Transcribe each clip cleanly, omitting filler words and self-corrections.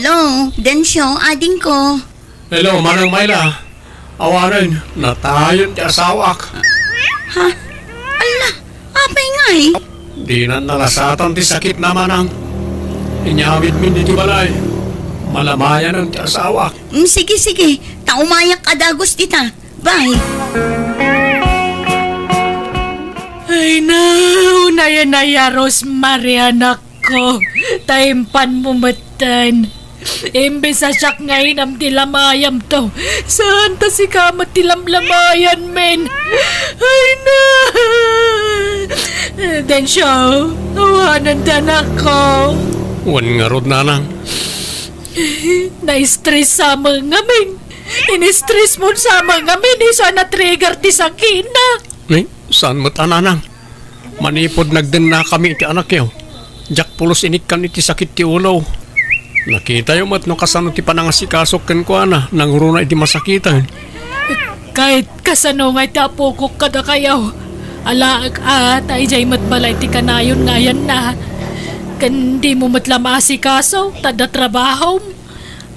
Hello, Densyo, ading ko. Hello, Manang Mayla. Awanan, natayon ti asawak. Ha? Ala, apay nga eh. Di na nalasatan ti sakit na Manang. Inyamit min di balay. Malamayan ang ti asawak. Sige, sige. Taumayak adagos tita. Bye. Ay na, unaya-naya Rosemary anak ko. Taimpan mo matan. Imbes sa siyak ngayon am tilamayam to. Saan ta si kamat tilamlamayan men? Ay na. Then siya, awanan ta anak ko. Wan nga rod Nanang. Na-stress sa mga men. In-stress mo sa mga men. Isa na trigger ti sakina. Saan mo ta Nanang? Manipod nagden na kami ti anak yaw. Jak pulos inikan iti sakit ti ulo. Nakita yung mat no kasano ti panangasikasok ken ko na nangruna iti masakitan. Kahit kasano nga tapukok kada kayaw. Alaag at ay jay matbalay ti kanayon ngayon na. Kandi mo matlamasi kaso, tada trabaho.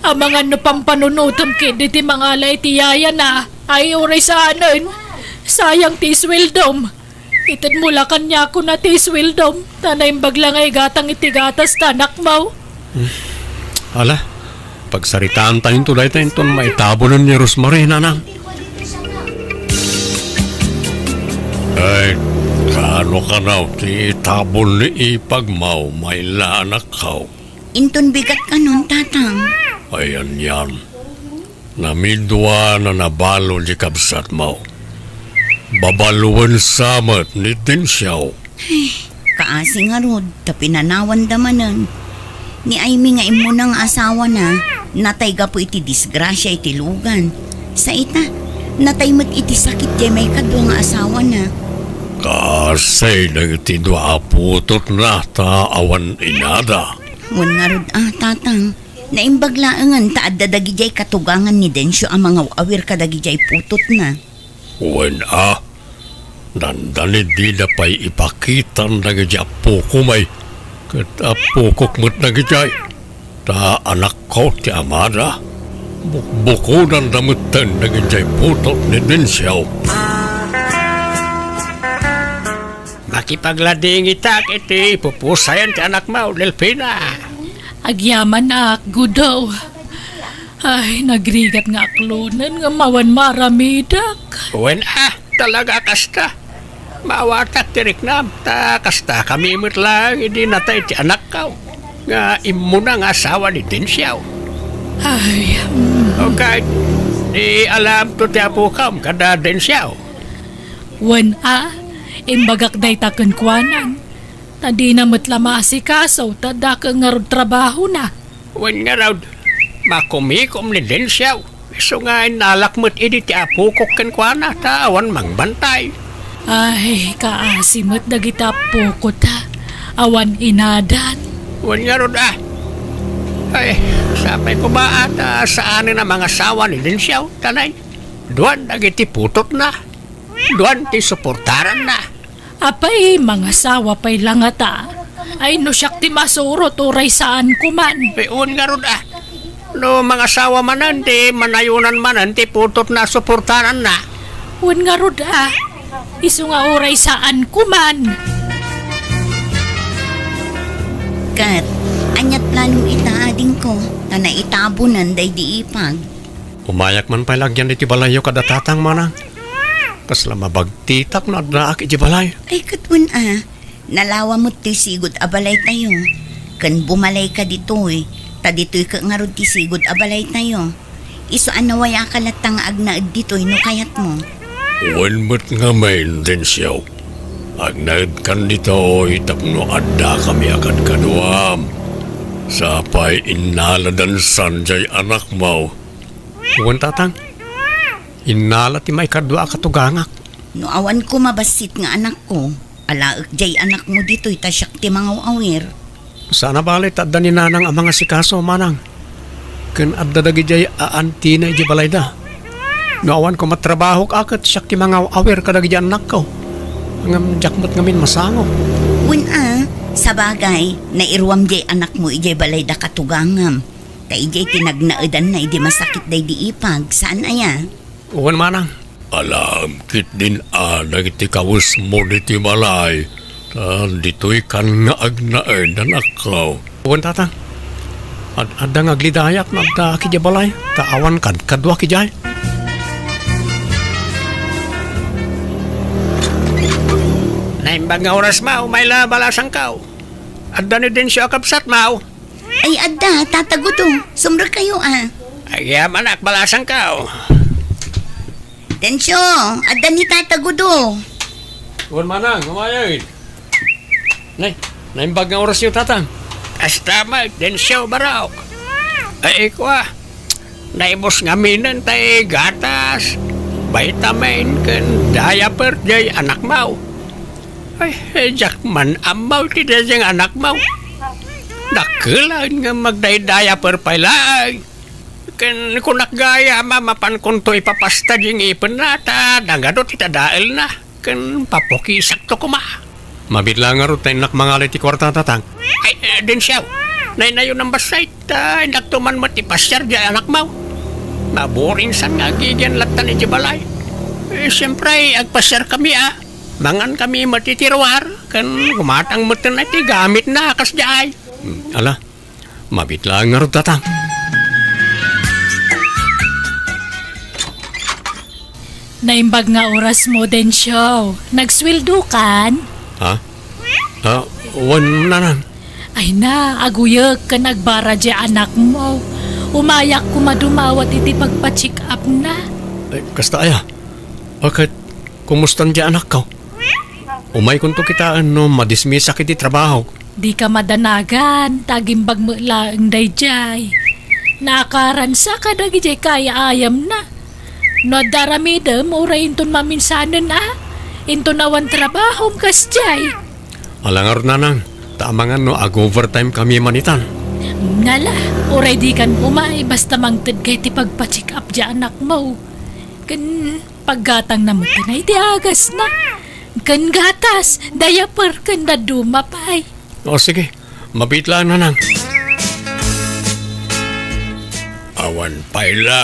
Ang mga napampanunutom kindi ti mga alay ti yaya na. Ay oray sa anon. Sayang ti swildom. Itad mula kanya ko na ti swildom. Tanay baglang ay gatang itigatas tanak mo. Ala, pagsaritaan tayong tulay tayong ton maitabunan ni Rosemary Nanang. Ay, kano ka na ti tabon ni ipagmaw may lanak kaw. Inton bigat ka nun, tatang. Ayan yan. Namidwa na nabalo di kabsat mo. Babaluan samat ni Tinsyaw. Kaasi nga rod, tapinanawan damanan. Ni Aimee nga imo nang asawa na, natay ga po iti disgrasya iti lugan. Sa ita, natay mat iti sakit jay may kadwa nga asawa na. Kasi nagtidwa aputot na ta awan inada. Wan nga rod tatang. Naimbaglaangan ta adda dagi jay katugangan ni Densyo ang mga awir kadagi jay putot na. Wen nandani di na pa'y ipakitan nagja po kumay. Kat apukok mo't nagijay. Ta anak ko ti amada. Bukbukunan damutan nagijay putot ni Dinsyaw. Makipaglading itak iti pupusayan ti anak mo, Delfina. Agyaman ak, gudaw. Ay, nagrigat nga aklunan nga mawan maramidak. Wen talaga kasta. Mawatak tirik na, ta kasta kami imot lang, hindi natay ti anak ka. Nga imuna nga asawa ni Dinsyaw. Ay, Okay, di alam to ti apo kam kada Dinsyaw. wan imbagak day taken kwanan. Tadi na matlamasi kaso, tada ka nga rod trabaho na. Wen nga raw, makumikom ni Dinsyaw. So nga inalakmot idi ti apo ko kenkwana, ta awan mangbantay. Ay, kaasimot na kita pukot ha. Awan inadat. Wen nga raw Ay, sapay ko ba at saan na mga asawa ni Dinsyaw, tanay? Duan nagiti putot na. Duan ti suportaran na. Apay, mga sawa pa'y langata. Ay, no siyak ti masurot oray saan kuman. Piun nga ron No mga asawa manan, di manayunan manan, ti putot na suportaran na. Wan nga rod iso nga oray saan kuman. Kat, anyat planong itaading ko, tana itabunan day di ipag. Umayak man pa'y lagyan iti balayo kada tatang manang. Kasla mabagtitak na naak iti balay. Ay katun nalawa mo ti sigod abalay tayo. Kan bumalay ka dito ta dito'y ka nga rod ti sigod abalay tayo. Iso anawaya ka latang agnaad dito'y no kayat mo. Wen mo't nga main Dinsyaw. Agnaid kan dito itapno adda kami agad kaduam. Sapay inaladan sanjay anak mo. Wen tatang, inala ti may kadwa katugangak. No awan ko mabasit nga anak ko, alaak jay anak mo dito'y tasyak ti mga awir. Sana balit adda ni nanang ang mga sikaso manang. Ken adda dagi jay aantina iti balay da. Ngawan ko matrabaho akat siyak ti mga awer kadagi jay anak ko. Ngam jakmat ngamin masango. Wen sa bagay, nairuam jay anak mo ijay balay da katugangam. Taijay tinagnaedan na idi masakit day di ipag. Saan aya? Uwan manang. Alam kit din dagiti kawus mo diti balay. Dito'y kan nga agnaed na nakaw. Uwan tatang. Adda nga glidayak na da kidya balay. Taawan kan kadwa kidya. Naimbag nga oras mau, may balasang kao. Adda ni din siya kapsat mau. Ay adda, tatagudo. Sumra kayo Ay manak balasang kao. Tensyo, adda ni tatagudo. Uwan manang, umayain. Naimbag nga oras yung tatang. Astamag, din siya baraw. Ay kwa, naibos nga minan tay gatas, vitamin, kan diaper jay anak mau. Ay, jakman amaw ti dayang anak mau. Nakulan nga magday-diaper pa lang. Kan kunak gaya mapan kunto ipapasta jing ipon nata, dangadot kita dael na. Kan papokisak to kuma. Mabitla nga ro tayo nakmangalit ti kwarta tatang. Ay, din siya. Nainayo ng basay tayo, naktuman mo ti pasyar di anak mo. Maboring sa nga gigyan latan ni balay. Siyempre, agpasyar kami Mangan kami matitirwar, kan gumatang mo na ti gamit na akas di ay. Ala, mabitla nga ro tatang. Naimbag nga oras mo din siya. Nagswildo kan? Ha? Uwan nanang. Ay na, aguyag ka nagbara di anak mo. Umayak kumadumawat iti pagpa-check up na. Ay, kasta aya. Bakit, kumustan di anak ko? Umay kunto kita madismisa kiti trabaho. Di ka madanagan, tagimbag mo lang dayjay. Nakaransa ka na gijay kaya ayam na. No daramidem, ura inton maminsanan Inton awan trabaho kasjay. Alangar nanang, tamangan ag-overtime kami manitan. Nala, uray di kan umay, basta mangtid kay ti pagpa-check up di anak mo. Kan paggatang na mo tinay di agas na. Kan gatas, diaper kan na dumapay. O sige, mabitlaan nanang. Awan paila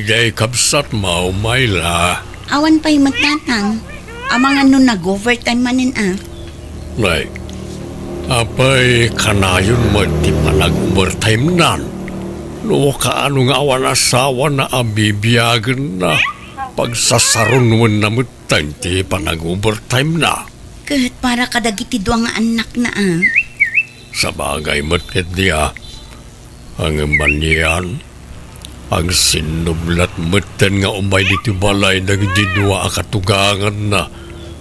day kapsat mau mayla. Awan pa'y magtatang. Amangan nun nag-overtime manin Nay, apay kanayon mo ti panag-overtime nan. No kaano nga awan asawa na abibiyagan na. Pagsasarunuan na mo ti panag-overtime na. Kahit para kadagiti doang nga anak na Sa bagay mo't diya, ang manyan, ang sinublat mo'ten nga umay diti balay nagdidwa akatugangan na,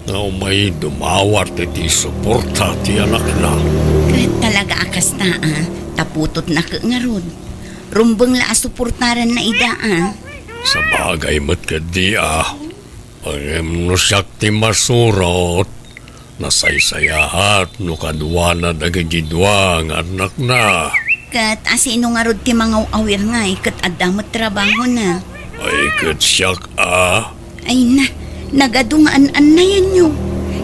nga umay dumawat iti suporta ti anak na. Kahit talaga akas na taputot na ka nga rod. Rumbang la suportaran na ida Sa bagay mo't diya, ang nusak ti masurot, nasaysayahat no kadwa na nagdidwa ang anak na. Kat asino nga rod ti mga awir nga kat adamot trabaho na. Ay katsyak Ay na, nagadungaan na yan nyo.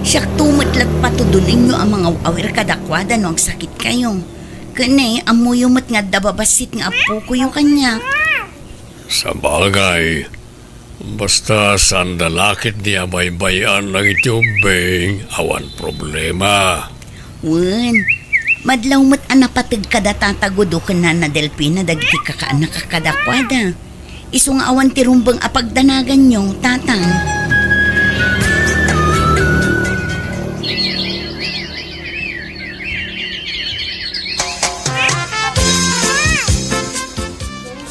Siyak tumatlag patudunin nyo ang mga awir kadakwada no ang sakit kayo. Kanay, amuyumot nga dababasit nga apo ko yung kanya. Sa bagay, basta sandalakit niya baybayan ng itubing, awan problema. Wen, madlaw mo't anapatag kada tatagudo ka na na Delpina dagiti kakaan nakakadakwada. Iso nga awan tirumbang apagdanagan nyo, tatang.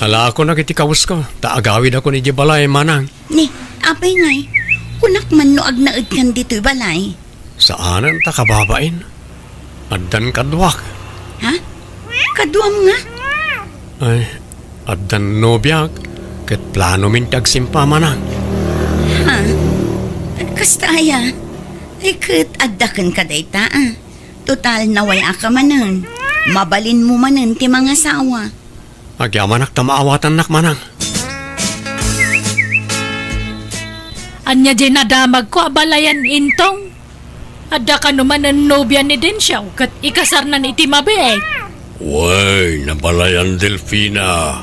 Hala ako na kiti kawas ko. Taagawid ako ni Jibalay manang. Ni, apay ngay, kunak man no agnaad kan dito'y balay. Saanan ta kababain? Addan kadwak. Ha? Kaduam nga? Ay, addan nobyak. Ket plano min tagsimpa manang. Ha? Kastaya. Ay kat addakan ka dayta Total naway ka manan. Mabalin mo manan ti mga sawa. Agyamanak ta maawatan nak manang. Anya di nadamag ko abalayan intong. Adda ka naman ang nobya ni din siya kat ikasar na iti mabe. Way, nabalayan Delfina.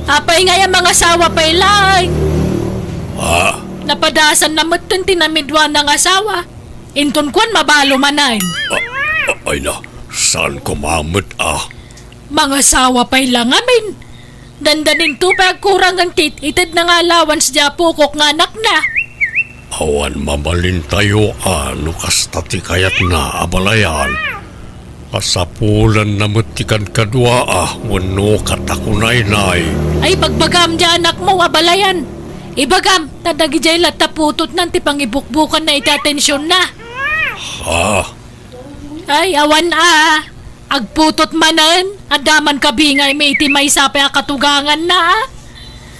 Apay nga yung mga asawa pa'y lang. Ha? Napadasan na matan tinamidwa ng asawa. Inton kwan mabalo manan. Ay na, saan kumamit Mga asawa pa'y lang amin. Dandanin to pagkurang ang itid ng allowance dya pukok nga anak na. Awan mabalin tayo no kastati kayat na abalayan. Kasapulan na matikan kadwa wano katakunay-nay. Ay bagbagam dya anak mo abalayan. Ibagam, tadagi jay lataputot nanti pang ibukbukan na itatensyon na. Ha? Ay awan agputot manan, adaman kabingay may itimay sa katugangan na.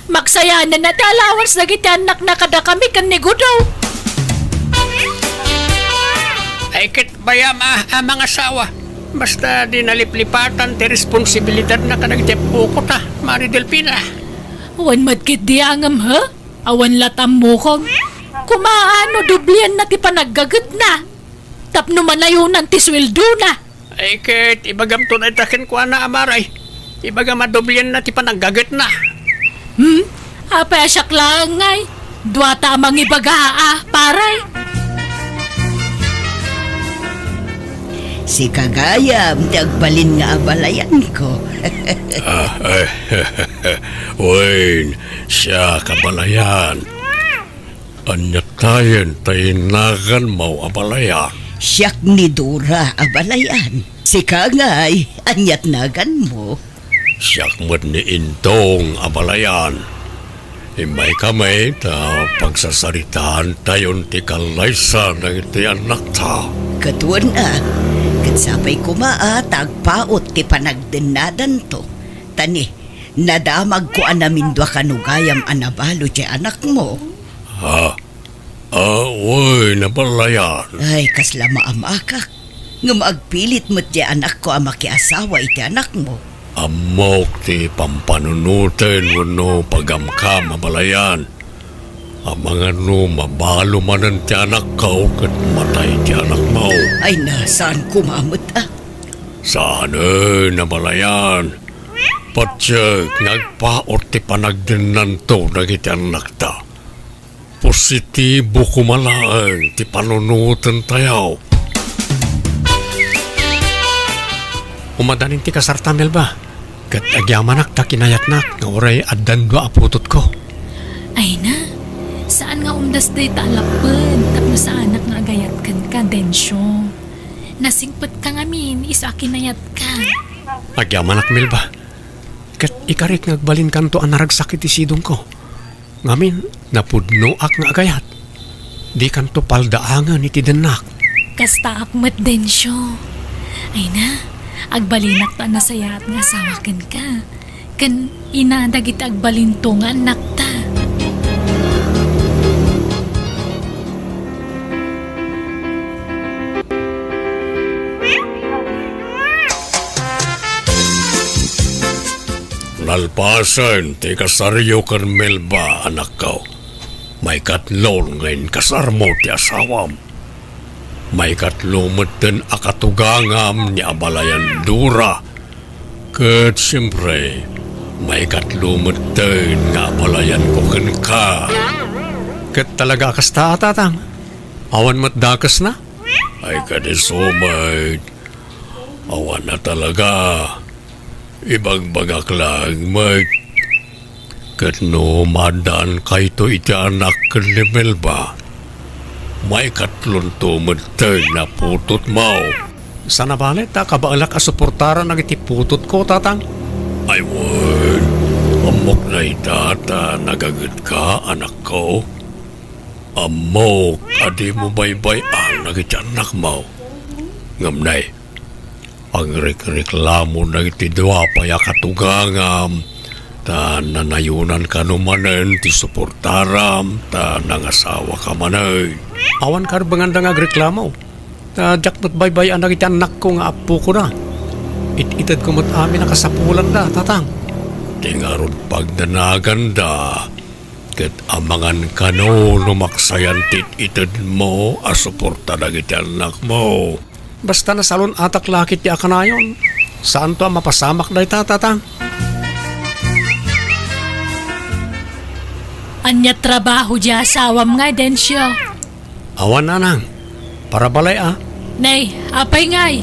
Maksayanan na allowance na kita anak na kada kami kan nigudaw. Ay kit bayam ang mga asawa. Basta di naliplipatan ti responsibilidad na kanagtip ukot Mari Delfina. Awan madkit di angam ha? Awan latam mo kong. Kumaano dublian na ti panaggagat na. Tapno manayunan ti sweldo na. Ay kit ibagam to na itakin ko na amaray. Ibagam madoblian na ti panaggagat na. Apay asyak lang ngay. Dwa tamang ibaga paray. Si Kagayam, dagbalin nga abalayan ko. Wain, siya kabalayan. Anyat tayo tayinagan mau abalayan. Siyak ni Dura abalayan. Si Kagay, anyat nagan mo. Siyak mo't ni Intong abalayan. Imay kami pagsasaritaan tayon ti kalaysa ng iti anak ta. Katuan katsapay kumaa, tagpaot ti panagdenadan to. Tani, nadamag ko namin dwa kanugayam anabalo ti anak mo. Ha? Uy, nabalayan. Ay, kasla maamakak. Nga maagpilit mo't ti anak ko ang makiasawa iti anak mo. Amok ti pampanunutin wano pagamkam mabalayan. Ang mga mabalo manan ti anak ko kat matay ti anak mo. Ay, nasaan kumamot Saan nabalayan? Patsyak nagpaot ti panagdinan to nagiti anak ta. Positibo kumalaan ti panunutin tayaw. Umadanin ti kasartamel ba? Kat agyamanak ta kinayatnak nga oray addan dua aputot ko. Ay na, saan nga umdas day talapan tapno sa anak nga agayat kan ka, Densyo. Nasingpet ka ngamin, isa kinayat ka. Agyamanak mel ba? Kat ikarit ngagbalin kanto ang naragsakit isidong ko. Ngamin, napudno ak nga agayat. Di kanto paldaangan iti denak. Kasta akmat, Densyo. Ay na, agbalinak ta na sayat nga sawakan ka. Kan inadagit agbalintungan nakta. Nalpasan, ti kasaryo kan Melba, anak ko. May katlon ngayon kasarmo ti asawam. May katlumatan akatugangam ni abalayan Dura. Kat siyempre, may katlumatan nga abalayan ko ka. Kat talaga kasta tatang. Awan matdakas na? Ay kadisumay. Awan na talaga. Ibagbagak lang, may kat no madan kay to iti anak kan level ba? May katlon to matay na putot mo. Sana balit kabaalak asuportaran ng iti putot ko, tatang? Ay, word. Amok na itata, nagagat ka, anak ko. Amok, adi mo baybay ang nagiti anak mo. Ngamnay. Ang reklamo ng itidwa paya katugangam, ta nanayunan ka numanen ti suportaram, ta nangasawa ka manay. Awan ka bangan nga agreklamo, ta jaktot baybay ang nagiti anak ko nga apo ko na. Ititad ko mo't amin nakasapulan da, tatang. Tingarod pagdanagan da, ket amangan ka no lumaksayan ititad mo a suporta nagiti anak mo. Basta na salon atak lakit ti akanayon. Saan to ang mapasamak na itatang? Anya trabaho di asawam nga, Densyo. Awan nanang. Para balay Nay, apay ngay.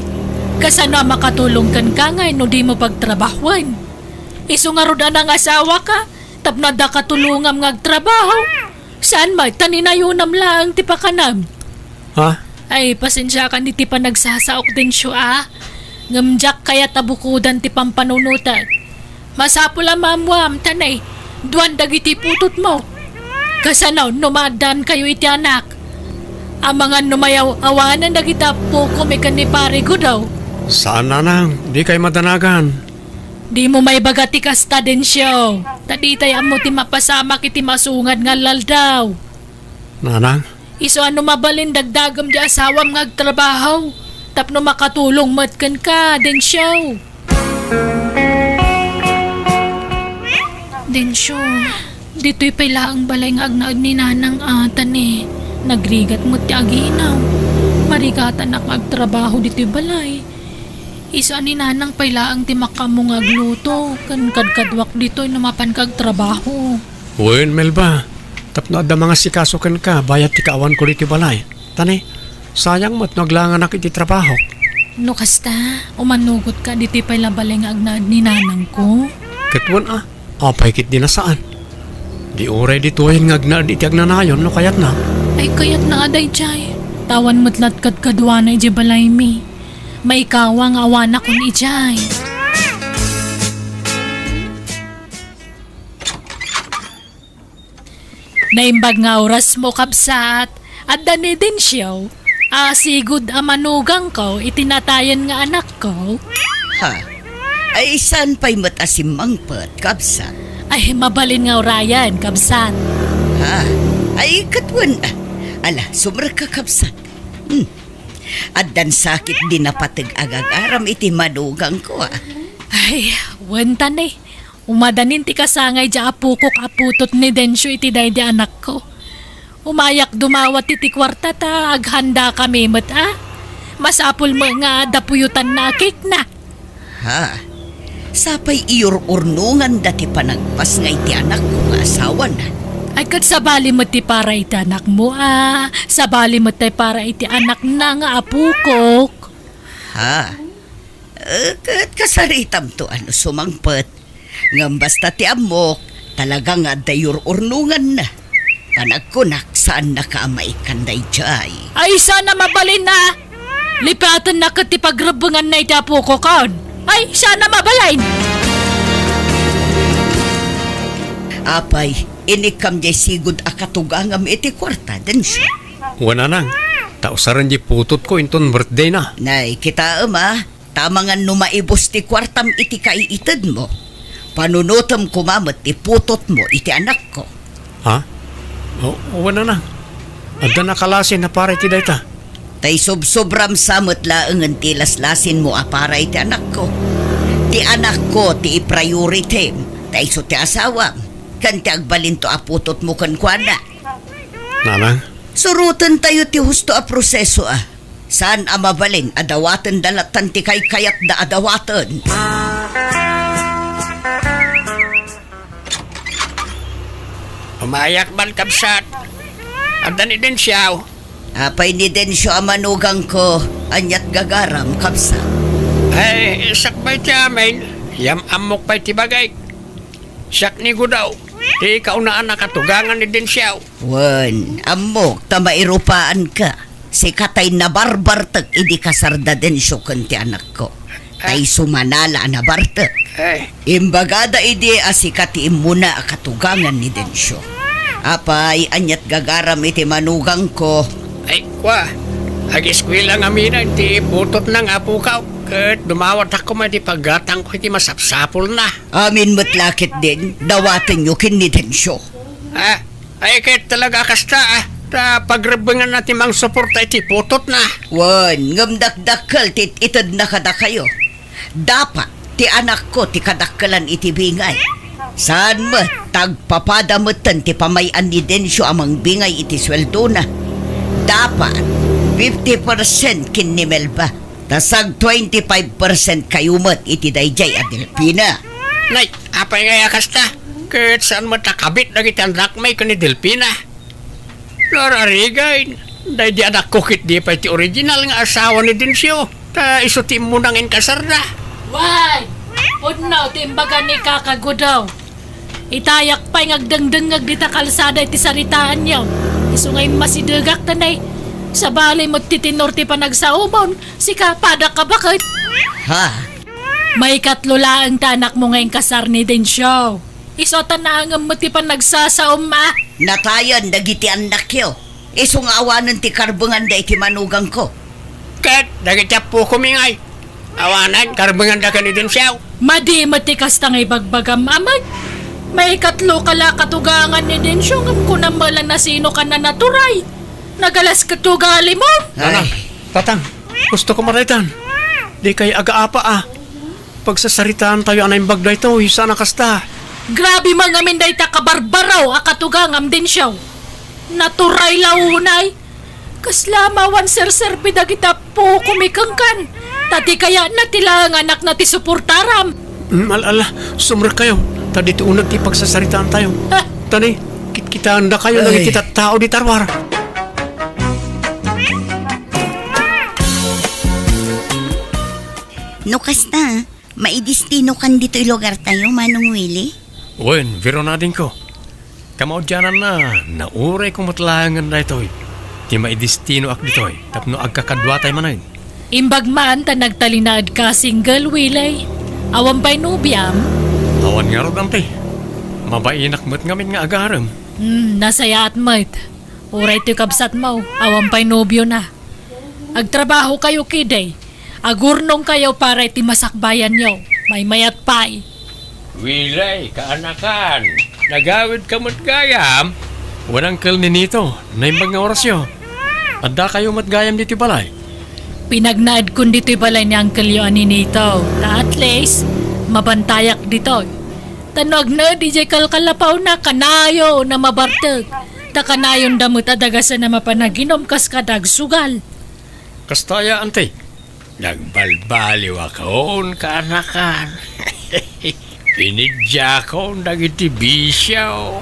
Kasano makatulong kan ka ngay no di mo pagtrabahuan. Iso nga roda ng asawa ka, tapno da katulungam ngagtrabaho. Saan may taninayunam lang ti pakanam. Ha? Ay, pasensya ka ni ti pa nagsasaok din siya Ngamjak kaya tabukudan ti pampanunutan. Masapo lang mamuam tanay, duwan dagiti putot mo. Kasanaw, numadan kayo iti anak. Ang mga numayaw awanan dagita po kumikan ni pare ko daw. Saan nanang? Di kayo madanagan. Di mo may bagati kasta din siya. Taditay amo ti mapasamak iti masungad nga laldaw. Nanang? Iso ano mabalin dagdagam di asawam ngagtrabaho. Tapno makatulong matkan ka din siya. Din siya. Dito'y pala ang balay nga agnaag ni nanang atan eh. Nagrigat mo ti aginaw. Marigatan ak agtrabaho dito'y balay. Isa ni nanang pala ang timakamong agluto. Kan kadkadwak dito'y namapan kag trabaho. Wen, Melba. Tapno ada mga sikasukan ka, bayat ti kaawan ko diti balay. Tani, sayang mo't naglangan ak iti trabaho. No kasta, umanugot ka dito'y pala balay nga agnaag ni nanang ko. Ketwan apay kit di na saan. Di oray dito'y ngagna di ti agnanayon no kayat na. Ay kayat na aday jay. Tawan matlat kadkadwanay di balay mi. May kawang awan akong ijay. Naimbag nga oras mo kapsat. At dani din siyaw. Sigud amanugang ko, itinatayan nga anak ko. Ha? Ay saan pa'y matasimang pat, kapsat? Ay mabalin nga orayan, kapsat. Ha? Ay katwan Ala, sumra ka kapsat. At dan sakit din na patag agag-aram iti madugang ko Ay, wantan eh. Umadanin ti kasangay di apukok aputot ni Densyo iti day di anak ko. Umayak dumawat iti kwarta ta, aghanda kami Masapul mo nga dapuyutan na cake na. Ha? Sapay iur-urnungan dati panagpas nga iti anak ko nga asawa na. Ay kat sabali mo ti para iti anak mo Sabali mo ti para iti anak na nga apukok. Ha? Kat kasaritam to sumangpet. Ngam basta ti amok, talagang dayur-urnungan na. Panagkunak saan nakaamay kanday jay. Ay sana mabalin na. Lipatan na kat ti pagrabangan na iti apukok kon. Ay sana mabalain. Apay, inikam jay sigud akatugangam iti kwarta din siya. Wana nang. Tausaran di putot ko inton birthday na. Nay, kita tamangan numaibos ti kwartam iti kaiitad mo. Panunutam kumamat ti putot mo iti anak ko. Ha? Wana nang. Ada nakalasin na para iti dayta. Tay sob-sobram samot laangan ti laslasin mo para iti anak ko. Ti anak ko ti priority. Tay so ti asawa. Kan ti agbalin to aputot mo kan kuana. Nanang? Surutan tayo ti husto a proseso Saan mabalin adawatan dalatan ti kayat da adawatan. Umayak man kapsat. At dani din siyaw. Apay ni Densyo amanugang ko, anyat gagaram kapsa. Ay, sakbay ti amin. Yam amok pa'y ti bagay. Sak ni gudaw. Di kaunaan nakatugangan ni din siyaw. Wan, amok, tamairupaan ka. Si katay na barbartek, idi kasarda Densyo kanti anak ko. Tay sumanala na bartek. Ay, Imbagada idi asikati imuna akatugangan ni Densyo. Apay, anyat gagaram iti manugang ko. ay, kwa. Ag-eskwila nga mina, ti putot ng apukaw. Kat dumawat ako may di paggatang ko, iti masapsapol na. Amin matlakit din, dawatin nyo kin ni Densyo. Ay, kahit talaga kasta, ta pagrebengan natin mang suporta, iti putot na. Wan, ngamdakdakal tit itad na kada kayo. Dapat, ti anak ko ti kadakkalan iti bingay. Saan mo, tagpapadamutan ti pamayan ni Densyo amang bingay iti sweldo na. Dapat, 50% kin ni Melba. Tasag 25% kayumat iti dayjay at Delpina. Nay, apay nga yakas ta. Kahit saan matakabit na kitandak may kani Delpina. Lararigay, dahil di anak kukit di pa iti original nga asawa ni Densyo. Ta isutim mo nang inkasar na. Why? Udnaw, timbagan ni kakagudaw. Itayak pa'y ngagdangdangag di ta kalsada iti saritaan niyo. Isungay masidagak tanay. Sa balay mo titinorti pa nagsaumon, sika pada ka bakit? Ha? May katlula ang tanak mo ngayong kasar ni Densyo. Isotan na ang amati pa nagsasaum ma. Natayan dagiti anak yo. Isong awanan ti karbungan da iti manugang ko. Kat, dagitap po kumingay. Awanan, karbangan da ka ni Densyo. Madi matikas tangay bagbagam amay. May katlo kala katugangan ni Densyo ngam kunambala na sino ka na naturay. Nagalas katugali mo. Ano? Ay, Tatang, gusto ko maritan. Di kay aga-apa Pagsasaritaan tayo anay bagday to, isa na kasta. Grabe mga minday ta kabarbaraw akatugangam din siya. Naturay launay. Kaslamawan ser-serbi da kita po kumikangkan. Tati kaya natila ang anak na ti suportaram. Alala, sumra kayo. Tadi ti unag ti pagsasaritaan tayo. Ha? Tani, kita anda kayo Ay. nang kita tao di tarwar. no kasta, maidistino kan dito'y lugar tayo, Manong Willie? Wen, vero na din ko. Kamaudyanan na, nauray kong matlangan na ito'y. Di maidistino ak dito'y, tapno agkakadwa tayo manayin. Imbagmaan ta nagtalinaad ka single wilay. Awan pa'y nubiam. Awan nga ro dante. Mabainak mo't ngamin nga agaram. Nasaya at mait. Uray ti kabsat mo. Awan pa'y nobyo na. Agtrabaho kayo kiday. Agurnong kayo para iti masakbayan nyo. May mayat pa'y. Wilay, kaanakan. Nagawid ka mo't gayam. Walang kal ni nito, naimbag nga orasyo. Adda kayo mo't gayam dito balay. Pinagnaad kun dito'y balay ni Uncle Yo ani nito. Ta at least, mabantayak dito. Tanog na DJ kalkalapaw na kanayo na mabartag. Ta kanayon damot adagasan na mapanaginom kas kadag sugal. Kastaya, ante. Nagbalbaliw akon, kaanakan. Pinidya ko, nagiti bisyaw.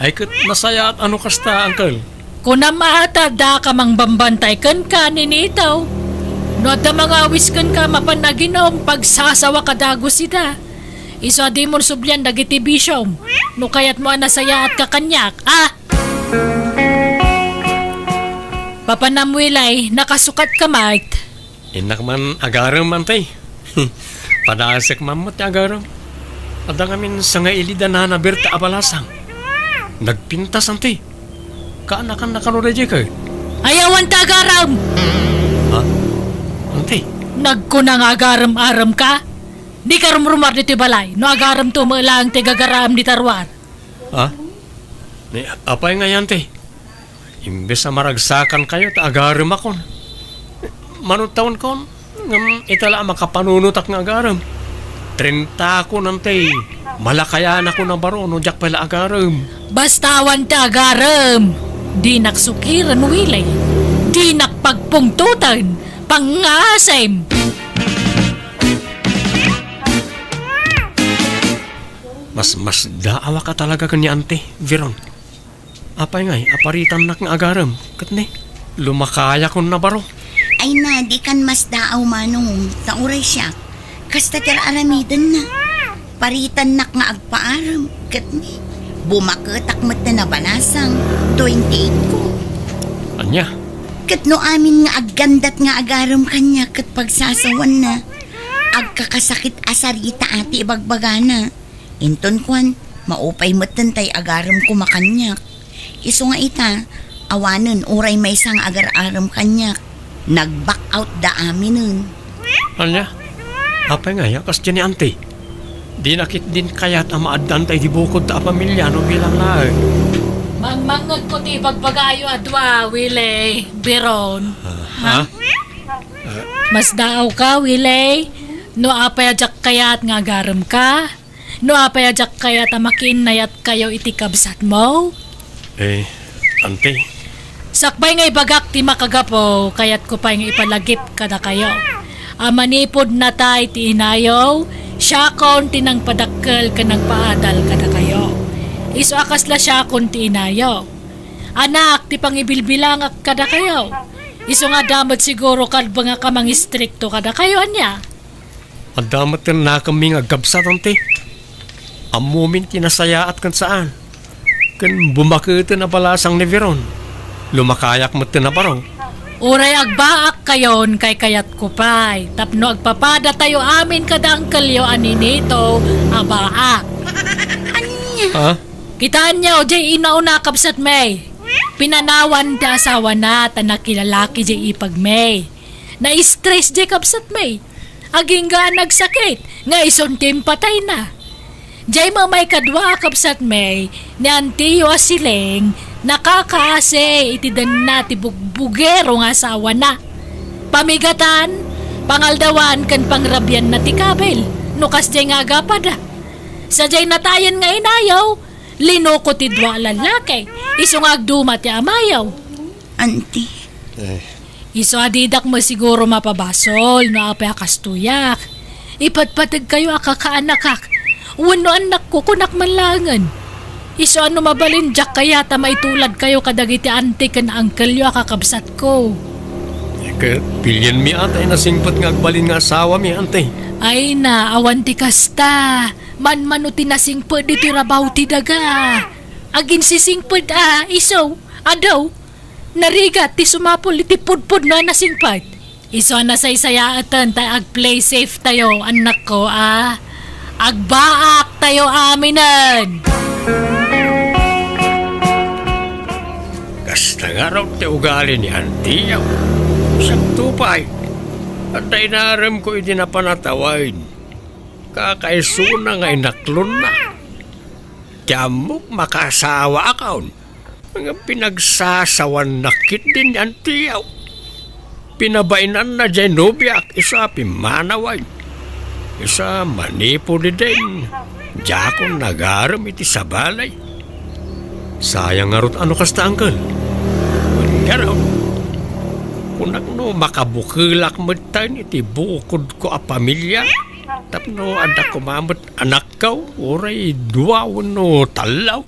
Ay kat nasaya at ano kasta, uncle? Kuna maata da ka mang bambantay kan ka ni nito. No da mga wiskan ka mapanaginom pagsasawa kadago sida. Iso di mo sublyan dagiti bisyom. No kayat mo anasaya at kakanyak, ah! Papanamwilay, nakasukat ka, Mike. Inak man agaram man tay. Padasek mamot agaram. Ada ngamin sa nga ilida na nabirta abalasang. Nagpintas ante. Kaanakan na kanura di ka. Ayawan tagaram! Ha? Ante. Nagkunang agaram-aram ka? Di ka rumrumar dito balay. No agaram to lang tigagaram di tarwar. Ha? Ni apay nga yan te. Imbes na maragsakan kayo ta agaram akon. Manutaon kon. Ngam itala makapanunutak nga agaram. 30 ako nante. Malakayan ako na baro no jak pala agaram. Bastawan ta agaram. Di naksukiran wilay. Di nakpagpungtutan. Pangasem. Mas daawa ka talaga kanya ante, Viron. Apay ngay, aparitan nak nga agaram. Katne, lumakaya ko na baro. Ay na, di kan mas daaw Manong. Nauray siya. Kasta tira aramidan na. Paritan nak nga agpaaram. Katni, bumaketak mat na nabanasang 28 ko. Anya, Kat no amin nga aggandat nga agaram kanya kat pagsasawan na. Agkakasakit asarita ati ibagbagana. Inton kwan, maupay matantay agaram kumakanyak. Iso nga ita, awanan uray may isang agar-aram kanyak. Nag-back out da amin nun. anya, apay ngay, kas dyan ni ante. Di nakit din kaya't amaaddan tayo di bukod ta pamilya no bilang lahat. Mangmangag ko ti bagbagayo adwa, Willie. Biron. Ha? Mas daaw ka, Willie. No apay ajak kayat nga garam ka. No apay ajak kayat amakin nayat kayo iti kabsat mo. Eh, ante, Sakbay nga ibagak ti makagapo, kayat ko pa nga ipalagip kada kayo. Amanipod na tay ti inayaw, siya kon tinang padakkel ka nagpaadal kada kayo. Iso akasla siya kon ti inayaw. Anak, ti pangibilbilang kada kayo. Iso nga damat siguro kalba nga kamang istrikto kada kayo anya. Ang damat na kami nga gabsat ante. Amumin kinasayaat kan saan. Kan bumakita na balasang ni Veron. Lumakayak mo na parang. Uray agbaak kayon kay kayat kupay. Tapno agpapada tayo amin kada ang kalyo aninito abaak. Ha? Kitaan niya o jay inauna kapsat may. Pinanawan da asawa na tanakilalaki jay ipag may. Na-stress jay kapsat may. Aging nga nagsakit. Nga isuntim patay na. Jay mamay kadwa kapsat may. Ni Antiyo Asileng nakakaase itidan na ti bugbugero nga asawa na. Pamigatan, pangaldawan kan pangrabyan na ti kabel. Nukas jay nga agapada. Sa jay natayan nga inayaw, linoko ti dwa lalaki. Iso nga agduma ti amayaw. Auntie, Iso adidak mo siguro mapabasol no apay akastuyak. Ipatpatag kayo akakaanakak. Wano anak ko kunak manlangan. Iso ano mabalinjak kaya ta maitulad kayo kadagiti ante kan angkel yo akakabsat ko. Pilyan mi ata nasingpat nga agbalin nga asawa mi ante. Ay na, awan ti kasta. Man-mano tinasingpad iti rabaw ti daga. Agin sisingpad iso, adaw. Narigat ti sumapol iti pudpud na nasingpad. Iso na saysayaatan tayo ag-play safe tayo, anak ko Agbaak tayo aminan. Kasta nga raw ti ugali ni Antiyaw. Sagtupay. At dainaram ko iti napanatawain. Kakaisuna nga inaklon na. Tiamok makasawa akaon. Mga pinagsasawan nakit din ni Antiyaw. Pinabainan na dyan nobiak isa pimanaway. Isa manipo di din. Diyakon nagaram iti sabalay. Sayang nga rot ano kasta angkel. Nga raw. Kunak no makabukilak matan iti bukod ko a pamilya. Tapno ada kumamot anak kaw. Uray duwaw no talaw.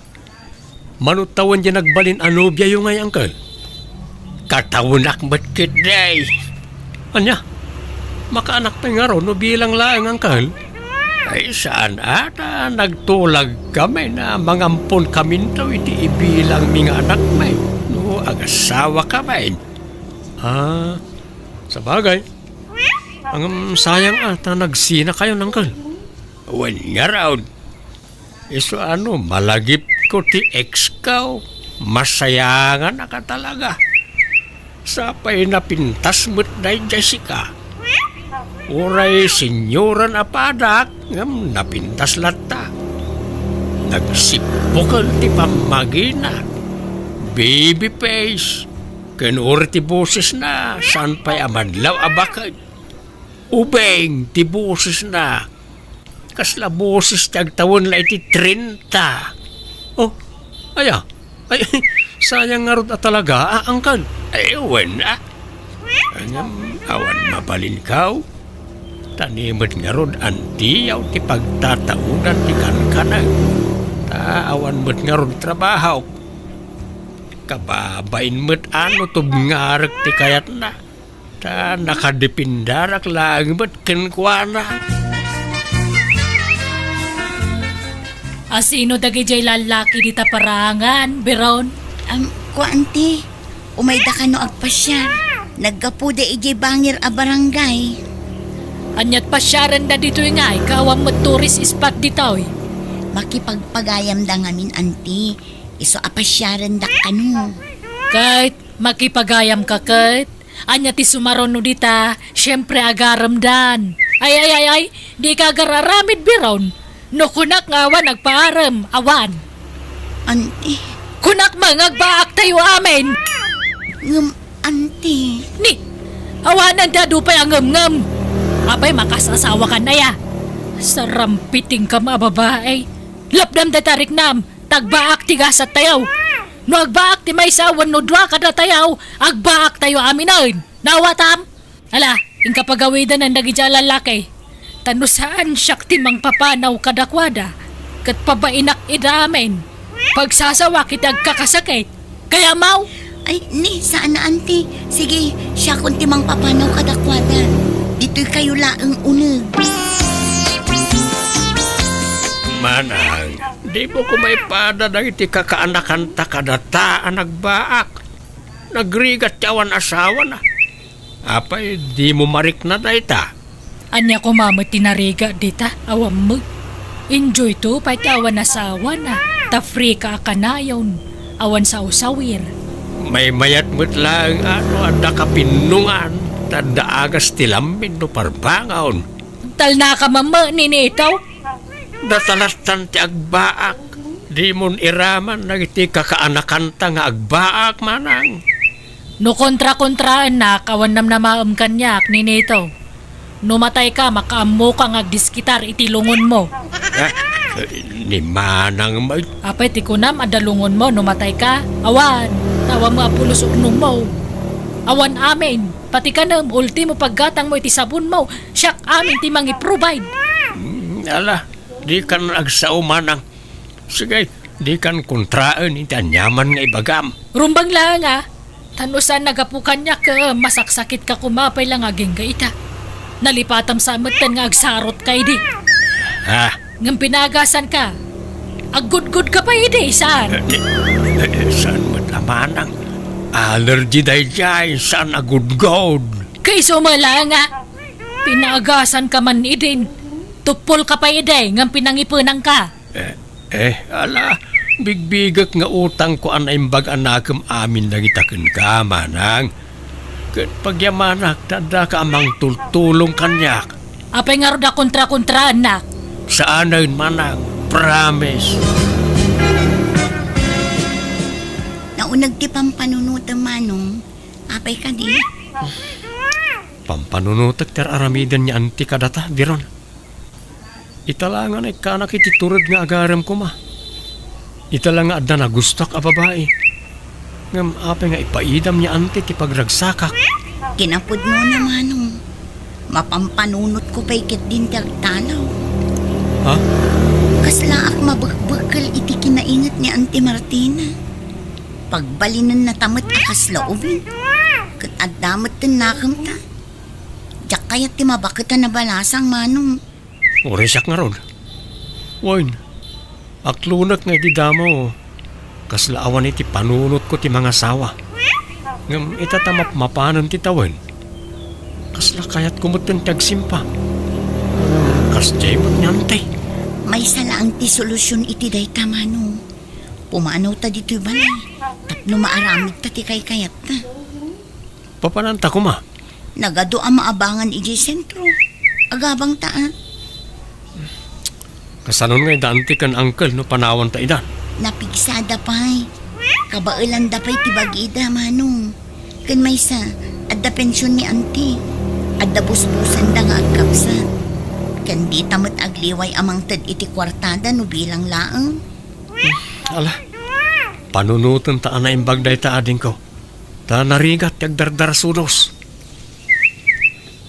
Manutawan dyan nagbalin anobya yung ngay angkel. Katawunak matkit day. Anya? Makaanak pa nga ro no bilang laang angkel. Ay saan ata nagtulag kami na mangampon kami daw iti ibilang mga anak may. No agasawa kami. Sa bagay. Ang sayang ata nagsina kayo nangkel. Wan nga raw. Iso ano malagip ko ti ex kaw. Masayangan na ka talaga. Sapay na pintas mo't na Jessica. Uray senyoran apadak ngam napintas lata. Nagsipukal ti pamagina. Baby face. Kanur ti boses na saan pa'y amadlaw abakad. Ubeng ti boses na. Kasla boses tagtawon la iti 30. Oh, aya. Ay, sayang nga rin talaga, angkan. Ay, uwan na. Angam, awan mapalin kaw. Tanimad nga ron, antiyaw ti pagtataunan ti kankanag. Awan mo't nga ron trabaho. Kababain mo't ano tubngarag ti kayat na. Nakadipindarak lang mo't kinkwana. Asino dagi jay lalaki di taparangan, Beron? Ko auntie, umayda ka no agpasyar. Naggapuda ijay bangir a barangay. Anyat pasyaran na dito nga, ikaw ang tourist spot dito. Makipagpagayam da ngamin auntie. Iso apasyaran da kanu. Kahit makipagayam ka kahit, anya ti sumaron no dita, syempre agaram dan. Ay, di ka agararamid Beron. No kunak nga awan nagpaaram, awan. Auntie, Kunak mangagbaak tayo amin. auntie. Ni, awanan dadupay ang ngam-ngam. Apay makasasawa ka na ya. Sarampiting ka mababae. Lapdam da tarik nam, tagbaak tigasat tayo. No agbaak ti may sawan no dwa kada tayo, agbaak tayo amin ay. Nawatam? Ala, Ing kapagawidan ng nagidya lalaki. Tano saan siyak timang papanaw kadakwada. Kat pabainak idamen. Pagsasawa kitag kakasakit. Kaya mau, Ay, ni, saan na, auntie? Sige, siya kung timang papanaw kadakwada. Dito'y kayo laang uneg. Manang, di mo ko may pada na iti kakaanakan ta kadataan nagbaak. Nagrigat yawan asawa na. Apay, di mo marik na dayta. anya ko mama tinariga dita, awam mo. Enjoy to, pati awan asawa na. Ta-free ka akanayon, awan sa usawir. May mayat mo't lang ada kapinungan. Tanda agas tilamin no parbangaon. Tal na ka mama, ninitaw. Datalastan ti agbaak. Di mon iraman nagiti kakaanakan ta nga agbaak manang. No kontra-kontraan na, kawan nam na maam kanyak, ninitaw. No matay ka, makaammo ka nga diskitar itilungon mo. Ni manang may Apay ti kunam adalungon mo, no matay ka. Awan, tawa mo apulos uknong mo. Awan amin, pati ka nam, ultimo paggatang mo iti sabon mo, siyak amin ti mangi provide. ala, di kan agsao manang. Sige, di kan kontraan iti anyaman nga ibagam. Rumbang lang tanusan nagapukan niya ka, masaksakit ka kumapay lang aging gaita. Nalipatam sa amatan nga agsarot kay di. Ngam pinagasan ka, agud-gud ka pa idi, saan? Saan mo't lamanang? Allergy day jay, saan agud-god? Kay sumala nga, pinagasan ka man idin. Tupol ka pa idi, ngam pinangipunang ka. Ala, bigbigak nga utang ko an imbag anakam amin lang itakin ka, manang. Kat pagyamanak, tanda ka amang tultulong kanyak. Apay nga roda kontra-kontra, anak. Saan na yun, manang? Promise. Naunag ti pampanunutan manong. Apay ka di. Pampanunutak ter aramidan niya anti kadata, diron. Italangan ay kanak iti turod nga agaram ko ma. Italang nga adda na gustak a babae. Ngam apay nga ipaidam niya anti ti pagragsakak. Kinapod mo na manong. Mapampanunot ko pa ikit din ti agtalaw. Ha? Kaslaak mabagbagkal iti kinaingat ni Auntie Martina. Pagbalinan na tamat akas laubin. Kat agdamat tin nakam ta. Diyak kayat ti mabakita na balasang manong. Oresak nga ron. Wain, aklunak nga di damo. Kaslaawan iti panunot ko ti mga sawa. Ngam itatamap mapanan ti tawen. Kasla kayat kumutin tagsimpa. Kasjay mo't nyantay. May salaang ti solusyon iti dayta manong. Pumanaw ta dito'y balay. Tapno maaramid ta ti kay kayat ta. Papananta ko ma. Nagado ang maabangan iji sentro. Agabang taan. Kasanon nga idaanti kan angkel no panawan ta idan. Napigsada pa'y. Kabailan da pa'y tibagida manong. Kan may sa, adda pensyon ni auntie. Adda busbusan da nga agkapsat. Kan di tamat agliway amang tad iti kwartada no bilang laang. Ala, panunutan ta na imbag day ta ading ko. Ta narigat yagdardar sudos.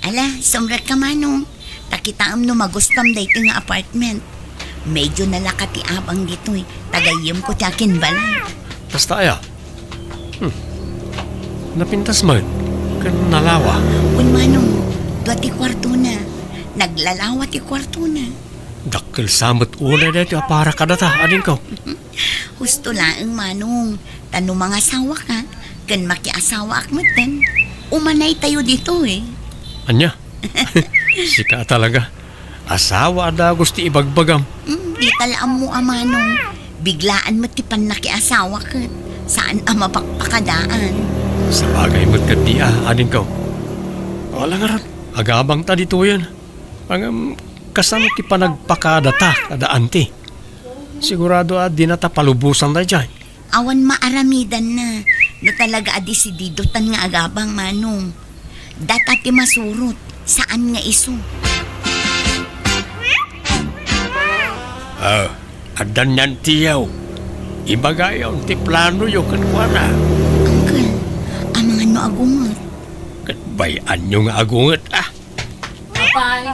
Ala, sumrat ka manong. Takitaam no magustam dayto nga apartment. Medyo nalakati abang dito'y. Tagayim ko tiyakin balay. Basta aya. Napintas man. Kan nalawa. Un manong, dua ti kwarto na. Naglalawa ti kwarto na. Dakil samot una dito para kadata ading ko. Husto laang manong. Tano mga asawa ka. Kan makiasawa akmatan. Umanay tayo dito eh. Anya? Sika talaga. Asawa ada gusti ibagbagam. Di talaam mo amanong. Biglaan mo ti nakiasawa ka. Saan ang mapakpakadaan? Sa bagay mo't kadia ading ko. Wala nga ron. Agabang ta dito yan. Ang kasama ti panagpakadata kada anti. Sigurado di na ta palubusan na dyan. Awan maaramidan na. No talaga adisididotan nga agabang manong. Data ti masurot. Saan nga iso? Adan yan tiyaw. Ibagayon ti plano yung kankwana. Uncle, ang mga no agungot. Kat bayan yung agungat Apay,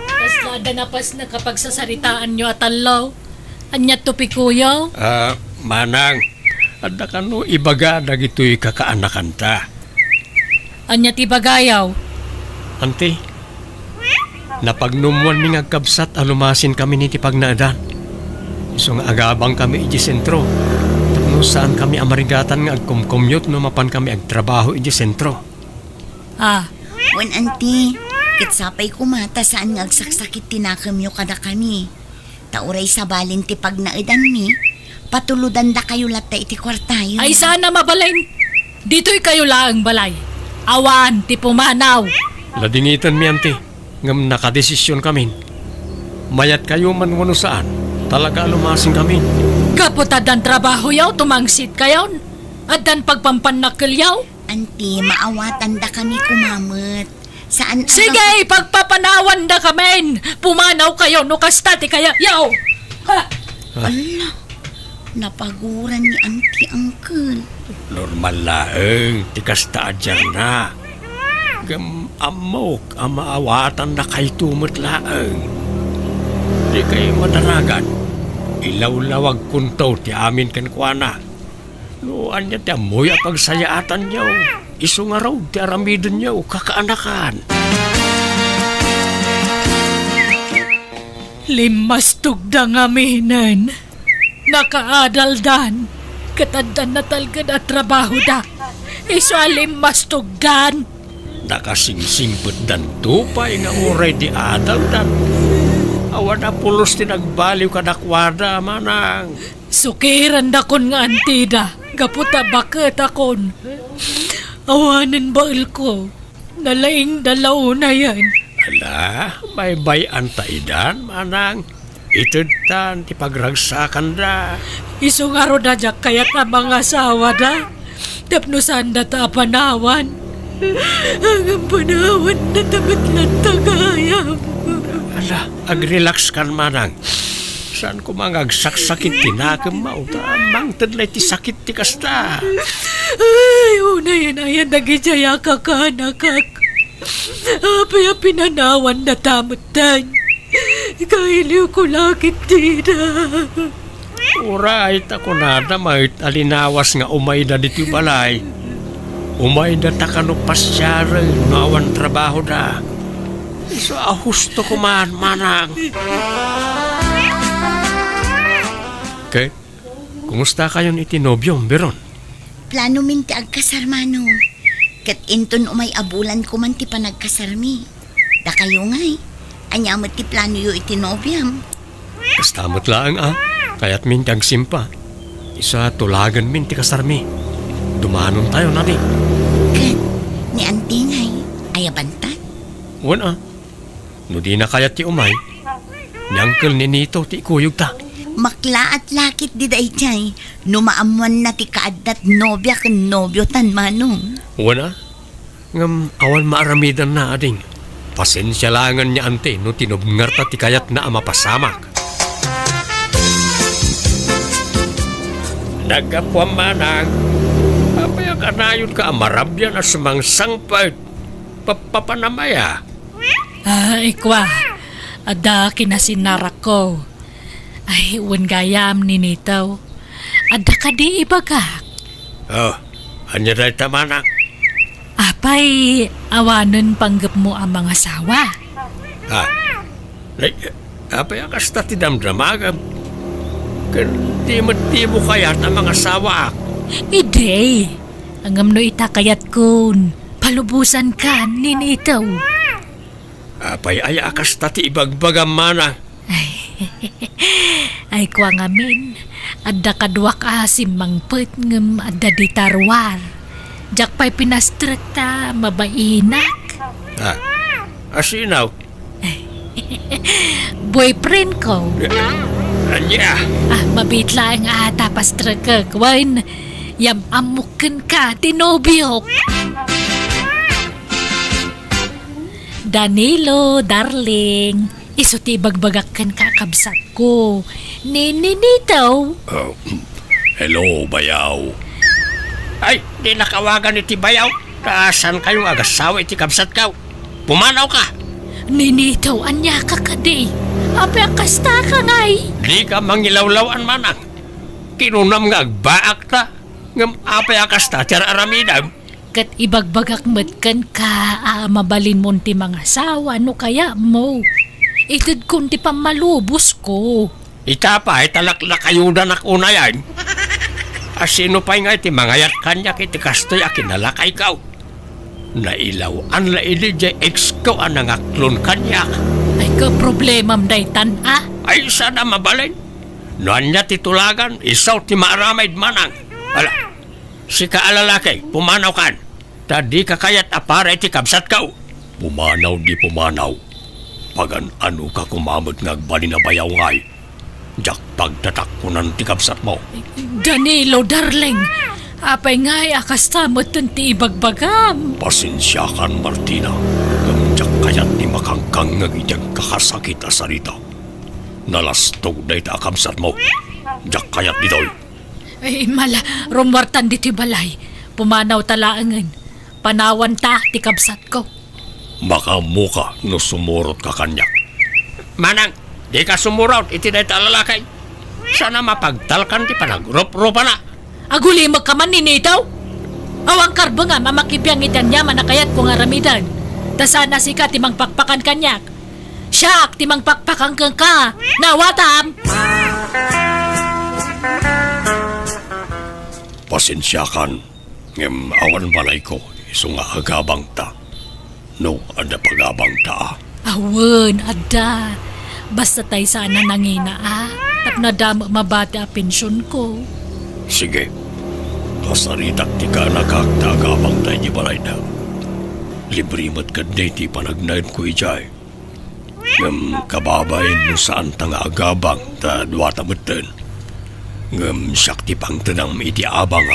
paslada na pas na kapag sasaritaan nyo at alaw. Anya to pikuyaw? Manang, adda ka no ibaga dagito'y kakaanakan ta. Anya ti bagayaw? Ante, napagnumuan mi nga kabsat alumasin kami ni ti pagnaadan. Iso nga agabang kami iji sentro. Tapno saan kami amarigatan nga agkumkumyot no mapan kami agtrabaho iji sentro. Ah, Wan anti, kitsapay kumata saan nga agsaksakit tinakamyo kada kami. Tauray sa balin ti pagnaadan mi, patuludan da kayo lata iti kwartayo. ay sana mabalay. Dito'y kayo laang balay. Awan, ti pumanaw. Ladingitan mi ante, ngam nakadesisyon kami. Mayat kayo man wano saan, talaga alumasin kami. Kaputad ang trabaho yaw, tumangsit kayaw. At dan pagpampanakil yaw. Anti, maawatan da kami kumamot. Saan Sige, pagpapanawan da kamen. Pumanaw kayo, no kastati kaya yaw. Ha? Ala, napaguran ni Auntie Uncle. Normal laeng, tikas taadyan na. Gam amok, amaawatan na kay tumot laeng. Di kayo madaragan. Ilaw-lawag kuntaw ti amin kan kuana. Luan niya ti amoy at pagsayaatan niyo. Iso nga raw ti aramidon niyo, kakaanakan. Limas tugda nga minan. Nakaadaldan. Kataddan na talga na trabaho da. Iso limas tugdan. Nakasingsingpot dan tupay nga uray di adal dan. Awan na pulos ti nagbaliw kadakwada manang. Sukiran da kon nga antida. Gaputa bakit akon. Awanan bail ko. Nalaing dalaw na yan. Ala, may bayan ta idan manang. Itod tan ti pagragsakan da. Iso nga ro da jak kayat na mga asawa da. Tapnusan da ta panawan. Ang panawan na tamat lang tagayam. Ala, agrelax kan manang. Saan ko mga agsaksakit tinakam mauta. Mangtad na ti sakit ti kasta. Ay, una yan ayan nagijaya kakanakak. Apay pinanawan na tamutan. Kailiw ko lakit tida. Uray, tako na may alinawas nga umay na dito balay. Umay na takano pasyara, maawan trabaho na. So, ahusto ko man, manang. Okay, kumusta kayo ni tinobyong, Beron? Plano min ti agkasarmano. Kat inton umay abulan ko man ti panagkasarmi. Da kayo ngay. Anyamot ti plano yo itinobyam. Kastamot lang kaya't min simpa. Isa tulagan min ti kasarmi. Dumanon tayo na di. Kat, ni Auntie ngay, ayabantan. Wan no di na kayat ti umay. Ni Uncle ni Nito ti ikuyog ta. Makla at lakit di day chay. Numaamuan na ti kaadat nobya kan nobyo tan manong. Wan ngam awan maaramidan na ading. Pasensya langan niya ante no tinubngar ta ti kayat na amapasamak. Nagkapuan manang. Apay kanayon ka amarabyan na sumang sangpad. Papanamaya. Ay, kwa. Ada kinasinarak ko. Ay, wan gayam ni Nitaw. Ada ka di ibagak. Oh, anya dahi ta manang. Apay, awanan panggap mo ang mga sawa. Ha? Apay kasta ti damdamagam. Kandi mo kayat ang mga sawak. Ide, ang amno itakayat kun. Palubusan ka ni Nitaw. Apay aya kasta ti ibagbagam manang. Ay kwa ngamin, adda kadwak asim mangpet ngem adda di tarwar. Jak pa'y pinastrekta mabainak. Ha? Asinaw? Boyfriend ko. Anya? Mabitla ang ata pastrekak. Wan, yam amukin ka, tinobyok. Danilo, darling. Isuti bagbagakan ka kabsat ko. Ninitaw. Oh, hello, bayaw. Ay, di nakawagan iti bayaw. Taasan kayong agasawa iti kabsat kaw. Pumanaw ka. Ninitaw anya ka kadi. Apay kasta ka ngay. Di ka mangilawlawan manang. Kinunam nga agbaak ta. Ngam apay akas ta tiyar aramidam. Kat ibagbagak matkan ka, mabalin mo ti mga asawa, no kaya mo. Itid kun ti pamalubos ko. Itapay talaklak ayudan ak unayan. Asino pa'y nga iti mangayat kanya kiti kastoy akinalakay kaw. Nailaw an la ili jay ex ko ang nangaklon kanya. Ay ka problemam daytan Ay sana mabalin. Noan niya titulagan, isaw ti maaramaid manang. Ala, si kaalalakay, pumanaw kan. Tadi kakayat apara iti kabsat kaw. Pumanaw di pumanaw. Pagan ano ka kumamot ngagbalin na bayaw ngay. Jak pagtatakkunan ti kapsat mo. Danilo, darling. Apay ngay akas tamot ti ibagbagam. Pasensya kan Martina. Gamjak kayat ni makangkang ngagidyan kakasakit asarita. Nalastog day ta kapsat mo. Jak kayat ditoy. Ay mala, rumwartan diti balay. Pumanaw talaangan. Panawan ta ti kabsat ko. Makamuka no sumurot ka kanya. Manang, di ka sumuraw iti day talalakay. Sana mapagtalkan ti panagrup-rupa na. Aguli magkaman ninitaw? Awang karbo nga mamakipyang itan yaman na kayat kung aramidan. Ta sana si ka timang pakpakan kanyak. Siyak timang pakpakan kang ka. Nawatam! Pasensya kan. Ngem awan balay ko. Iso nga agabang ta. No, ada pagabang ta. Awan, ada. Basta tay sana nangina Tap na damo mabati a pensyon ko. Sige. Kasaritak ti ka nakakagabang tayo di balay na. Librimat ka ti panagnayin ko ijay. Ngam kababayin mo saan ta nga agabang ta duwata matan. Ngam siyak ti pang tanang iti abang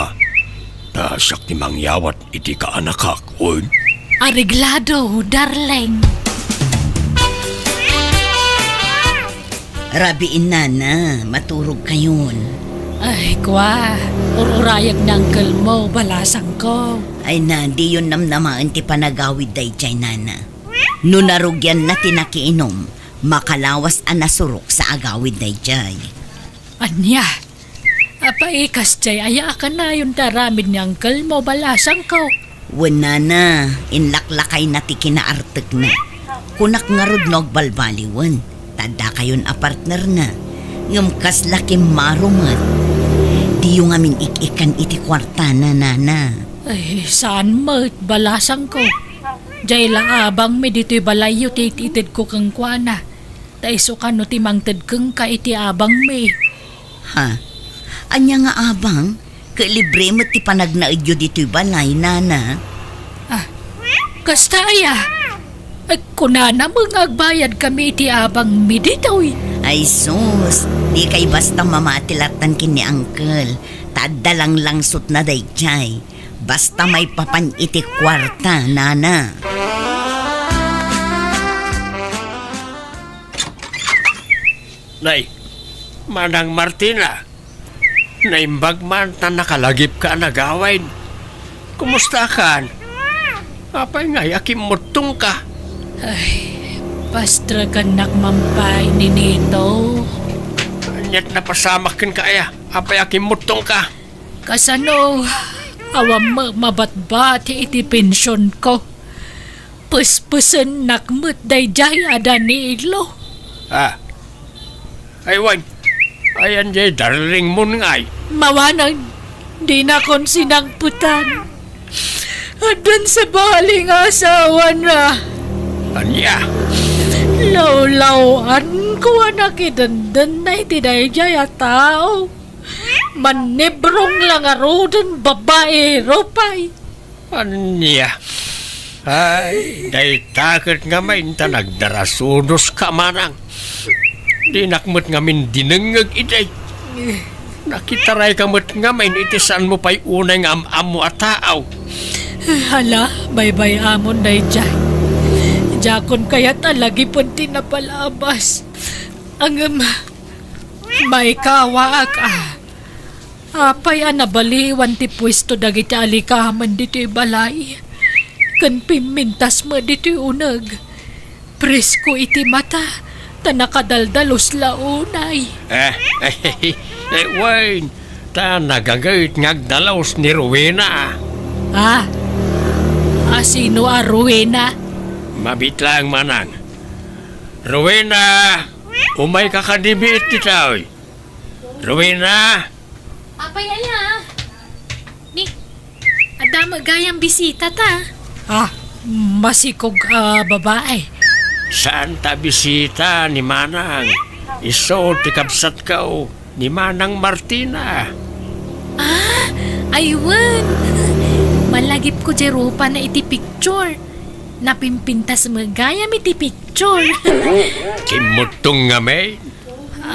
ta siyak ti mangyawat iti kaanakak on. Ariglado, darling. Rabiin na, maturog kayon. Ay, kwa. Ururayag ng uncle mo, balasang ko. Ay na, di yun namnamaan ti panagawid day jay nana. No narugyan na tinakiinom, makalawas ang nasurok sa agawid day jay. Anya? Apaikas jay, aya ka na yung taramid ni uncle mo, balasang ko. Wala na, inlaklakay na ti kinaartek na. Kunak nga rodnog balbaliwan, tada kayon a partner na. Ngamkas laki marumat. Di yung amin ikikan iti kwarta na nana. Ay, saan mo, balasang ko. Jay lang abang me dito'y balayo tititid ko kang kwana. Taiso ka no timangtid kang ka iti abang me. Ha? Anya nga abang? Kalibre mo ti panagnaidyo dito'y balay, nana. Kasta aya. Ay, kunana mo nga agbayad kami iti abang me dito'y. Ay sus, di kay basta mamatilatan kini uncle. Tadalang langsot na day jay. Basta may papan iti kwarta, nana. Nay, Manang Martina. Naimbag man na nakalagip ka nagawain. Kumusta kan? Apay nga, yakimutong ka. Ay, pastra ka nakmampay ni Nito. Anyat na pasamakin ka aya. Apay yakimutong ka. Kasano, awam mabatbati iti pensyon ko. Puspusen nakmut day jay ada ni Ilo. Ay, wan. Ayan jay, darling mo ngay. Mawanag, di na kon sinangputan. Adan sa baling asawa na. Anya? Lawlawan ko nakidandan na iti dayjay a tao. Manibrong lang arudan babae ropay. Anya? Ay, day takot nga main ta nagdarasunos ka manang. Di nakmut nga min dinengag iday. Nakitaray kamot nga main itisan mo pa'y unay nga am-amo at tao. Hala, bye-bye amon dayjay. Jakon kaya't alagi pun tinapalabas. Ang may kawa ka. Apay nabaliwan ti pwesto dagiti alikaman dito balay. Kan pimintas mo dito unag. Presko iti mata, ta nakadaldalos launay. Wayne, ta nagagayt ngagdalaos ni Rowena. Ah, sino a Rowena? Mabitlang manang. Rowena, umay ka kadibit kita, oy. Rowena, Apay aya. Ni, ada magayang bisita ta. Ah, masikog babae. saan ta bisita ni Manang? Iso tikabsat ka o ni Manang Martina. Aywan. Malagip ko jerupa na iti picture. Napimpintas magayam iti picture. Kimutong nga may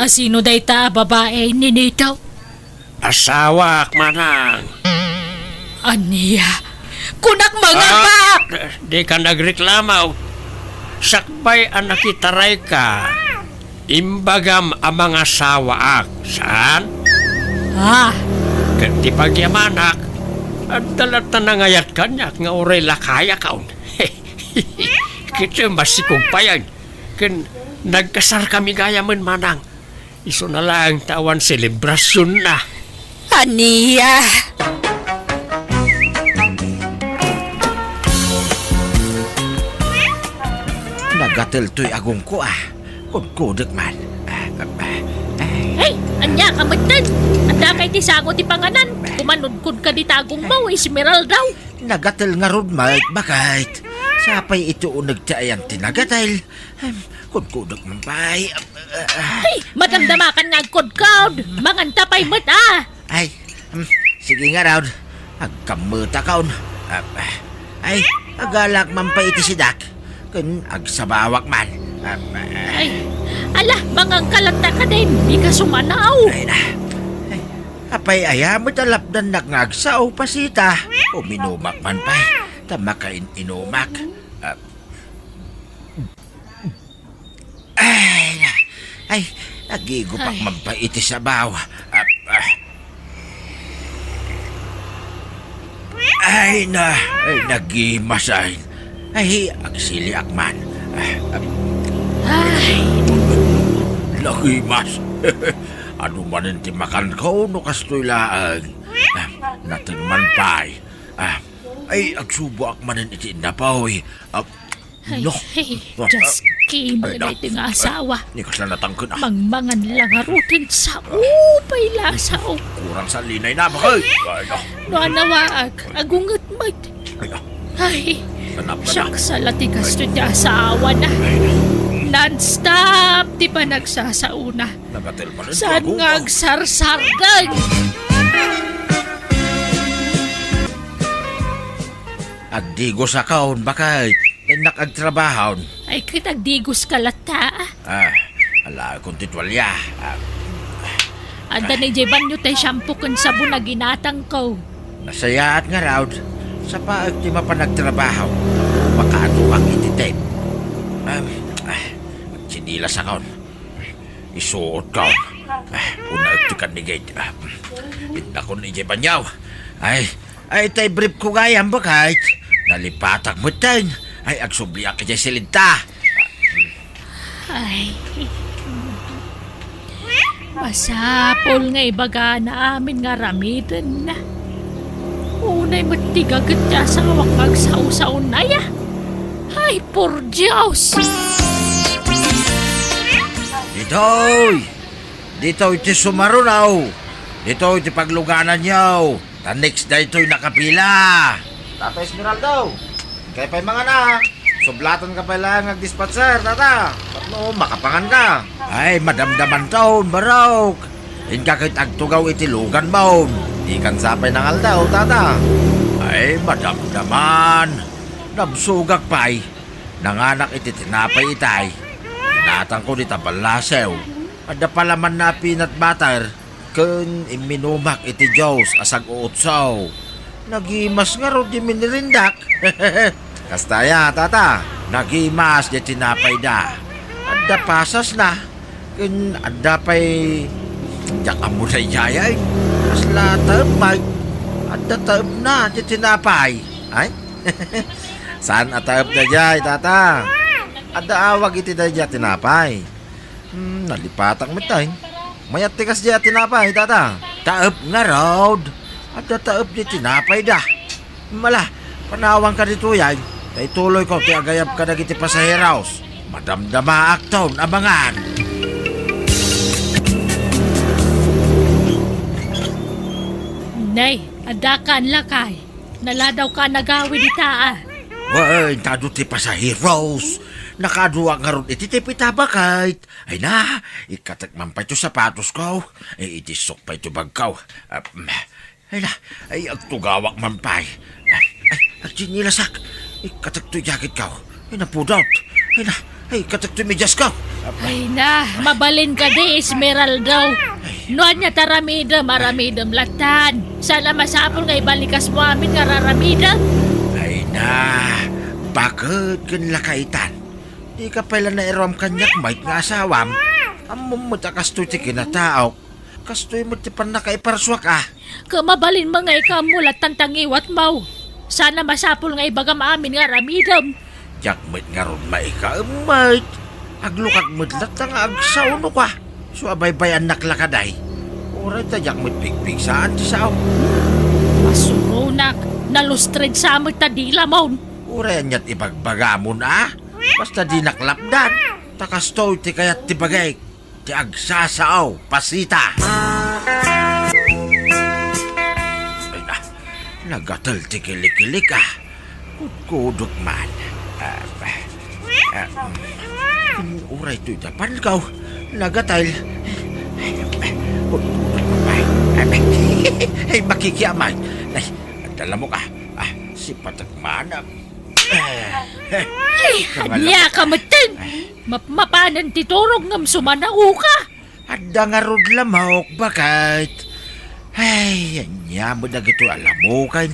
Sino day ta babae ninitaw? asawak Manang. Aniya. Kunak mga ba? Di ka nagreklamaw. Sakbay anak itaray ka. Imbagam ang mga sawaak. Saan? Kanti pagyamanak. At dalat na nangayat kanyak nga oray lakaya kaon. Kita masikog pa yan. Kan nagkasar kami gayaman Manang. Iso na lang tawan selebrasyon na. Aniya. Nagatel to'y agong ko Kudkudak man. Hey, anya kamagtan. Anda kay ti sango ti panganan. Kumanudkod ka di tagong mo, Esmeralda. Nagatel nga rod, Mike. Bakit? Sapay ito o nagtaayang tinagatel. Kudkudak man pa'y. Hey, madamdamakan nga agkod-kod. Manganta pa'y mata. Ay, sige nga raw. Agkamuta kaon. Ay, agalak man pa iti sidak. Kun agsabawak man. Ay, ala, mangang kalanta ka din. Di ka sumanaw. Ay na. Ay, apay ayamot alapdan nagngagsaw pasita. O minumak man pa. Tamakain inumak. Ay, nagigupak man pa iti sabaw. Ay nagimasahin. Ay, agsiliak man. Ay, Nagimas. Ano man ang timakan ko no kastoy laang. Natingman pa'y. Ay, agsubo ak manin iti napaw. No. hey, just came Ay, na ito nga asawa. Ni kas na natangkon Mangmangan lang harutin sa upay lasa o. Kurang sa linay na bakay. Ay, no. No anawaag, agungat mag. Ay, Sanap na. siyak sa latikas to niya asawa na. Non-stop, di ba nagsasauna? Nagatel man rin. Saan nga agsarsargan? Agdigo sa kaon bakay. Nakagtrabahon. Ay, kitagdigos kalata. Ala kung titwalya. Anda ni Jeban nyo tayo shampoo kan sabon na ginatang ko. Nasayaat nga raw. Sa paag di mapanagtrabaho. Makatuwang ititip. Magsinila sa kaon. Isuot kaon. Una agtikan ni Gate. Pinda ko ni Jebanyaw. Ay tay brief ko gayam bakit. Nalipatak mo tayo. Ay agsubliak ka silinta. Ay. Masapol nga ibaga na amin nga ramidan na. Unay matigagat niya sa wakag sa na ya. Ay, por Diyos! Dito'y iti sumarunaw. Dito'y iti pagluganan niyaw. Ta next day ito'y nakapila. Tata Esmeralda, kaya pa'y mga na. Sublatan ka pa lang nag-dispatcher, tata. Patno, makapangan ka. Ay, madamdaman taon, barok. Inkakit agtugaw iti lugan mo. Di kan sapay ng aldaw, tata. Ay, madamdaman. Nabsugak pa'y. Nanganak iti tinapay itay. Natang ko di tabalasew. Ada palaman na peanut butter. Kun iminumak iti Diyos asag uutsaw. Nagimas nga ro di minirindak. Kastaya, tata. Nagimas di tinapay da. Ada pasas na. Kun ada pa'y... Diyak amo na iyayay. Mas latab, Mike. Ada taab na di tinapay. Ay? Saan ataab na jay, tata? Ada awag iti da dya tinapay. Nalipatak mo tayo. Mayat tikas dya tinapay, tata. Taep nga road. Ada taep di tinapay da. Mala, panawang ka dito yan. Tay tuloy ko, tiagayap ka na kiti pasaheraos. Madamdama akton, abangan. Nay, adakan lakay. Naladaw ka nagawi di taa. Way, tado ti pasaheros. Nakaduwa nga ron iti tipitabakait. Ay na, ikatakman pa ito sapatos ko. Ay itisok pa ito bagkaw. Ay na, ay agtugawak man pa. Ay, agchinilasak. Ikatak to jacket ka. Ay napudot. Ay na, ay ikatak to medyas ka. Ay na, mabalin ka di, Esmeralda. Noan niya taramidam, aramidam latan. Sana masapol nga ibalikas mo amin nga raramidam. Ay na, bakit kanila kaitan? Di ka pala na iram kanyak mait nga asawam. Amom mo ta kastoy ti kinataok. Kastoy mo ti pan nakaiparswak ah. Kamabalin mga ikamulat tantangiwat mau. Sana masapol nga ibagam amin nga ramidam. Jak mait nga ron maika mait. Aglukag mudlat nga agsauno ka. So abay-bayan naklakaday. Oray ta jak mait pigpig saan ti sao. Masurunak, nalustred sa amot tadila mo. Oray anyat ibagbagamon ah. Basta di naklapdan. Takastoy ti kayat ti bagay. Ti agsasaaw, pasita. Ay na, nagatal ti kilik-kilik ah. Kudkudot man. Uray to'y dapan kaw. Nagatal. Kudkudot mo pa. Ay, makikiamay. Ay, dala mo ka. Si Patagmanam. Anya ka matin! Mapanan titurog ngam sumanao ka! Ada nga rod lamok, bakit? Ay, anya mo na gito alam mo kain.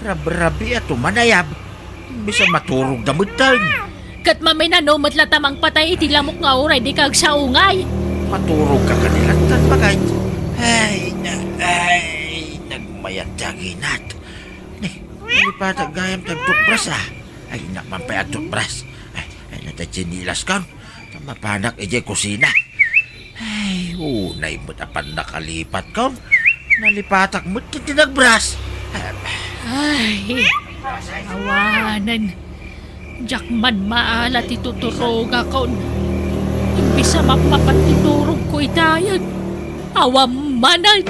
Rab-rabi at manayab. Bisa maturog na mutan. Kat maminano matlatamang patay iti lamok nga oray di kag saungay. Maturog ka kanilatan, bakit? Ay, nagmayat daginat. Hindi pa tagayam tagtutbras ah. Ay, nakman pa yung toothbrush. Ay, natachinilas ka. Mapanak ije kusina. Ay, unay mo tapan nakalipat ka. Nalipatak mo tinagbras. Ay, awanan. Jakman maalat ituturog ako. Imbisa mapapantiturog ko itayan. Awam manan.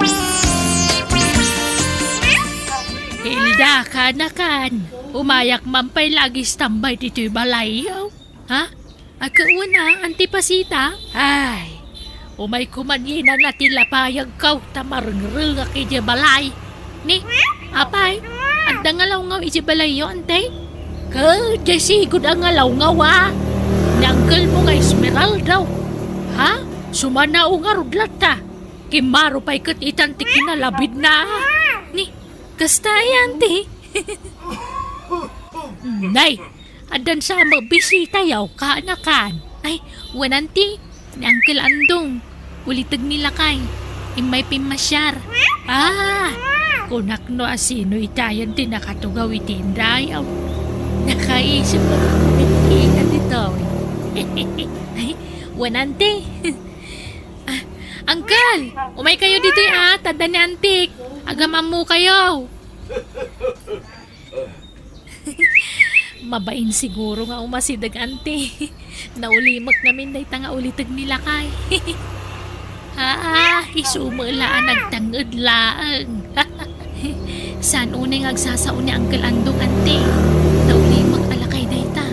Hilda ka na kan. Umayak mampay lagi tambay dito'y balayaw. Ha? Agkauna, antipasita? Ay, umay kumanina na tilapayag kaw tamarngrung aki di balay. Ni, apay, anda nga law ngaw iti balayo, antay? Ka, jasigod ang ngalaw ngawa. Nanggal mo nga Esmeralda. Ha? Sumanao nga rudlat ta. Kimaro pa'y kat itantik kinalabid na. Ni, kastayan ti. Nay, adan sa magbisita yaw ka anakan. Ay, wananti, ni Uncle Andong. Ulitag nila kay, imay pimasyar. Kunak no asino itayan din nakatugaw itindayaw. Nakaisip mo na kumikina dito. Ay, wananti. Uncle, umay kayo dito tanda ni Antik. Agaman mo kayo. Mabain siguro nga umasidag ante. Naulimak namin na itanga ulitag nila kay. Isumulaan nagtangod laang. Saan uneng agsasaon ni Uncle Andong ante? Naulimak alakay na ita.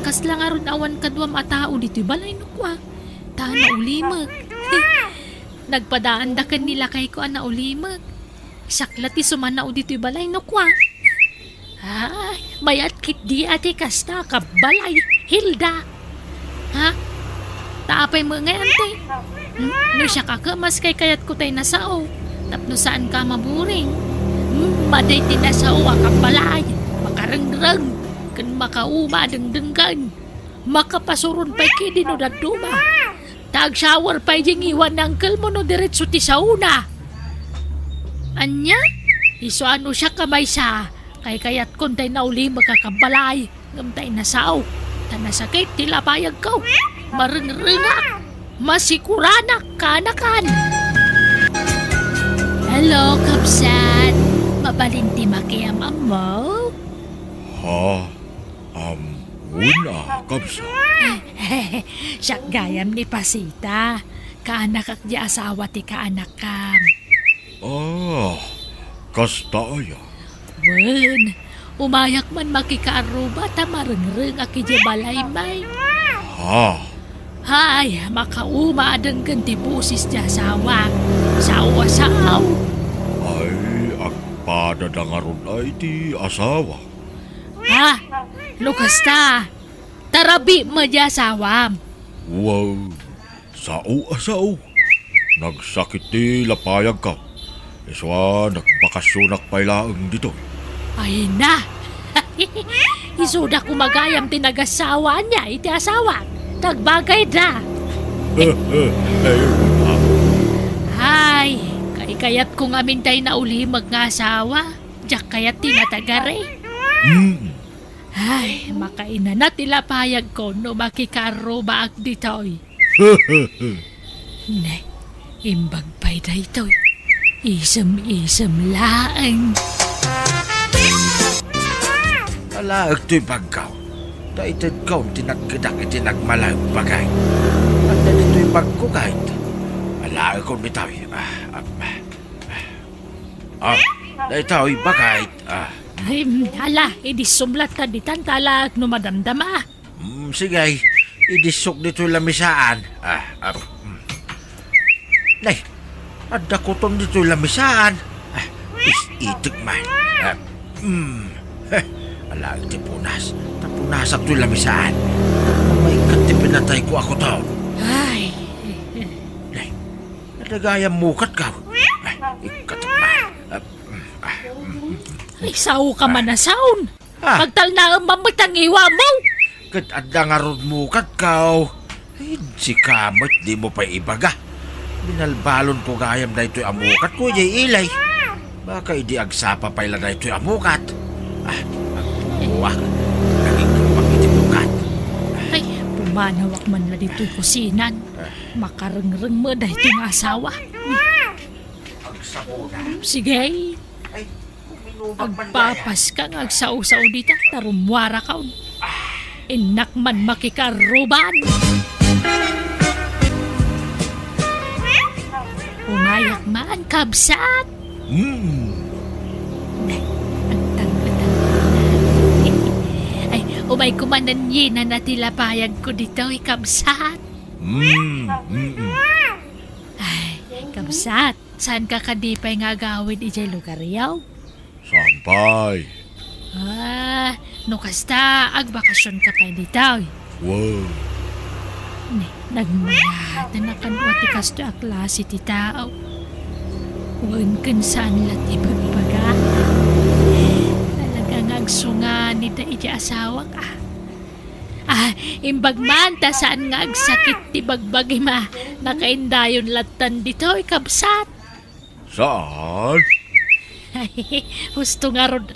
Kasla nga ron awan kadwam atao dito balay no kwa. Ta naulimak. Nagpadaan da kan nila kay ko naulimak. Saklati sumanao dito balay no kwa. Mayat kit di ate kasta ka balay, Hilda. Ha? Taapay mo nga ante. No siya kakamas kay kayat ko tayo nasao. Tapno saan ka maburing. Maday din nasao akang balay. Makarangrang. Kan makauma dengdenggan. Makapasuron pa'y kidi no daduma. Tag-shower pa'y jing iwan ng uncle mo no diretso ti sauna. Anya? Iso ano siya kamay sa kay kayat kon tay nauli makakabalay ngam tay nasaw tanasakit tila payag ko. Marengrengak, masikuranak kanakan. Hello, Kapsat. Mabalinti makiamam mo? Ha? Una, kabsa. Siyak gayam ni Pasita. Kaanak di asawa ti kaanak kam. Kasta aya. Wen, umayak man makikaaruba ta marengreng aki di balay may. Ha? Hay, makauma adeng ganti busis di asawa. Sawa-saw. Ay, agpadadangaron ay ti asawa. Ha? Lukas ta. Tarabi mo di asawam. Wow, sao. Nagsakit ti lapayag ka. Iswa, nagbakasyonak pailaang dito. Ay na. Isuda ko magayam tinagasawa niya iti asawa. Tagbagay da. Hay, kayat kong amintay na uli mag-asawa. Diyak kayat tinatagare. Ay, makaina na tila payag ko no makikaro baag ditoy. Ne, imbag pa'y da itoy. Isam-isam laang. Alaag to'y pagkaw. Daitad kaw tinagkadak iti nagmalag bagay. At na dito'y pagkugayt. Alaag ko bitaw. Daito'y bagayt. Ay, hala, idisumlat ka ditan talag no madamdama. Sige, idisok dito'y lamisaan. Nay, adda ko tong dito'y lamisaan. Itik man. Alaag ti punas. Tapunasak to'y lamisaan. May katipinatay ko ako taon. Ay, Nay, nadagayang mukat ka. Ikatikman. isaw ka man na sound. Ah. Pagtal na ang mamatang iwa mo. Kat adda nga ron mukat ka. Si kamot di mo pa ibaga. Binalbalon ko gayam na ito'y amukat ko jay ilay. Baka idi agsapa pa ila na ito'y amukat. Magbuwak. Naging kumang iti mukat. Ay, pumanawak man na dito'y kusinan. Makarengreng mo dahil itong asawa. Agsapuna. Sige, Ay, kuminubag man daya. agpapas ka nga agsaw-saw dita. Tarumwara ka. Inak man makikaruban. Umayak man, kabsat. Ay, umay kumanan yina na tila payag ko dito, kabsat. Ay, kabsat, saan ka kadipay nga gawin ijay lugar yaw? Sampay. No kasta, agbakasyon ka pa dito. Wow. Nagmayata na kanwa ti kasto a klase ti tao. Huwag kan saan lat ibagbaga. Talagang agsunga ni da iti asawa ka. Imbag man ta saan nga agsakit ti bagbagi ma. Nakaindayon latan dito ikabsat. Saan? Husto nga rod.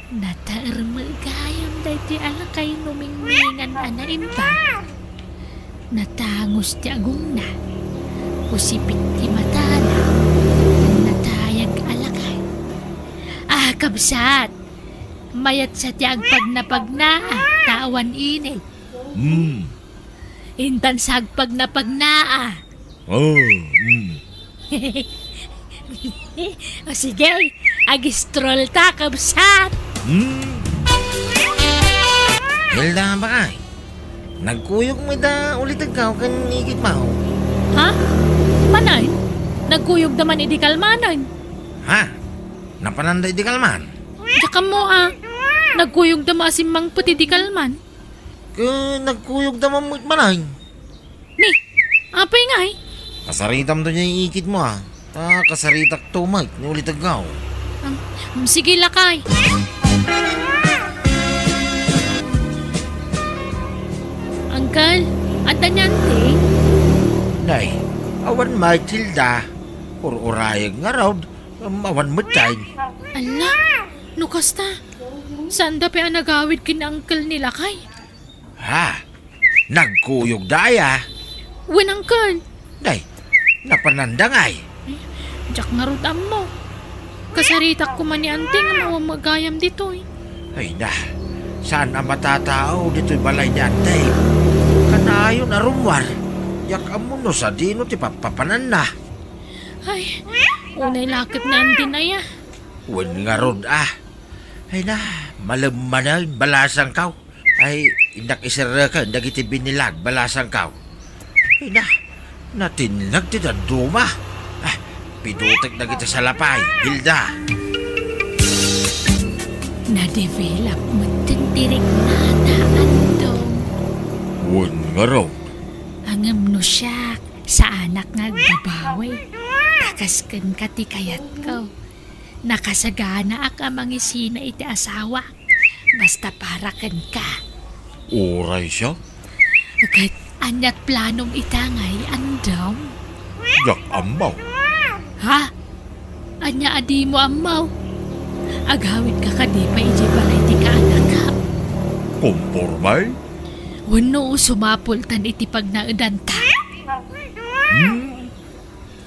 Nataar magayam da iti alakay numingmingan ana imbag. Natangos ti agong na. Kusipit ti matana. Natayag alakay. Kabsat. Mayat sa ti agpag na tawan inay. Intan sa agpag na O sige, agistrol ta, kabsat. Hilda ba kay? Nagkuyog mo da ulit ikaw kan igit mo. Ha? Manay? Nagkuyog naman idi kalmanan. Ha? Napananda di kalman? Tsaka mo nagkuyog naman si Mang Puti di kalman. Nagkuyog da mamut manay. Ni, apay nga Kasaritam to niya yung ikit mo kasaritak to mate ni ulit ikaw. Sige lakay. Uncle, ata niyan Nay, awan mate Hilda. Urayag nga raw. Awan matay. Ala, nukas ta. Saan da pa ang nagawid kina uncle nila kay? Ha? Nagkuyog daya? Wen uncle, Day, napanandangay. jak nga rutam mo. Kasaritak ko man ni auntie nga mawang magayam dito eh. Ay na, saan ang matatao dito'y balay niyan, day? Kanayon arumwar. Yak amuno sa dino ti papapanan na. Ay, unay lakit ni auntie na ya. Wen nga rod Ay na, malamman balasang kaw. Ay, indak isara ka, dagiti binilag, balasang kaw. Ay na, natinag ti daduma. Pidutek na kita sa lapay, Hilda. Na-develop mo tintirik na andong. Wen nga raw. Angam no siya sa anak nga babawi. Takaskan ka ti kayat ko. Nakasagana ak amang isina iti asawa. Basta para kan ka. Oray siya? Agad anyat planong itangay andong. Yak amaw. Ha? Anya adi mo amaw. Agawid ka kadi pa iti balay ti kaanak ka. Kumpormay? Wano sumapultan iti pagnaudan ta.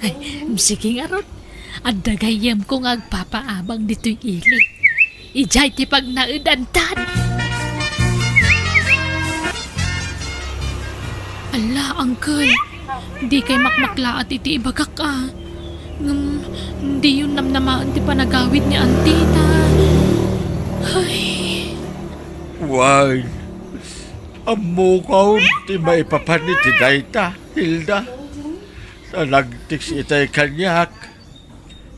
Ay, sige nga ron. At dagayam kong agpapaabang dito'y ili. Ijay ti pagnaudan tan. Ala, uncle. Di kay makmakla at iti ibagak hindi yun namnamaan ti panagawid ni auntie ta. Ay, Why? Amo kaw ti maipapanit ti dayta, Hilda. Sa nagtiks itay kanyak.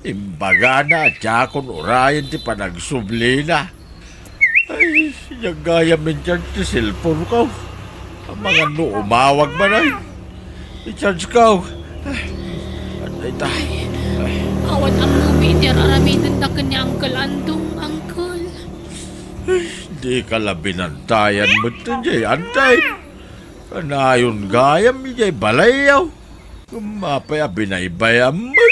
Imbaga na at yakon urayan ti panagsubli na. Ay, sinagaya min dyan ti cellphone kaw. Ang mga no umawag man ay. I-charge kaw. Ay, tay. awan ang movie iti aramidan da kanya uncle andong uncle. Di ka labinantayan mo ito jay antay. Kanayon gayam jay balayaw. Kumapay abinaybayam mo.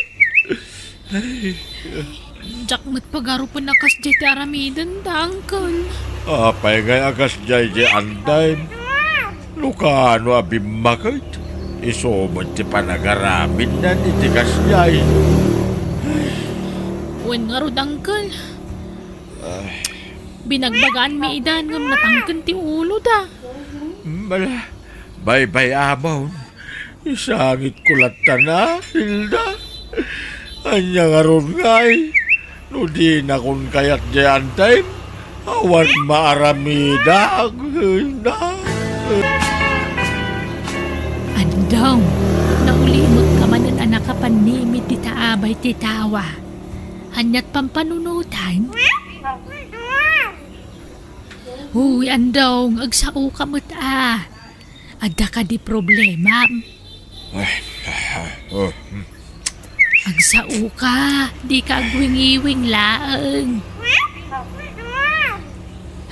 Jak mat pagaro pa nakas jay ti aramidan da uncle. Apay ngay agas jay jay antay. Lukano abimakit. Isomot ti panagaramin na itikas jay. Wen nga rod uncle. Binagbagaan mi idan ngam natangken ti ulo da. Mala, bye-bye amaw. Isangit kulat na, Hilda. Anya nga ron ngay. No di na kung kayat jayan time. Awan maaramida. Hilda. Andong, naulimot ka man ang anak ka panimit ti taabay ti tawa. Hanyat pampanunutan. Uy, andong, agsao ka mo't Ada ka di problema. Agsao ka, di ka agwing-iwing laang.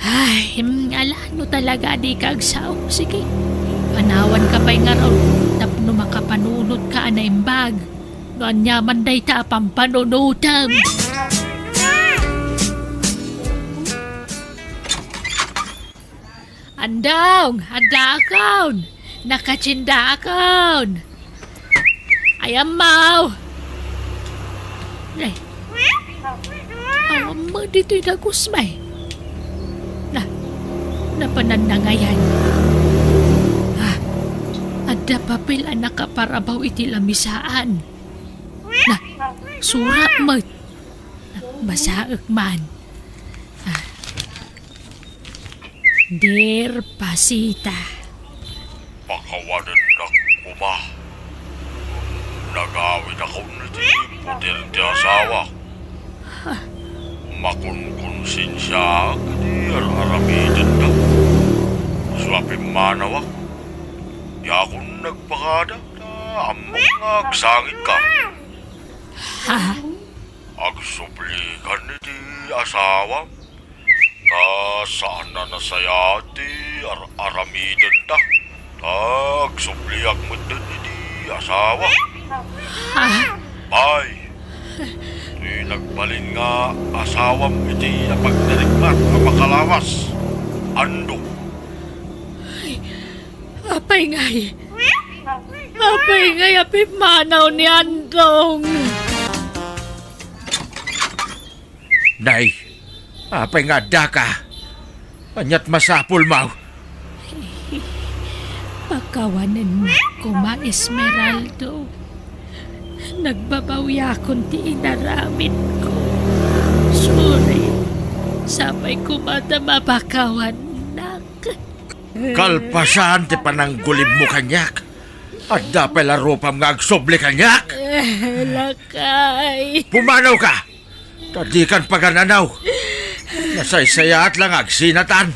Ay, alano talaga di ka agsao. Sige, panawan ka pa'y nga raw. Tapno makapanunod ka anaimbag. No anyaman day ta pampanunutam. Andong, handa akon. Nakachinda akon. Ayamaw. Ay, awam mo dito'y dagusmay. Napananangayan. Ada papel anak ka parabaw iti lamisaan. Sura mo. Basaak man. Dear Pasita. Pakawanan na kuma. Nagawin ako na di putil ti asawa. Makunkonsensya kadi aramidan na. Swapin manawa. Di ako nagpakada na amok nga agsangit ka. Ha? Agsuplikan ni ti asawa. Ta saan na nasaya ti aramidan ta. Ta agsupliak mo din ni ti asawa. Ha? Bye. Ti Di nagbalin nga asawam iti napagdarigmat ang makalawas. Ando. Apay ngay. Apay ngay, apay manaw ni Andong. Nay, apay nga daka. Anyat masapul mau. Pagkawanan ko, Ma Esmeraldo. Nagbabawi akong ti inaramid ko. Sorry. Sabay ko mabakawan nak. Kalpasan ti pananggulib mo kanyak. At dapat larupam nga agsoble kanyak. Lakay. Pumanaw ka. Tadikan pagananaw. Nasaysayat lang agsinatan.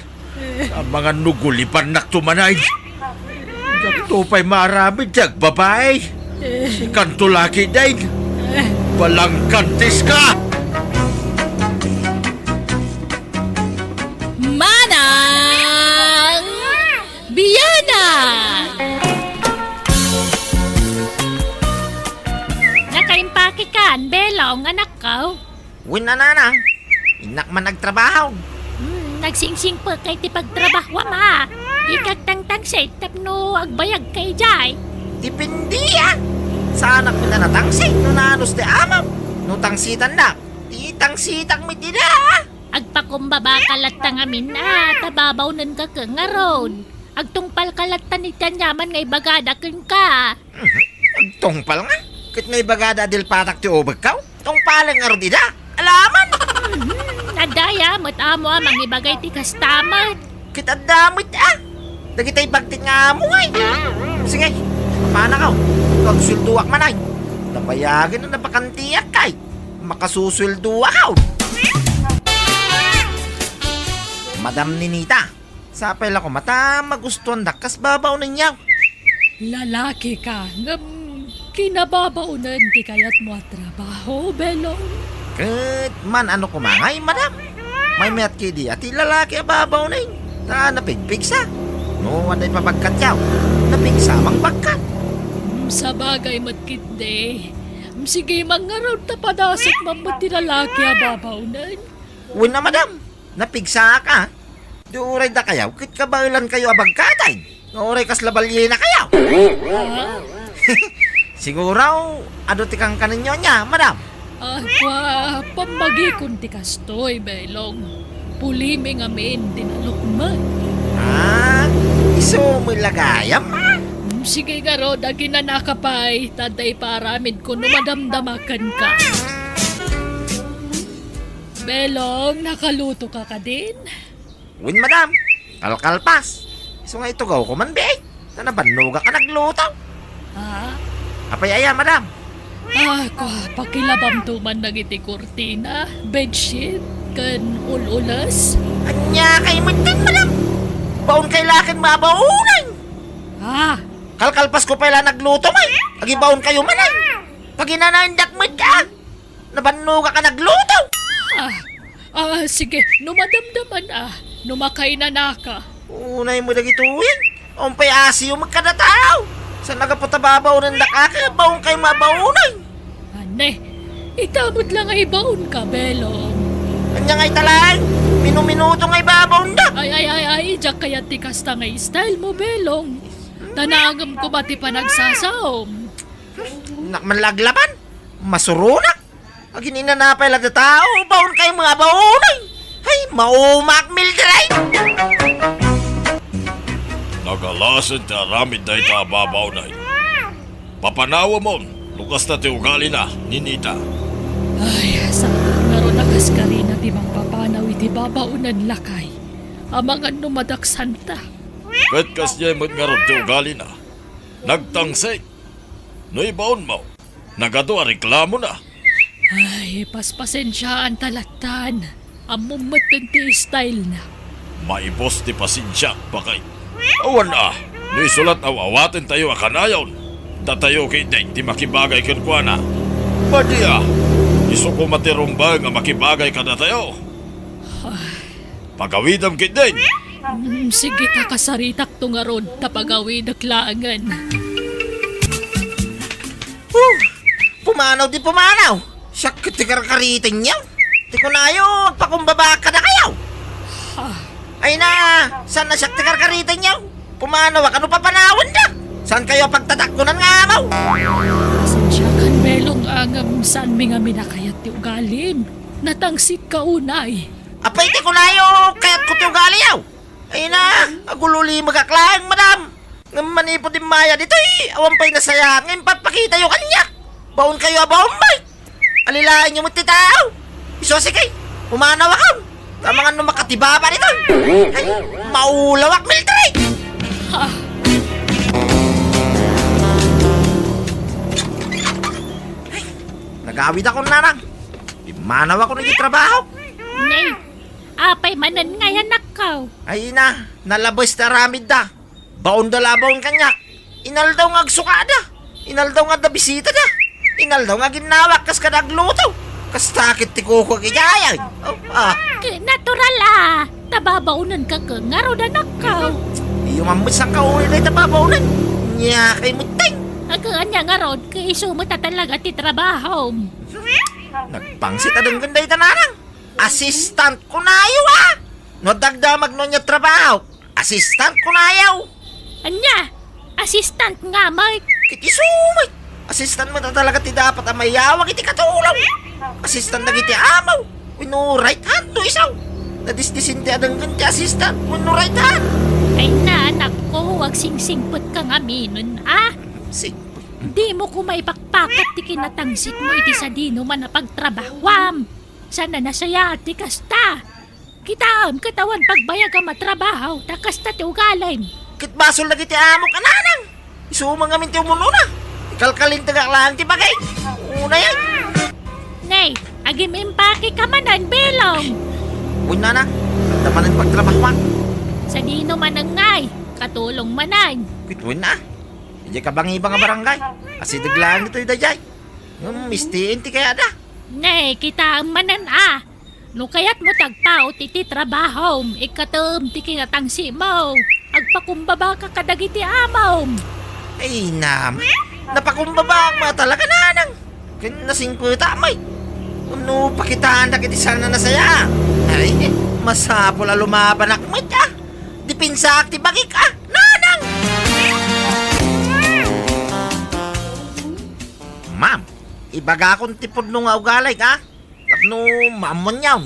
Ang mga nugulipan na tumanay. Nagtupay marami tiyag babae. Si kantulaki din. Walang kantis ka. Manang Biyana! Nakaimpake ka, Belong, anak ko. Win na nanang, inak man nagtrabaho. Nagsingsing pa kay ti pagtrabaho, ma. Ikagtangtang sa tapno agbayag kay Jai. Dipindi ah. Sa anak mo na natangsi, no nanos di amaw. No tangsitan na, di tangsitang mi din ah. Agpakumbaba kalat tangamin na, tababaw nun ka nga ron. Agtungpal kalat tanitan yaman ngay bagada kin ka. Tungpal nga, kit ngay bagada adil patak ti obag kaw. Tungpalan nga ro di da, alaman. Nadaya, amo amang ibagay ti kastamat. Kit adamit ah. Dagitay bagtit nga mo ay. Sige, paano ka? Huwag sulduwak man ay. Nabayagin na napakantiyak kay. Makasusulduwak ka. Madam Ninita, sapay lang ko mata magustuhan dakas babaw ninyaw. Lalaki ka, kinababaunan di kayat mo at trabaho, Belong. Kat man ano kumangay, madam. May mayat kidi at lalaki ababaw na yun. Ta napigpigsa. No, anday papagkat yaw. Napigsa mang pagkat. Sa bagay matkinde, sige mga ron tapadasok mamati lalaki ababaunan. Uy na madam, napigsa ka. Duray da kayaw, kit kabailan kayo abagkatay. Uray kas labalye na kayaw. Ha? Siguro, ado tikang kaninyo niya, madam. Aqua, pambagi kunti kastoy, Belong. Pulimi ngamin, dinalukman. Ah, iso mo lagayam. Sige nga ro, dagi na nakapay, taday paramid ko numadamdamakan ka. Belong, nakaluto ka din? Win madam, kalkalpas. Iso nga ito gaw ko man be. Tanabanuga ka naglutaw. Ha? Apay aya, madam. Ako, pakilabam tuman na iti kurtina, bedsheet, kan ululas. Anya kay magtin, madam. Baon kay lakin mabaunan. Ha? Kalkalpas ko pala nagluto may. Agibaon kayo manay. Pag inanaindak mo ka. Nabanuga ka nagluto. Sige, numadamdaman numakay na naka. Unay mo dagituin. Umpay asiyo magkadataw. Sa nagapotababaw ng dakaka, baon kay mabaunan. Ane, itamod lang ay baon ka, Belong. Anya nga'y talaan. Minuminuto nga'y babaon da. Ay, diyak kaya tikasta ngay style mo, Belong. Tanagam ko mati pa nagsasaom. Nakmanlaglaban. Masurunak. Agin inanapay lang na tao. Baon kay mga baonay. Ay, maumak mildiray. Nagalasan ti aramid na itababaw na. Papanawa mo, lukas na ti ugali na, Ninita. Ay, sa ngaro nakaskari na di mang papanaw iti babaunan lakay. Amangan numadaksan ta. Kat kas niya matngarot ti ugali na. Nagtangsay. No ibaon mo, nagado a reklamo na. Ay, paspasensyaan talatan. Amumatan ti style na. Maibos ti pasensya, bakay. Awan no isulat awawatin tayo akanayon. Datayo kay day, ti makibagay kan kwa na. Badi iso ko matirumba nga makibagay ka na tayo. Pagawidam kay day. Sige ta kasaritak tungarod tapagawid aklangan. Pumanaw di pumanaw. Sakit ti karkariting niyaw. Ti ko na yun, magpakumbaba ka na kayaw. Ay na, saan na siya ti karkariting niyaw? Pumanawa ka no papanawan na. Saan kayo pagtatakunan nga amaw? Pasensya kan belong angam saan mi nga minakayat ti ugalim. Natangsit ka unay. Apay ti ko na yun, kaya't ko ti ugali yaw. Ay na, agululi magaklang madam. Ng manipo din maya dito awan pa'y nasayangin, papakita yung kanya. Baon kayo abaon bay. Alilain yung matitao. Iso sige, pumanaw ako. Tama nga nung makatibaba nito. Ay, maulawak military. Ay, nagawid ako nanang. Imanaw ako ng trabaho. Nay, apay manan ngayon nakaw. Ay na, nalabas na ramid da. Baon da labaon kanya. Inal daw nga agsukada. Inal daw nga da bisita da. Inal daw nga ginawak kas kadagluto. Kas takit ti kuko kigayay. Oh, Natural tababaunan ka ka ngaro na nakaw. iyo mamus ang kauwi na itababaunan. Nya kay muting. Agaan niya nga ron, kaiso mo talaga ti trabaho. Nagpangsit adong ganda itanarang. Assistant ko na ayaw No dagdamag no niya trabaho. Assistant ko na ayaw. Anya, assistant nga, Mike. Kiti sumay. Assistant mo na talaga ti dapat ang mayawag iti katulaw. Assistant na iti amaw. Wino right hand no isaw. Nadisdisin ti adang ganti assistant. Wino right hand. Ay na, anak ko, huwag singsingpot ka nga minon, Sig. Di mo ko maipakpakat ti kinatangsit mo iti sa dino man na pagtrabahwam. Sana nasaya ti kasta. Kitaam katawan pagbayag ka matrabaho, takasta ti ugalay. Kit basol na iti amo kananang. Isumang amin ti umuno na. Ikalkalin tagak lang ti bagay. Una yan. Nay, agim impake ka manan belong. Uy na. Tandamanin pagtrabahuan. Sa dino manangay, katulong manay. Kitwin na. Hindi ka bang ibang barangay? Asidaglaan ito yung dayay. Mistiin ti kaya da. Nay, kita ang manan No kayat mo tagpao titi trabaho, ikatom ti kinatangsi mo. Agpakumbaba ka kadagiti amaw. Ay nam. Napakumbaba ang mga talaga nanang. Kinasing ko tamay. Ano pakitaan na kiti sana na saya. Ay, masapol a lumaban akmat Dipinsa akti bagik nanang. Ma'am, ibaga akong tipod nung ugalay Tapno mamon yaw.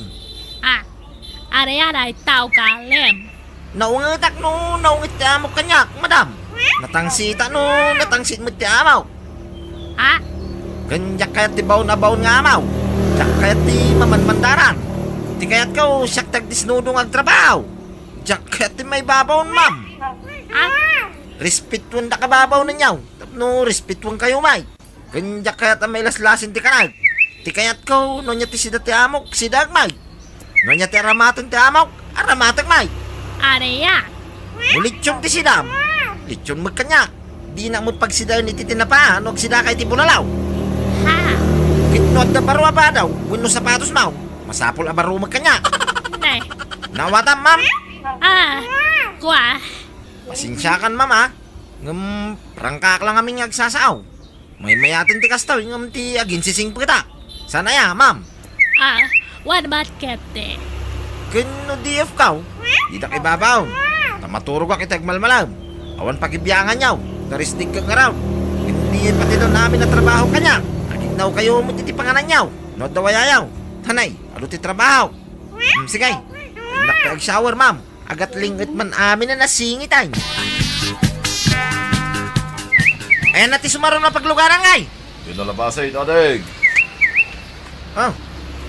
Aray-aray tao kalem. Naungitak no, naungit ti amo kanyak, madam. Natangsita no, natangsit mo ti amaw. Ganyak kayat ti baon na baon nga amaw. Diyak kayat ti mamanmandaran. Ti kayat ka siyak tagdisnudong agtrabaho. Diyak kayat ti may babaon, ma'am. Respetwan da kababaw na nyaw. Tapno, respetwan kayo, may. Ganyak kayat ang may laslasin ti kanag. Ti kayat ko, no niya ti sida ti amok, sidag, may. No niya ti aramatan ti amok, aramatag, may. Araya. Mulitsyon ti sidam. Litsyon magkanyak. Di na mo pagsidayon iti tinapa, no sida kay ti bulalaw. Kitnod na baro ba daw, wino sapatos mau. Masapol a baro magkanyak. Nay. Nawatam, ma'am. Kwa. Pasensya kan, ma'am, prangkak lang aming agsasaw. May mayatin ti kastaw, ngam ti agin sising pagkita. Sana ya, ma'am. What about kete? Kano DF ka, di da kay babaw. Tamaturo ka kita agmalmalam. Awan pagibiyangan yaw, naristig ka ngaraw. Hindi pati daw namin na trabaho kanya. Agignaw kayo mo ti panganan yaw. No daw ayaw. Tanay, ano ti trabaho? Sige, nakag-shower, ma'am. Agat lingot man amin na nasingitan. Ayan natin sumaron na paglugaran ngay. Pinalabasay, dadig.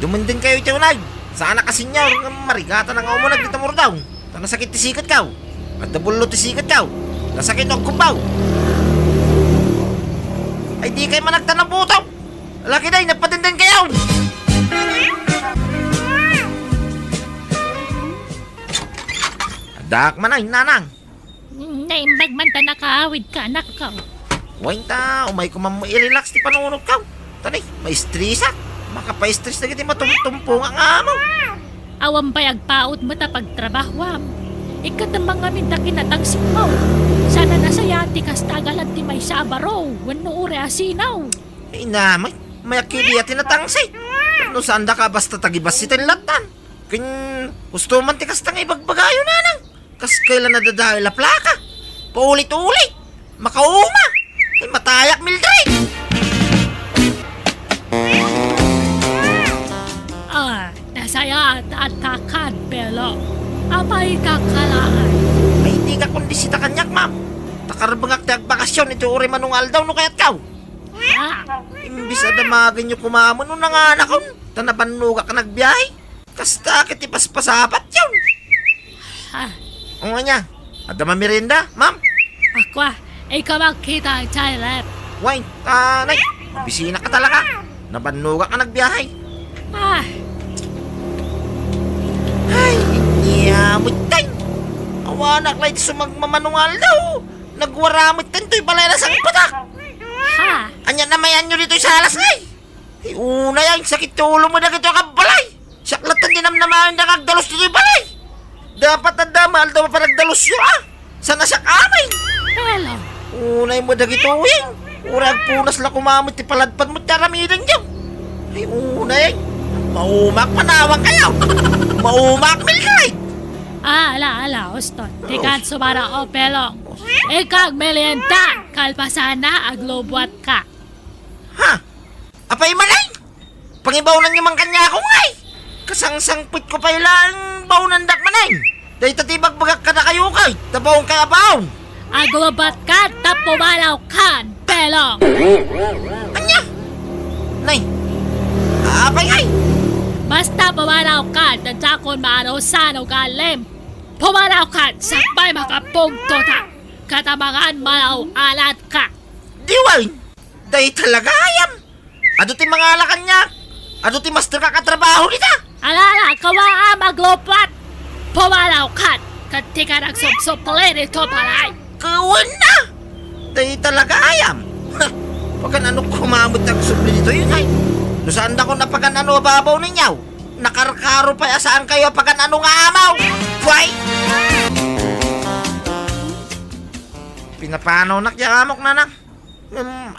Dumundin kayo ito nag. Sana kasi niya, marigata na nga umunag dito mo daw. Nasakit ti sikat kaw. At nabulo ti sikat kaw. Nasakit ang kumbaw. Ay di kayo managtanang butaw. Laki day, nagpatindan kayo. Adak man ay nanang. Naimbag man ta nakaawid ka, anak ka. Wain ta, umay ko i-relax ti panunod kaw. Tanay, may stress Makapa-stress na kiti matumtumpo nga mo. Awam pa'y agpaot mo ta pagtrabahwam. Ikatamang amin ta kinatangsit mo. Sana nasayati kas tagalan ti may sabaro. Wano ure asinaw. Ay namay, mayakili at tinatangsi. No saan da ka basta tagibas si tinlatan. Kin gusto man ti kastang ibagbagayo nanang. Kas kailan nadadahil la plaka. Paulit-ulit. Makauma. Ay matayak Mildred. Nasaya at atakan, Belong. Apay kakalaan. Ay hindi ka kondisita kanyak, ma'am. Takarbangak ti agbakasyon ito uri manungal daw no kayat kaw. Ha? Imbis na damagin nyo kumamon no nanganak kon. Tanabanuga ka nagbiyahe. Kasta kiti paspasapat yun. Ha? O nga niya. Adama merienda, ma'am. Aqua, ikaw magkita ang child. Why, tanay. Bisina ka talaga. Nabanuga ka nagbiyahe. Ah, Ay, niyamot tayo. Awanak lang ito sumagmamanungal daw. Nagwaramot tayo ito'y balay na sang patak. ha? Anya namayan nyo dito'y salas ngay. Ay, una yan, sakit tulo mo na kito kabalay. Saklatan din naman na kagdalos dito'y balay. Dapat na damal daw paragdalos yun Sana siya kamay. Belong. Unay mo dagito yun. Urag punas la kumamit ti paladpad mo taramidan dyan. Ay, unay. Maumak panawang kayo. Maumak Mildred. Ala, uston. Tikan sumara o Belong. Ikag melienta, kalpasana aglobwat ka. Ha? Apay malay? Pangibawnan niyo man kanya ako ngay. Kasangsangpit ko pa ilang bawnan dak manay. Dahil tatibag bagak ka na kayo kay. Tabawang kaya bawang. Aglobwat ka, tapumalaw ka, Belong. Anya? Nay. Apay ngay. Basta pumalaw ka, dadakon maarosan o galim. Pumalaw ka, sabay makapungto ta. Katamangan malaw alat ka. Diwain. Dahil talaga ayam. Ado ti mga alakan niya. Ado ti master ka katrabaho nita. Alala, kawaa maglopat. Pumalaw ka, katika nagsubsupalin ito palay. Kawan na. Dahil talaga ayam. Ha. Pagkan ano kumamot ang subli dito yun ay. No saan da ko na pagkan ano babaw ninyaw. Nakarkaro pa saan kayo pagkan ano nga amaw. Why? Pinapanaw na kaya amok na nang.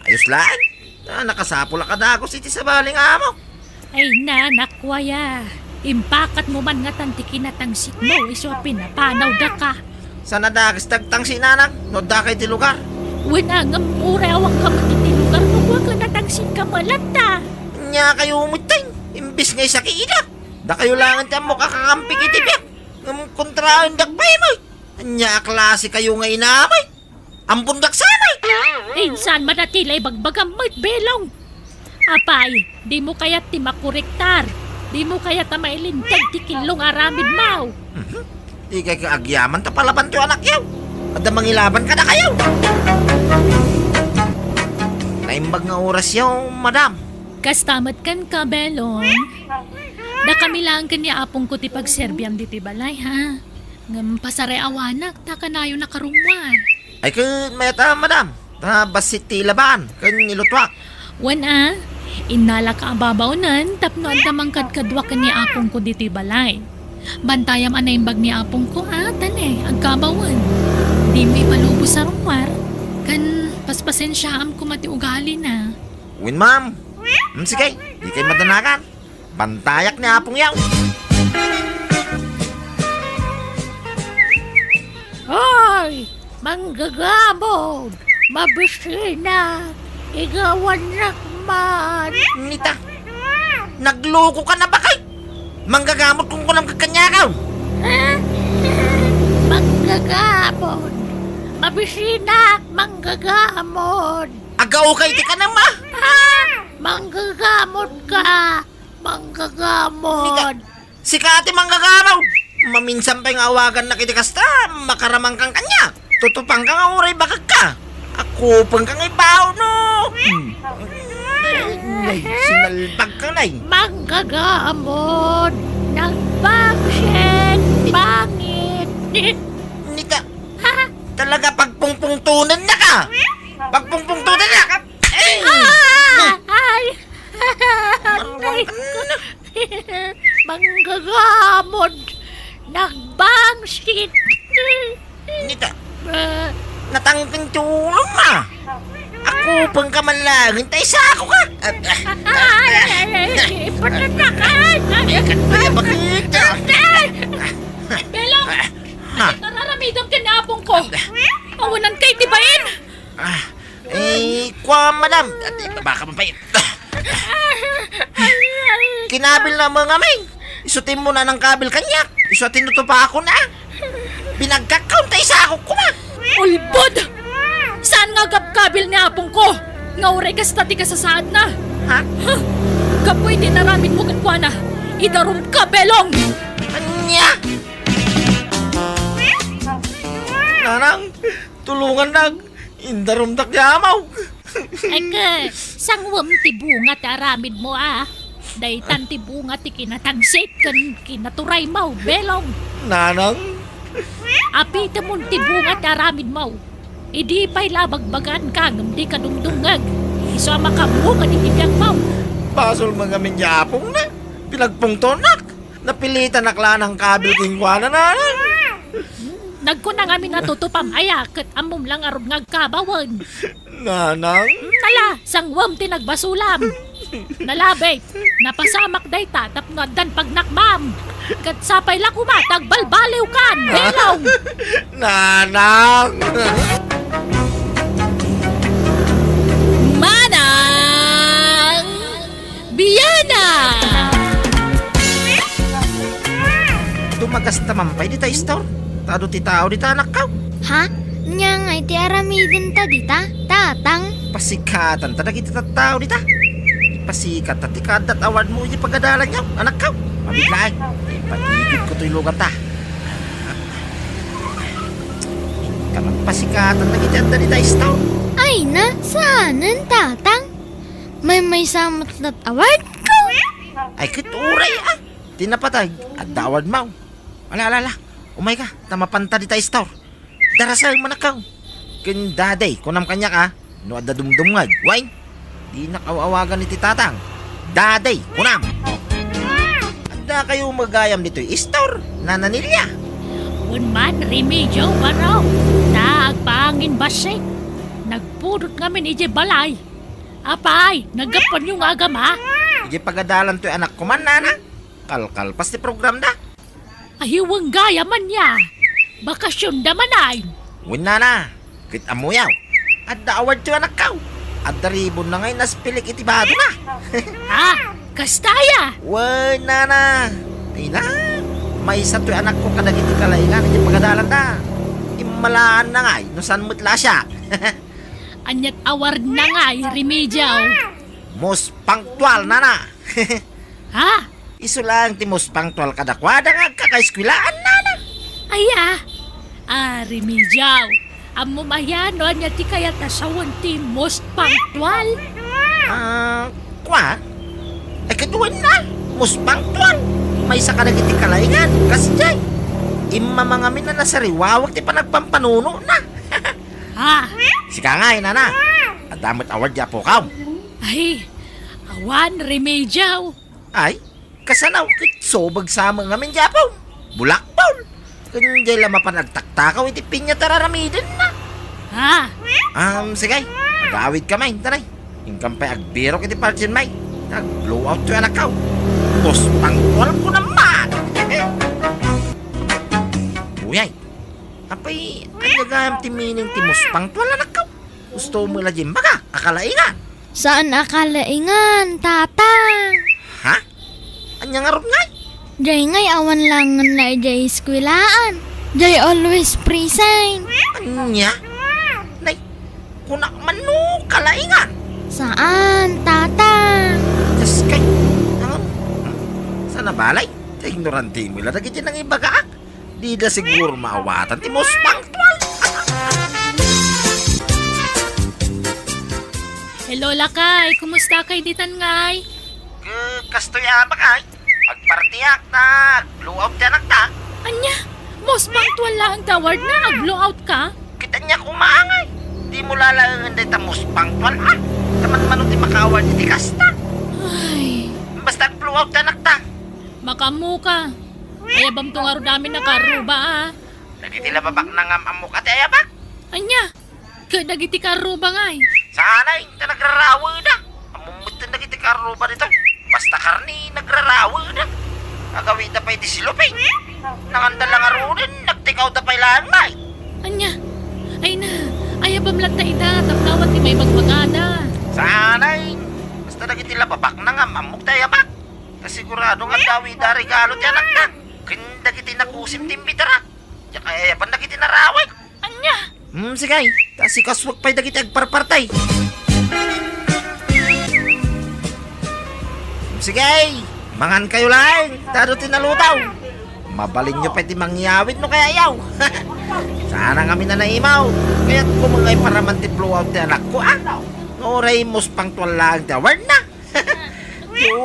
Ayos lang. Nakasapula ka dagos iti sa baling amok. Ay na, nakwaya. Impakat mo man nga tantikin na tangsit mo, iso pinapanaw da ka. Sana dagos tagtang sinanang. No da kay ti lugar. Wala nga murewang ka matitilugar mo, huwag ka natangsit ka malata. Nya kayo umutin. Imbis ngay sa kiida. Da kayo langan ti mo kakakampik itibyak. Kontrahan dak pa mo. Nya klase kayo nga inamay. Ang bundak sanay. Insan manatilay bagbagam mo't belong. Apay, di mo kaya ti makurektar. Di mo kaya ta mailintag ti kilong aramid mau. Di kay kaagyaman ta palaban to anak yaw. Ada mangilaban ka na kayo. Naimbag nga oras yaw, madam. Kastamat kan ka, belong. Da kami lang kanya apong ko ti pagserbyam di ti balay, ha? Ngam pasare awanak, ta kanayo nakarumwan. Ay kun mayata, madam. Ta basit ti laban. Kun nilutwak. Wan inala ka ababaw nan, tapno ang tamangkad kadwa kanya apong ko di ti balay. Bantayam anaimbag ni apong ko, tane, ang kabawan. Di mo ipalubo sa rumwar. Kan paspasensyaam ko mati ugali na. Win, ma'am. Sige, di kayo madanagan. Bantayak ni apong yaw. Hoy! Manggagamod! Mabisina! Igawan nakman! Nita, nagloko ka na ba kay? Manggagamot kung kulang kakanyakaw. Ha? Manggagamod! Mabisina! Manggagamod! Agaw kay ti ka na ma. Ha? Manggagamod ka! Manggagamod! Si Kati manggagamot. Maminsan pa yung awagan na kitikasta, makaramang kang kanya. Tutupang kang uray bakag ka. Ako pang kang ibaw, no. Sinalbag ka na Manggagamod! Nagbaksyen! Pangit! Nita, talaga pagpungpungtunan na ka. Pagpungpungtunan na ka. Ay! Marunong ka na. Manggagamod! Nagbangsit! Nita, natangking tulong ma. Ako pang kamanlaw. Bilangin tayo sa ako ka. Patanakan! Bakit? Belong! Nararamidam ka na apong ko. Awanan kay tibain. Kwa, madam. Baka mapay. Kinabil na mga may. Isutin mo na ng kabil kanyak. Isutin mo to pa ako na. Pinagkakaw tayo sa ako ko na. Ulbod! Saan nga gabkabil ni apong ko? Nga uray ka stati ka sa saad na. Ha? Kapoy din naramid mo kankwa na. Idarum ka, Belong! Anya? Nanang, tulungan nag. Indarumdak yamaw. Eka, sangwam ti bunga ti aramid mo Daytan ti bunga ti kinatagsit kan kinaturay mo, Belong. Nanang, Apita mo ti bunga ti aramid mo. Idi pa'y labagbagan ka ngam di ka dumdungag. Isama ka mo ka di tibiyang mo. basol mga minyapong na. Pinagpungtonak. Napilitan nakla ng kabil kingwana na. Nagkuna nga minatutupam kat amom lang arog ngagkabawan. Nanang, Nala, sangwam ti nagbasulam. Nalabay, napasamak day tatap nga dan pagnakmam. Kat sapay la kumatag balbaliw kan, Belong. nanang. Manang Biyana! Tumagas tamampay di tayo store. Tado ti tao di ta anak ka. Ha? Nya nga iti aramidin ta dita? Tatang? Pasikatan ta kita tao di ta. Pasikat ta ti kadat award mo yung pagadalan niya. Anak ka. Mabiglaay. Patigid ko to'y lugar ta. Kamang pasikatan na kita di tayo store. Ay na, saanan tatang? May samot lat award ko? Ay kituray Tinapatag at dawad mo. Ala. Umay ka, tamapanta di tayo store. Darasay manakaw. Kindaday, kunam kanya ka. No adda dumdumngag. Wain, di nakawawagan ni titatang. Daday, kunam. Adda kayo magayam dito store. Nananilya. Unman, remedyo, baro. Naagpangin basik. Nagpurot kami ni balay. Apay, nagapan yung agam ha? Ije pagadalan to'y anak ko man, nana. Kalkal, pasti program da. Ahiwang gaya man niya. Bakasyon da manay. Win nana, kit amuyaw. Adda award to'y anak kaw. Adda ribon na ngayon naspilik itibado na. Ha? Kastaya? Why, nana. Ay na, may isa to'y anak ko kadagiti kalaingan. Ije pagadalan da. Imalaan na ngay, no saan mutla siya. Anyat award na nga, remedyo. Most punctual, nana. Ha? Iso lang ti most punctual kadakwada nga kakaeskwilaan, nana. Aya. Remedyo. Amo mayano niya ti kaya tasawan ti most punctual. Kwa? Ay kaduan na. Most punctual. May isa ka nagiti kalaingan. Kasi jay, imamangamin na nasariwawag ti panagpampanuno na. Ha? Sika nga, nana. At damot award ya po kaw. Ay, awan, remedyo. Ay, kasanaw kit sobag sa mga ngamin Japon. Bulakpon. Kundi lang mapanagtaktakaw iti pinya tararamidin na. Ha? Sige. Mag-awid ka, may. Taray. Yung kampay agbiro kiti parchin, may. Nag-blow out to anak kaw. Boss, pangtual ko naman. Uyay. Apay, ang nagayam ti mining ti mos pangtual anak kaw. Gusto mo la jim baka, akalaingan. Saan akalaingan, tatang? Ha? Anya nga ron ngay? Jay ngay awan lang na jay eskwilaan. Jay always present. Anya? Nay, kunak man no, kalaingan. Saan, tatang? Diyos kay, sana balay? Ignorante mo lang, nagiging nang ibagaak. Di na siguro maawatan ti mos pangtual. Hello, Lakay. Kumusta kay ditan ngay? Kastoy ama kay. Agpartiyak na, blow out yan ang ta. Anya, most punctual lang ang taward na. Ag-blow out ka? Kita niya kumaangay. Di mo lalangan dahil ta mos pangtual Taman manong ti makawal iti kasta. Ay, Basta blow out yan ang ta. makamu ka. Ayabam tong aro namin na karuba Nagitila babak na nga amok at ayabak. Anya, kadagiti karuba ngay. Sana ta nagrarawa na. Amumut na kita karuba dito. Basta karni nagrarawa na. Agawin na pa iti silupin. Nanganda lang arunin, nagtikaw na pa ilang na. Anya, ay na, ayabam lang ta ita, tapnawat ni may magmagana. Sanay. Basta nagitila babak na nga, mamuk tayo bak. Kasigurado nga dawi da regalo ti anak na. Kinda kiti nakusim timbitara. Kaya pa nagiti naraway. Anya, Sige, kasi kaswag pa'y dagiti agparpartay. Sige, mangan kayo lang. Tado tinalutaw. Mabalin nyo pa'y ti mangyawit no kaya yaw. Sana kami na naimaw. Kaya't kumangay para man ti blow out ti anak ko Oray mos pang tuwalang ti award na.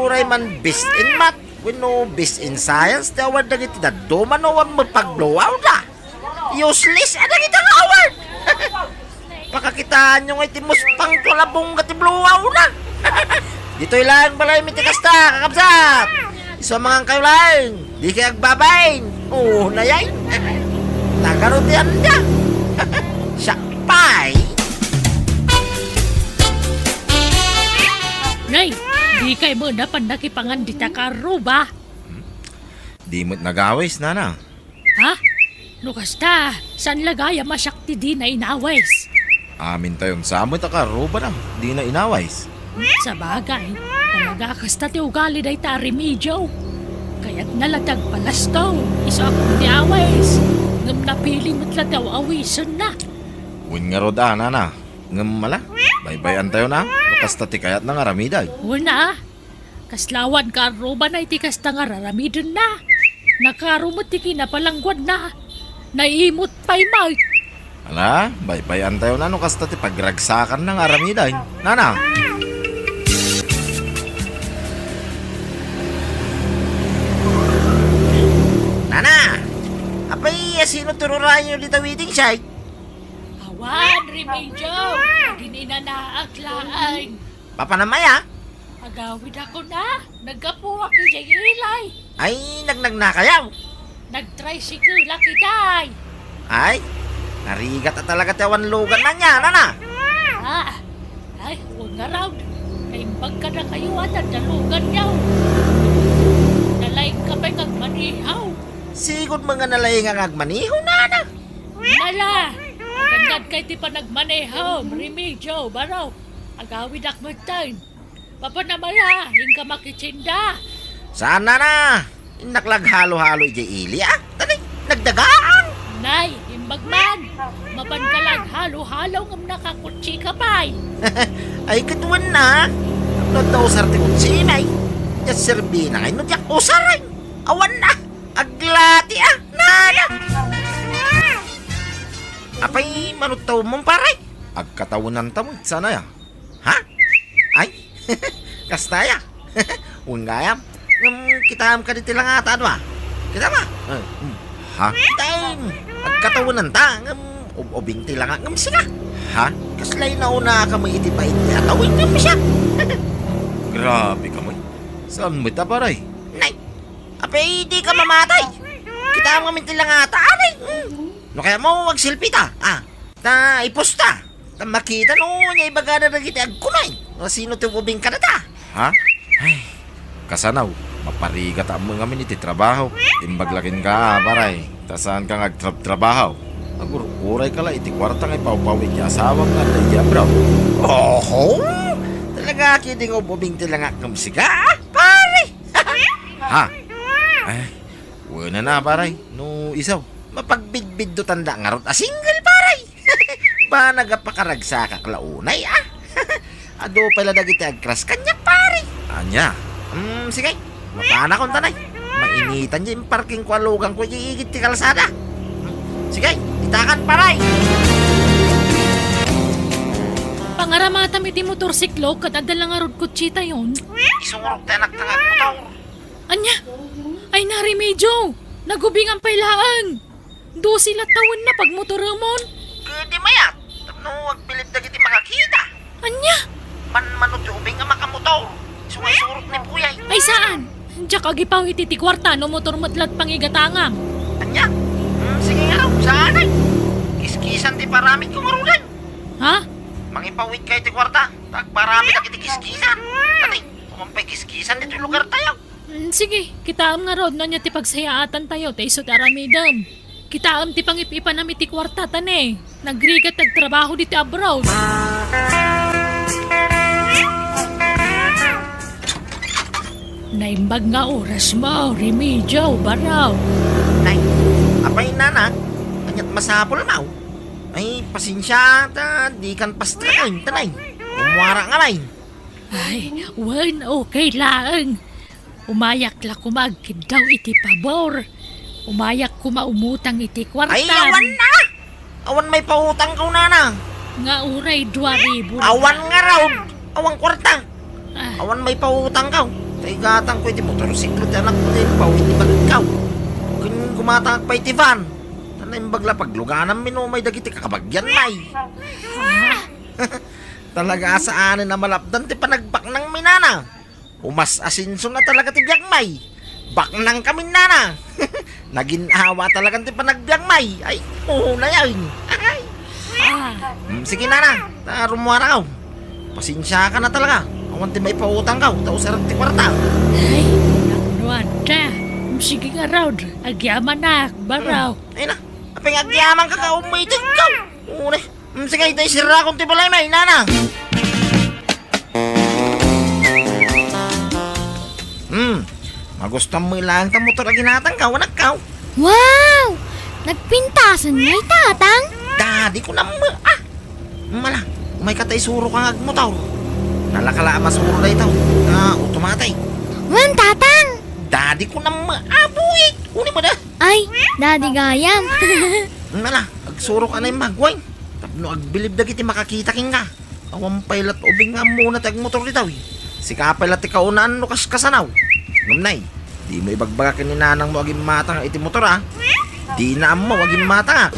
Oray man best in math. When no best in science, ti award na giti na dumanoan mo pag blow out na. Useless, ano kita ang award? Pakakitaan nyo nga iti mos pang tuwalabong gati blow out na. Dito ilang balay mitikasta, kakabsat. Isa mga kayo lang. Di kayo agbabain. Oo, nayay. Nagarutihan niya. Sakpay. Nay, di kay mo na pandakipangan di ta karuba. Di mo't nagawis, nana. Ha? Lukas ta, san lagaya masyakti di na inawais. Amin tayong samot karuba na. Di na inawais. Sa bagay, talaga kasta ti ugali day ta remedyo. Kaya't nalatag palas to, isa akong ni awais. Ngam napili mo't lataw awisan na. Win nga rod, nana. Ngam mala. Baybayan tayo na. Lukas tati kayat na nga ramiday. Una, kaslawan ka aruba na iti kasta nga raramidon na. Nakarumot ti kinapalangguad na. Naiimot pa'y mag. Ala, baybayan tayo na. Lukas tati pagragsakan na nga ramiday. Nana. Nana, apay sino tururahan nyo dito wedding site? Awan, remedyo. Ginina na aglaan. Papanamaya? Agawid ako na. Nagkapuwak ni Jay Ilay. Ay, nagnag na kayaw. Nag-tricycle lang kitay. Ay, narigat na talaga tawan lugan na niya, Nana. Ah, ay, huwag nga raw. Naimbag ka na kayo at dalugan niyaw. Nalaing ka pa'y kagmanihaw. Sigod mga nalay nga ngagmaniho, Nana. Nala, agandad kay ti pa nagmanehaw. Remedyo, baraw. Agawid ak mo tayo. Papanamala, yung ka makitsinda. Saan, Nana? Naklag halo-halo ijay ili, Tani, nagdagaan. Nay, imbag man. Mapankalag halo-halo ng nakakutsi ka pa'y. Ay, katuan na. Ano daw sarte mo sinay? At serbi na kayo, diyak usaray. Awan na. Aglati, Nana. Apay, manutaw mong paray. Agkatawunan tamo. Sana ya. Ha? Ay, kastaya. Ungayam. Kita ka dito lang ata, Kita ma? Ha? Kita agkatawanan ta. Ubing tila nga ngam siya. Ha? Kaslay na una ka mo iti pa iti atawin ngam siya. Grabe ka mo. Saan mo taparay? Nay, apay di ka mamatay. Kita ang ngamin tila nga ata, anay. No kaya mo wag silpi ta. Ta iposta. Ta makita no niya ibagada na kita agkunay. No sino ti ubing ka na ta. Ha? Ay, kasanaw. Maparigat ang mga miniti trabaho. Timbaglakin ka, paray. Tasaan ka ngagtrabaho. Agur-uray ka la, iti kwarta ngay pawpawit niya asawang nga na iya, bro. Oho! Talaga kiting ubing tila nga kamsika, pare. Ha? Ay, wala na, paray. No, isaw. Mapagbidbid do tanda nga rot a single, paray. Ba nagapakaragsa ka klaunay, Ado pala dagiti agkras kanya, pare. Anya? Sige. Mapana kong tanay. Mainitan niya yung parking ko alugang ko yung igit ti kalsada. Sige, itakan paray. Pangaramata mi ti motorsiklo kat adala nga rod kutsita yon. Isungurok tayo nagtangag mo daw. Anya, ay narimedyo. Nagubing ang pailaan. Do sila tawon na pag motoramon. Kadi mayat. Tapno agbilib na kiti makakita. Anya, Man-manot yung ubing nga makamotor. Sungay-surok ni Puyay. ay saan? Diyak agipaw iti ti kwarta no motor matlat pangigatangam. Anya? Sige nga raw, saan ay? Kiskisan ti paramit kong marulan. Ha? Mangipawit kayo ti kwarta. Tagparami na kiti kiskisan. Tani, kumampay kiskisan dito yung lugar tayo. Sige, kitaam nga raw na niya ti pagsayaatan tayo, tayo sa aramidam. Kitaam ti pangipipa na ti kwarta, tane. Nagrigat nagtrabaho dito abroad. Naimbag nga oras mo, Remedyo, baraw. Nay, apay nana, kanyat masapol mau. Ay, pasensya, di kan pastrain, tanay. Umuwara nga nay. Ay, wan, okay lang. Umayak la kumagkid daw iti pabor. Umayak kumaumutang iti kwarta. Ay, awan na! Awan may pautang kau nana. Nga uray 2,000. Awan nga raw, awang kwarta. Ah, Awan may pautang kau. Gatang ko iti motorsiklo ti anak ko din pawit ti bagkaw. Kung gumatang pa iti van. Tanay bagla pagluganan minumay dagiti kakabagyan may. Talaga saanin na malapdan ti panagbak ng minana. Umas asinso na talaga ti biyag may. Baknang kami nana. Naginawa talaga ti panagbiag may. Ay, na yan. Ay. Sige nana, rumwara ka. Pasensya ka na talaga. Awan ti may pautang ka. Tao sarap ti kwarta. ay, nakunuan ka. Sige nga raw, agyaman na, baraw. Ay na, apeng agyaman ka umaitin ka. Une, sige, tayo sira kong ti balay may nana. Magustan mo ilang ta motor aginatang ka, wanak ka. Wow! Nagpintasan niya tatang? Dadi ko na mala, may katay suro kang agmotor. Nalakala masuro na ito, automatay. Wan tatang! Dadi ko na maabuit. Uni mo na. Ay, daddy gayam. Mala, agsuro ka na yung magway. Tapno agbilib dagiti makakita king ka. Awang pailat ubing nga muna tag motor ditaw. Si kapailat ti kaunaan no kasanaw. Ngamnay, di mo ibagbagakin ni nanang mo aging mata nga iti motor Di na mo aging mata nga.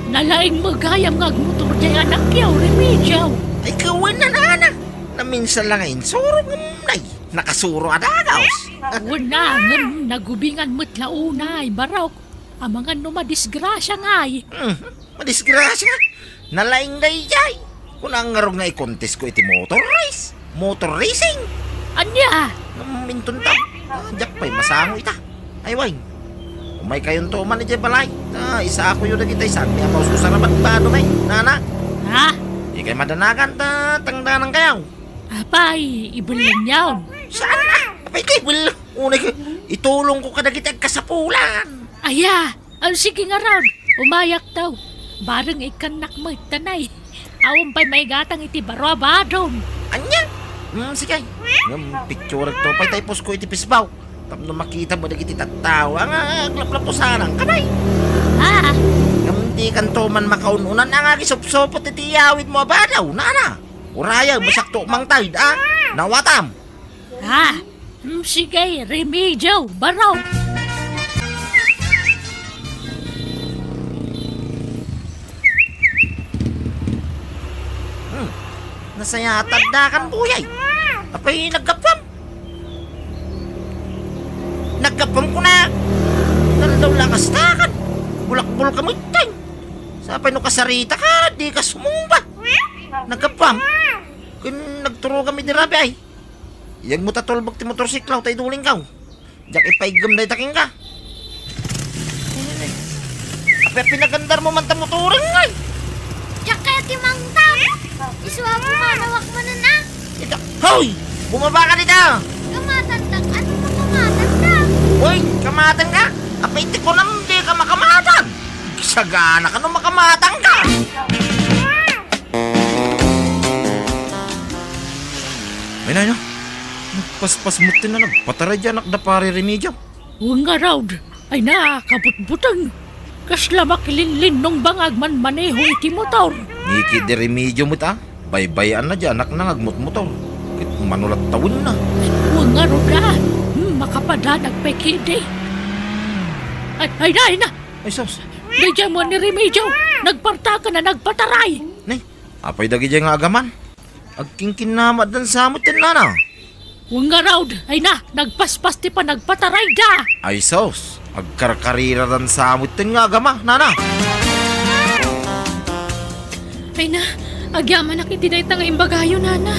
Nalaing magayam nga agmotor dyan anak yaw, Remedyo. Ay kawan na nana. Na minsan lang ngayon, suro ngamnay. Nakasuro adagaws. Wala nga, nagubingan mo't launay, baraw. Ang mga numadisgrasya nga'y. Madisgrasya. Nalaing gayay. Kung ang ngarong nga i-contest ko iti motor race. Motor racing. Anya? Mintun ta. Diyak pa'y masango ita. Ay way. Umay kayon to man iti balay. Isa ako yun nagitay. Sabi ako susarabat pa ano may. Nana. Ha? Di kay madanagan tangdanan kayaw. Apay, ibuling yaw. Saan na? Apay kay will. Unay kay itulong ko kadagitag kasapulan. Aya, ang sige nga raw. Umayak daw. Barang ikanak mo itanay. Awang pa'y may gatang iti barabadon. Anya? Sige. Picture to pa'y tayo ko iti pisbaw. Tapno makita mo dagiti tattawa nga aglaplapusanang kanay. Ha? Hindi kan to man makaununan ang agisop-sopot iti iyawid mo abadaw, nana. Uraya, masakto mang tayo, nawatam. Ha? Sige, Remedyo, baraw. Nasaya tagdakan buyay. Apay nagkapam. Nagkapam ko na. Naladaw lakas takan. Bulakbul ka mo itay. Sapay no kasarita ka, di ka sumumba. Nagkapam. Kung nagturo kami di rabi ay. Iyag mo tatulbog ti motorsiklaw tay duling kaw. Diyak ipaigam day taking ka. Apay pinagandar mo man ta motoring ay. Diyak kaya timangtam. Iswa mo manawak mo na na. Ito, hoy! Bumaba ka dito! Kamatandak, ano mo kamatandak? Hoy, kamatan ka! Apay ko nang di ka makamatan! Sagana ka nung makamatan ka! Ay na, nagpaspas mo na nagpataray dyan na pare Remedyo. Huwag nga raw. Ay na, kabutbutang. Kasla makilinlin nung bangag man maneho iti motor. Niki di Remedyo mo ta, baybayan na dyan, anak nangagmot motor. Kit manulat tawin na. Huwag nga raw na. Makapadanag pa'y kidi. Ay na. Ay sos, Di dyan mo ni Remedyo. Nagparta ka na nagpataray. nay, apay dagi dyan nga agaman. Agkingkin na madan samot yan na. Huwag nga raw. Ay na, nagpaspas ti pa nagpataray da. Ay sos, agkarkarira dan samot yan nga agama, nana. Ay na, agyaman na kiti day nga imbagayo, nana.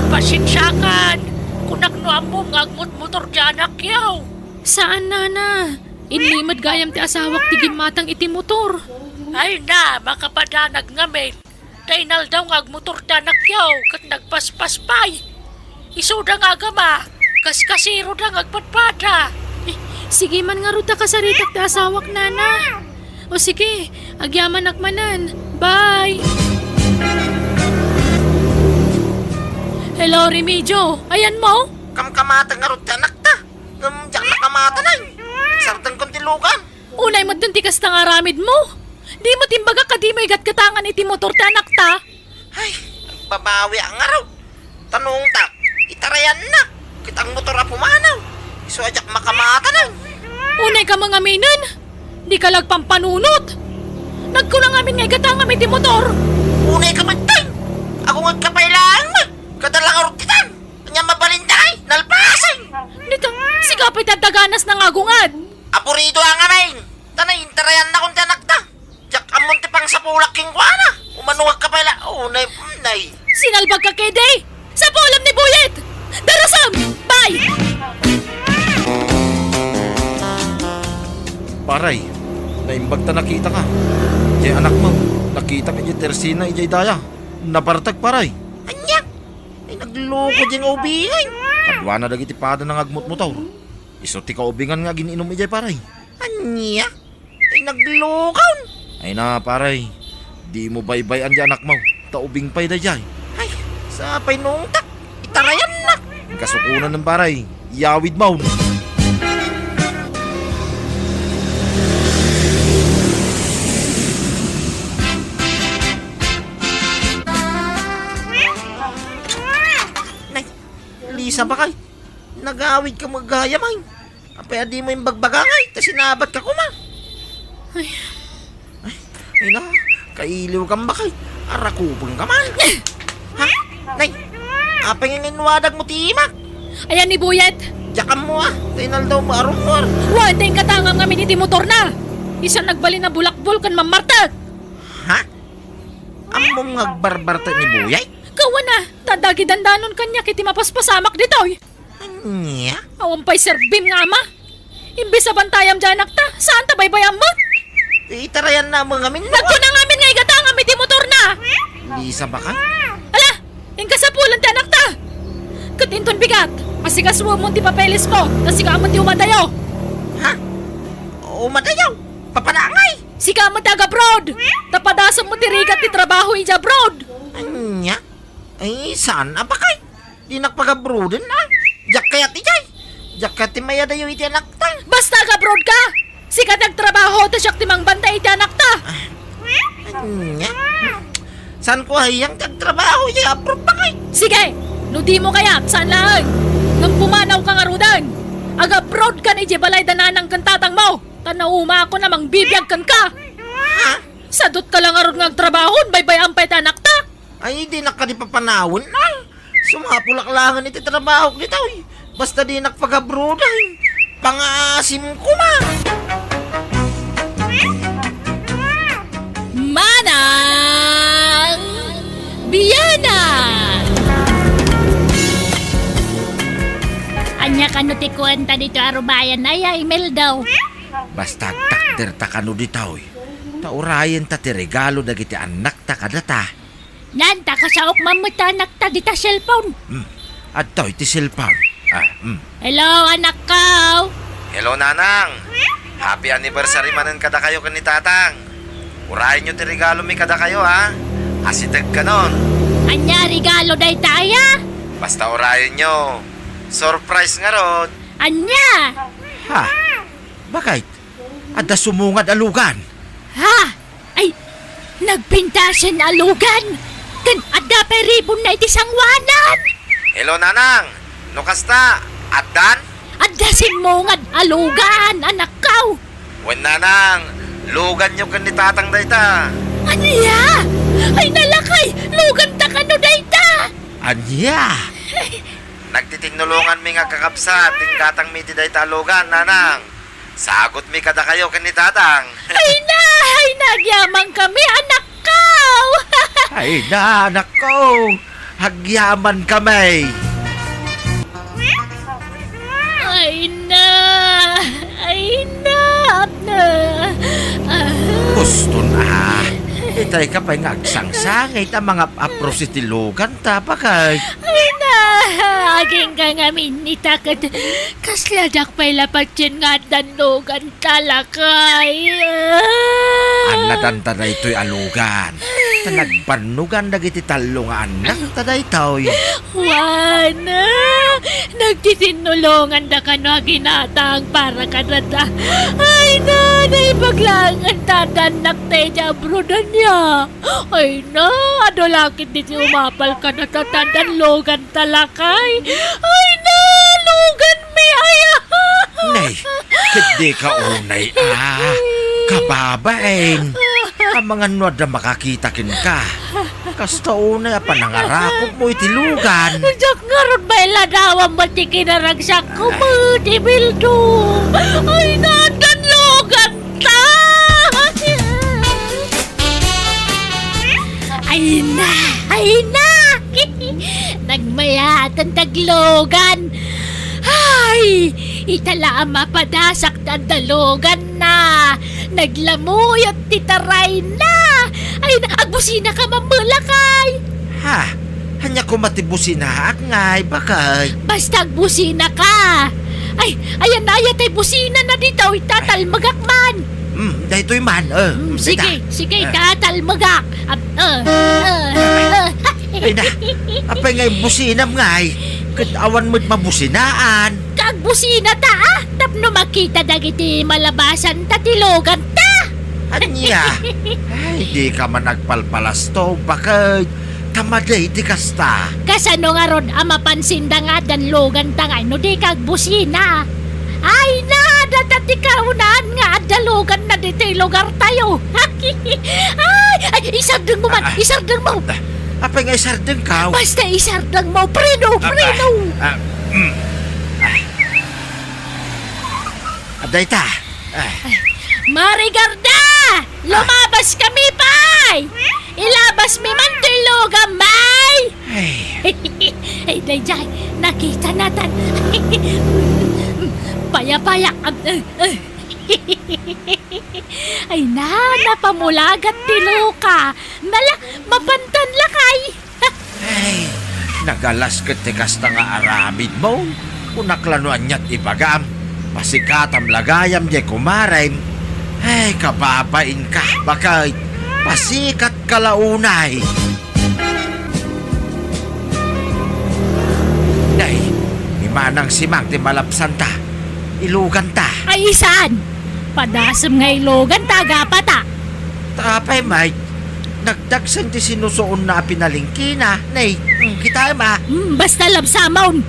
Pasensyakan, kung nagnuam mo ngagmot motor dyan akyaw. Saan, nana? Inlimad gayam ti asawak ti gimatang iti motor. Ay na, makapadanag ngamin. Dainal daw ngagmotor dyan akyaw, kat nagpaspaspay. Isuda nga gama, kaskasiro da ngagpadpada. Sige man nga ruta kasaritak ti asawak, nana. O sige, agyaman nakmanan. Bye! Hello, Remigio. Ayan mo? Kamkamata nga ron ti anak ta. Diyak nakamata na. Sartang kong tilugan. Unay mo dun ti kasta nga ramid mo. Di mo timbaga ka di mo igat katangan iti motor ti anak ta. Ay, babawi ang araw. Tanong ta, itarayan na. Kitang motor a pumanaw. Iso ajak makamata na. Unay ka mga minan. Di ka lagpampanunot. Nagkulang amin nga igatang iti motor. Unay ka magtay. Ako magkapailaan mo. Kadalang arot kitan. Kanya mabalinday. Nalpasan. Dito, sigapay dadaganas ng agungad. Apurido ang amin. Tanay, intarayan na kong tanakta. Jak amon ti pang sapulak king kuana. Umanuwag ka pala. Unay, unay. Sinalbag ka kede. Sa pulam ni Buyet. Darasam! Bye! Paray, naimbag ta nakita ka. Jay anak mo, nakita ka jay tersina ijay daya. Napartag paray. Anya. Ay nagloko diyang ubingay. Kadwa na dagiti pada ng agmot motor. Iso ti kaubingan nga giniinom ijay paray. Anya. Ay naglokaw. Ay na paray, di mo baybayan di anak mo. Taubing pay da jay. Ay, sapay nung tak. Itarayan na. Kasukunan ng paray, yawid maun. Nay, Lisa ba kay? Nag-awid ka maghayamay. Apaya di mo yung bagbagangay. Tas sinabat ka kuma. Ay na, kailiw kang bakay. Arakupang ka man. Ha? Nay, apay nga ninwadag mo timak. Ayan ni Buyet. Diyakan mo ah. Tainal daw mo arumor. Wala yung katangang amin iti motor na. Isang nagbali na bulakbol kan mamartag. Ha? Among ngagbarbarta ni Buyay? Kawan na, tadagi dandanon kanya kiti mapaspasamak ditoy. Anya? Awan pa'y serbim nga ama. Imbis sa bantayam dyan akta, saan tabaybayam mo? Itarayan na mga min. Nagkunang amin nga igatang amin iti motor na. Lisa ba ka? Ala, ingkasapulan ti anak ta. Katinton bigat, masigaswa mo ti papeles ko, nasiga mo ti umadayo. Ha? Umadayaw? Papanangay? Siga mo taga abroad. Tapadasam mo ti rigat ti trabaho ija abroad. Anya? Ay, saan ba kay? Di nakpag-abroaden na. Diyak kaya ti jay. Diyak kaya ti maya dayo iti anak ta. Basta abroad ka. Siga nagtrabaho ta siyak ti mangbantay iti anak ta. Anya? Saan ko hayang tagtrabaho iti abroad ba kay? Sige, no di mo kaya, saan lang? Nang pumanaw kang arudan. Aga-abroad ka ni Jebalay dananang kantatang mo. Tanauma ako namang bibiyag kan ka. Ha? Sadot ka lang arun ng trabahon, baybay ang pay tanak ta. Ay, di nakadipapanawon na. Sumapulaklangan iti trabaho ko dito. Basta di nakpag-abroad ay. Pangasim ko ma. Manang Biyana! Anya kanu ti kwenta dito arubayan ay email daw. Basta takder ta kanu ditaw. Taurayan ta ti regalo dagiti anak ta kadata. Nanta kasaok mamutanak ta dita cellphone. At to'y ti cellphone. Hello anak ko. Hello nanang. Happy anniversary manen kada kayo kan ni tatang. Urayan nyo ti regalo mi kada kayo ha. Asitag ka nun. Anya regalo day taya. Basta urayan nyo. Surprise nga ron. Anya. Ha? Bakit? Ada sumungad alugan. Ha? Ay, nagpintasan alugan. Kan ada pa ribon na iti sangwanan. Hello nanang. Nukasta. Adan? Ada simungad alugan anak ko. Wen nanang. Lugan nyo kan ni tatang dayta. Anya? Ay nalakay. Lugan ta kano dayta. Anya? Nagtitinulungan mi nga kakapsat. Ting datang mi ti dayta alugan nanang. Sagot mi kada kayo kan ni tatang. Ay na, ay nagyamang kami anak ko. Ay na, anak ko. Hagyaman kami. Ay na! Ay na! Gusto na. Itay ka pa'y ngagsangsangit ang mga aprositilugan ta bakay. Ay na! Aging kangamin ni takot. Kasladak pa'y lapat yan nga danlogan talakay. Ang nadanta na ito'y alugan. Tanagpanugan na giti talo nga anak taday to'y. Wana! Nagtitinulungan na ka na ginatang para ka na ta. Ay na! Naibaglangan tatanak tayo niya brodan niya. Ay na! Adolakit dito umapal ka na tatadan logan talakay. Ay na! Logan may aya! Nay, hindi ka unay kababain. Ang mga nuwad na makakitakin ka. Kasta unay panangarakot mo itilugan. Diyak nga ron ba iladawan mo ti kinaragsak ko mo, ti Bildo? Ay nadan logan ta! Ay na! Ay na! Nagmayatan taglogan! Ay! Itala ang mapadasak na dalogan na! Naglamuyot titaray na! Ay na! Agbusina ka mamulakay! Ha? Hanya ko matibusin na ngay bakay. Basta agbusina ka! Ay! Ayan na! Ayan tayo busina na dito! Itatalmagakman! Dahito'y man. Sige! Sige! Tatalmagak! Ay na, apay ngay businam ngay. Katawa mo't mabusinaan. Kagbusina ta ah! Tapno makita dagiti malabasan tatilogan ta! Anya? Ay, di ka man nagpalpalas to. Bakit? Tamaday di kasta. Kasano nga ron ang mapansin da nga danlogan ta nga no di kagbusina. Ay na! Datati kaunahan nga at dalugan na dito lugar tayo. Ay! Isardeng mo man! Isardeng mo! Apay ngay sardeng ka. Basta isardeng mo! Preno! Preno! Aday ta. Marigarda! Lumabas kami, pay! Ilabas mi man tilugan, may! Ay, dayjay, nakita natin. Paya-paya. Ay na, napamulagat tiluka. Nala, mapantan lakay. Ay, nagalas ketikas na nga aramid mo. Unaklanuan niya't ibagam. Pasikatam lagayam di kumarim. Ay, kababain ka. Bakit? Pasikat kalaunay. Nay, mimanang simang ti malapsan ta. Ilugan ta. Ay, isan? Padasam nga ilogan, taga pata. Tapay, Mike. Nagdagsan ti sinusuon na pinalingkina. Nay, kita ma. Basta labsamaon.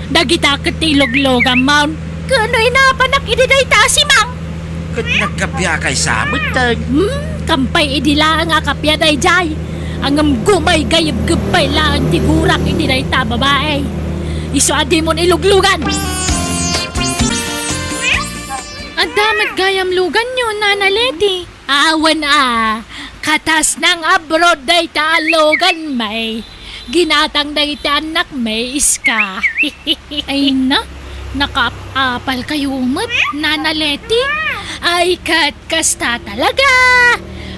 Dagita katilog-logan maun. Kano inapanak ididay ta si Mang? Kat nagkapya kay samit tan. Kampay idila nga kapya day jay. Ang gumay gayab-gabay lang tigurak ididay ta babae. Iso adi mon iluglugan. Ang damat gayam lugan nyo, Nana Leti. Awan katas ng abroad day ta lugan may. Ginatang day ta anak may iska. Ay na, nakapapal kayo umot, Nana Leti. Ay kasta talaga.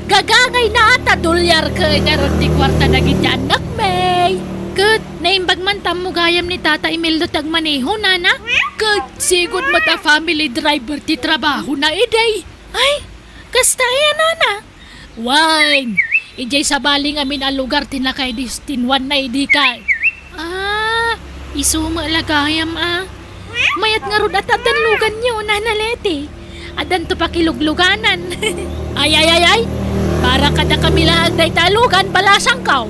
Gagangay na ata dolyar ka nga ron di kwarta na giti anak may. Kat, naimbag man tam mo gayam ni Tata Imeldo tagmaneho, Nana. Kat, sigod mata family driver ti trabaho na iday. Ay, kasta yan, Nana. Wine, ijay sa baling amin ang lugar tinakay distinwan na idi ka. Isuma lagayam Mayat nga ron at adanlugan nyo, Nana Leti. Adan to pakilugluganan. Ay. Para kada kami lahat day talugan, balasang kaw.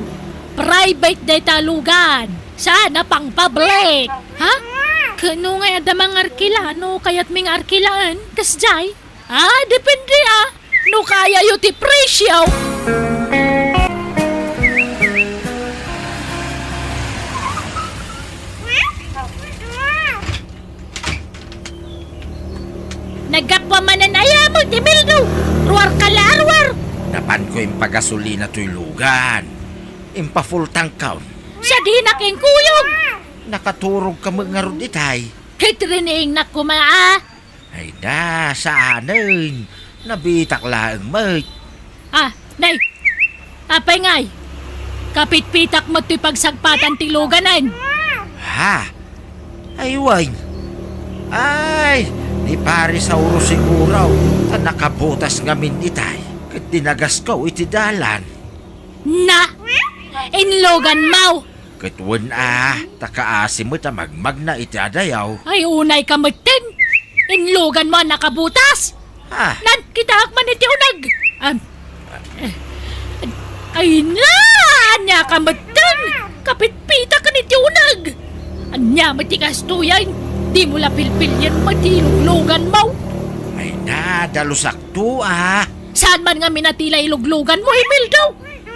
Private day talugan. Sana pang public. Ha? Kano nga ada mga arkila, no kayat ming arkilaan. Kasjay? Depende no kaya yu ti presyo. Nagkapamanan aya mo, Tibildo. Ruar ka larwar. Napan ko yung pagasolina to'y lugan. impa full tank count. Sa di naking kuyog. Nakaturog ka mga ron itay. Kitrining na kumaa. Ay na, saanin. Nabitak lang may. Nay. Apay ngay. Kapit-pitak mo to'y pagsagpatan tiluganan. Ha? Ay, wine. Ay, ni pare sa uro siguraw. Ta nakabutas nga min itay. Kat dinagas ko iti dalan. Na. Inlogan mau. Kat wan takaasim mo ta magmag na iti adayaw. Ay unay kamatin. Inlogan mo nakabutas. Ha? Nan kita akman iti unag. Ay na! Anya ka matan! Kapit-pita ka ni Tiunag! Anya matikas tuyan! Di mo lapilpil yan matiluglugan mo! Ay na, dalusak to Saan man nga minatila iluglugan mo, Emil daw?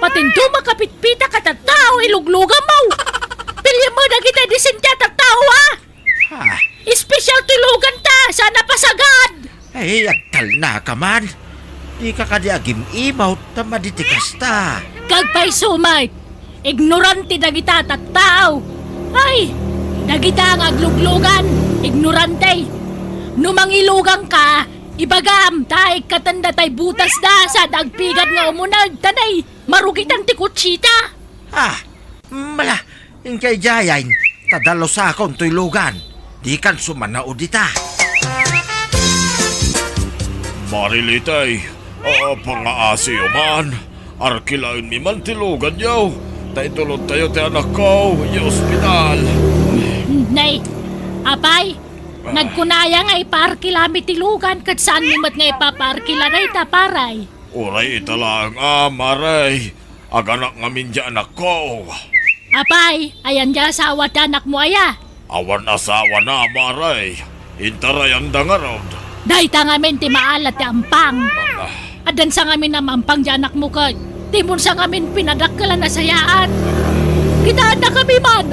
Patinto makapit-pita ka tattao iluglugan mo! Pilya mo na kita disentya tattao Ha? Espesyal tulugan ta! Sana pasagad! Ay, agtal na ka man. Di ka kadiagim imaw ta maditikas ta. Kagpay sumay! Ignorante dagita tattao! Ay! Dagita ang agluglugan! Ignorante! Numangilugang ka, ibagam taig katanda tay butas da sa dagpigad nga umunag tanay marugitan ti kutsita! Ha? Mala, yung kay Jayain, tadalo sa akong tuylugan. Di kan sumanao dita. Marilitay, pangaasi man. Arkilain mi man tilugan yaw. Tay tulod tayo ti anak ko, yung ospital. Nay, apay, nagkunaya nga iparkila mi tilugan kat saan mi mat nga ipaparkila na itaparay. Uray italang maray. Aganak nga min di anak ko. Apay, ayan dya asawa ti anak mo aya. Awan asawa na maray. Intaray ang dangarod. Dahi ta ngamin ti maalat ti ampang. Adan sa ngamin na mampang di anak mo ka. Timon sa ngamin pinadakkalan na sayaan. Kitaan na kami man,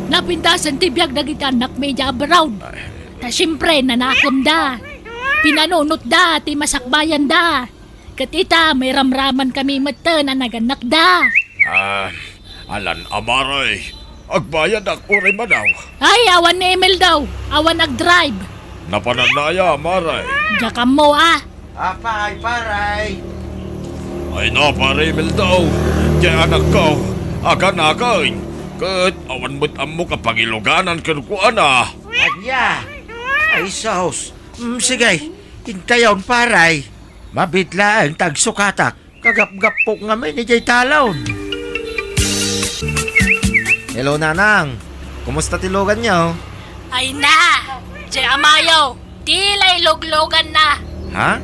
napintasan ti biyag na kita anak medya abroad. Ta siyempre nanakam da. Pinanunot da, ti masakbayan da. Katita, may ramraman kami mata na naganak da. Alan amaray. Agbayad ako rin manaw. Ay, awan ni Emil daw. Awan nag-drive. Napananaya maray. Diyan mo Apay, paray. Ay naparimil daw. Di anak ko. Agan-again. Kat awan mo't amo kapangiluganan kanukuan Anya. Ay, sos. Sige, hintayon paray. Mabitla ang tagsukatak. Kagap-gapok nga may ni Jay Talon. Hello, Nanang. Kumusta tilugan niyo? Ay na! Jay Amayo, tila iluglugan na. Ha?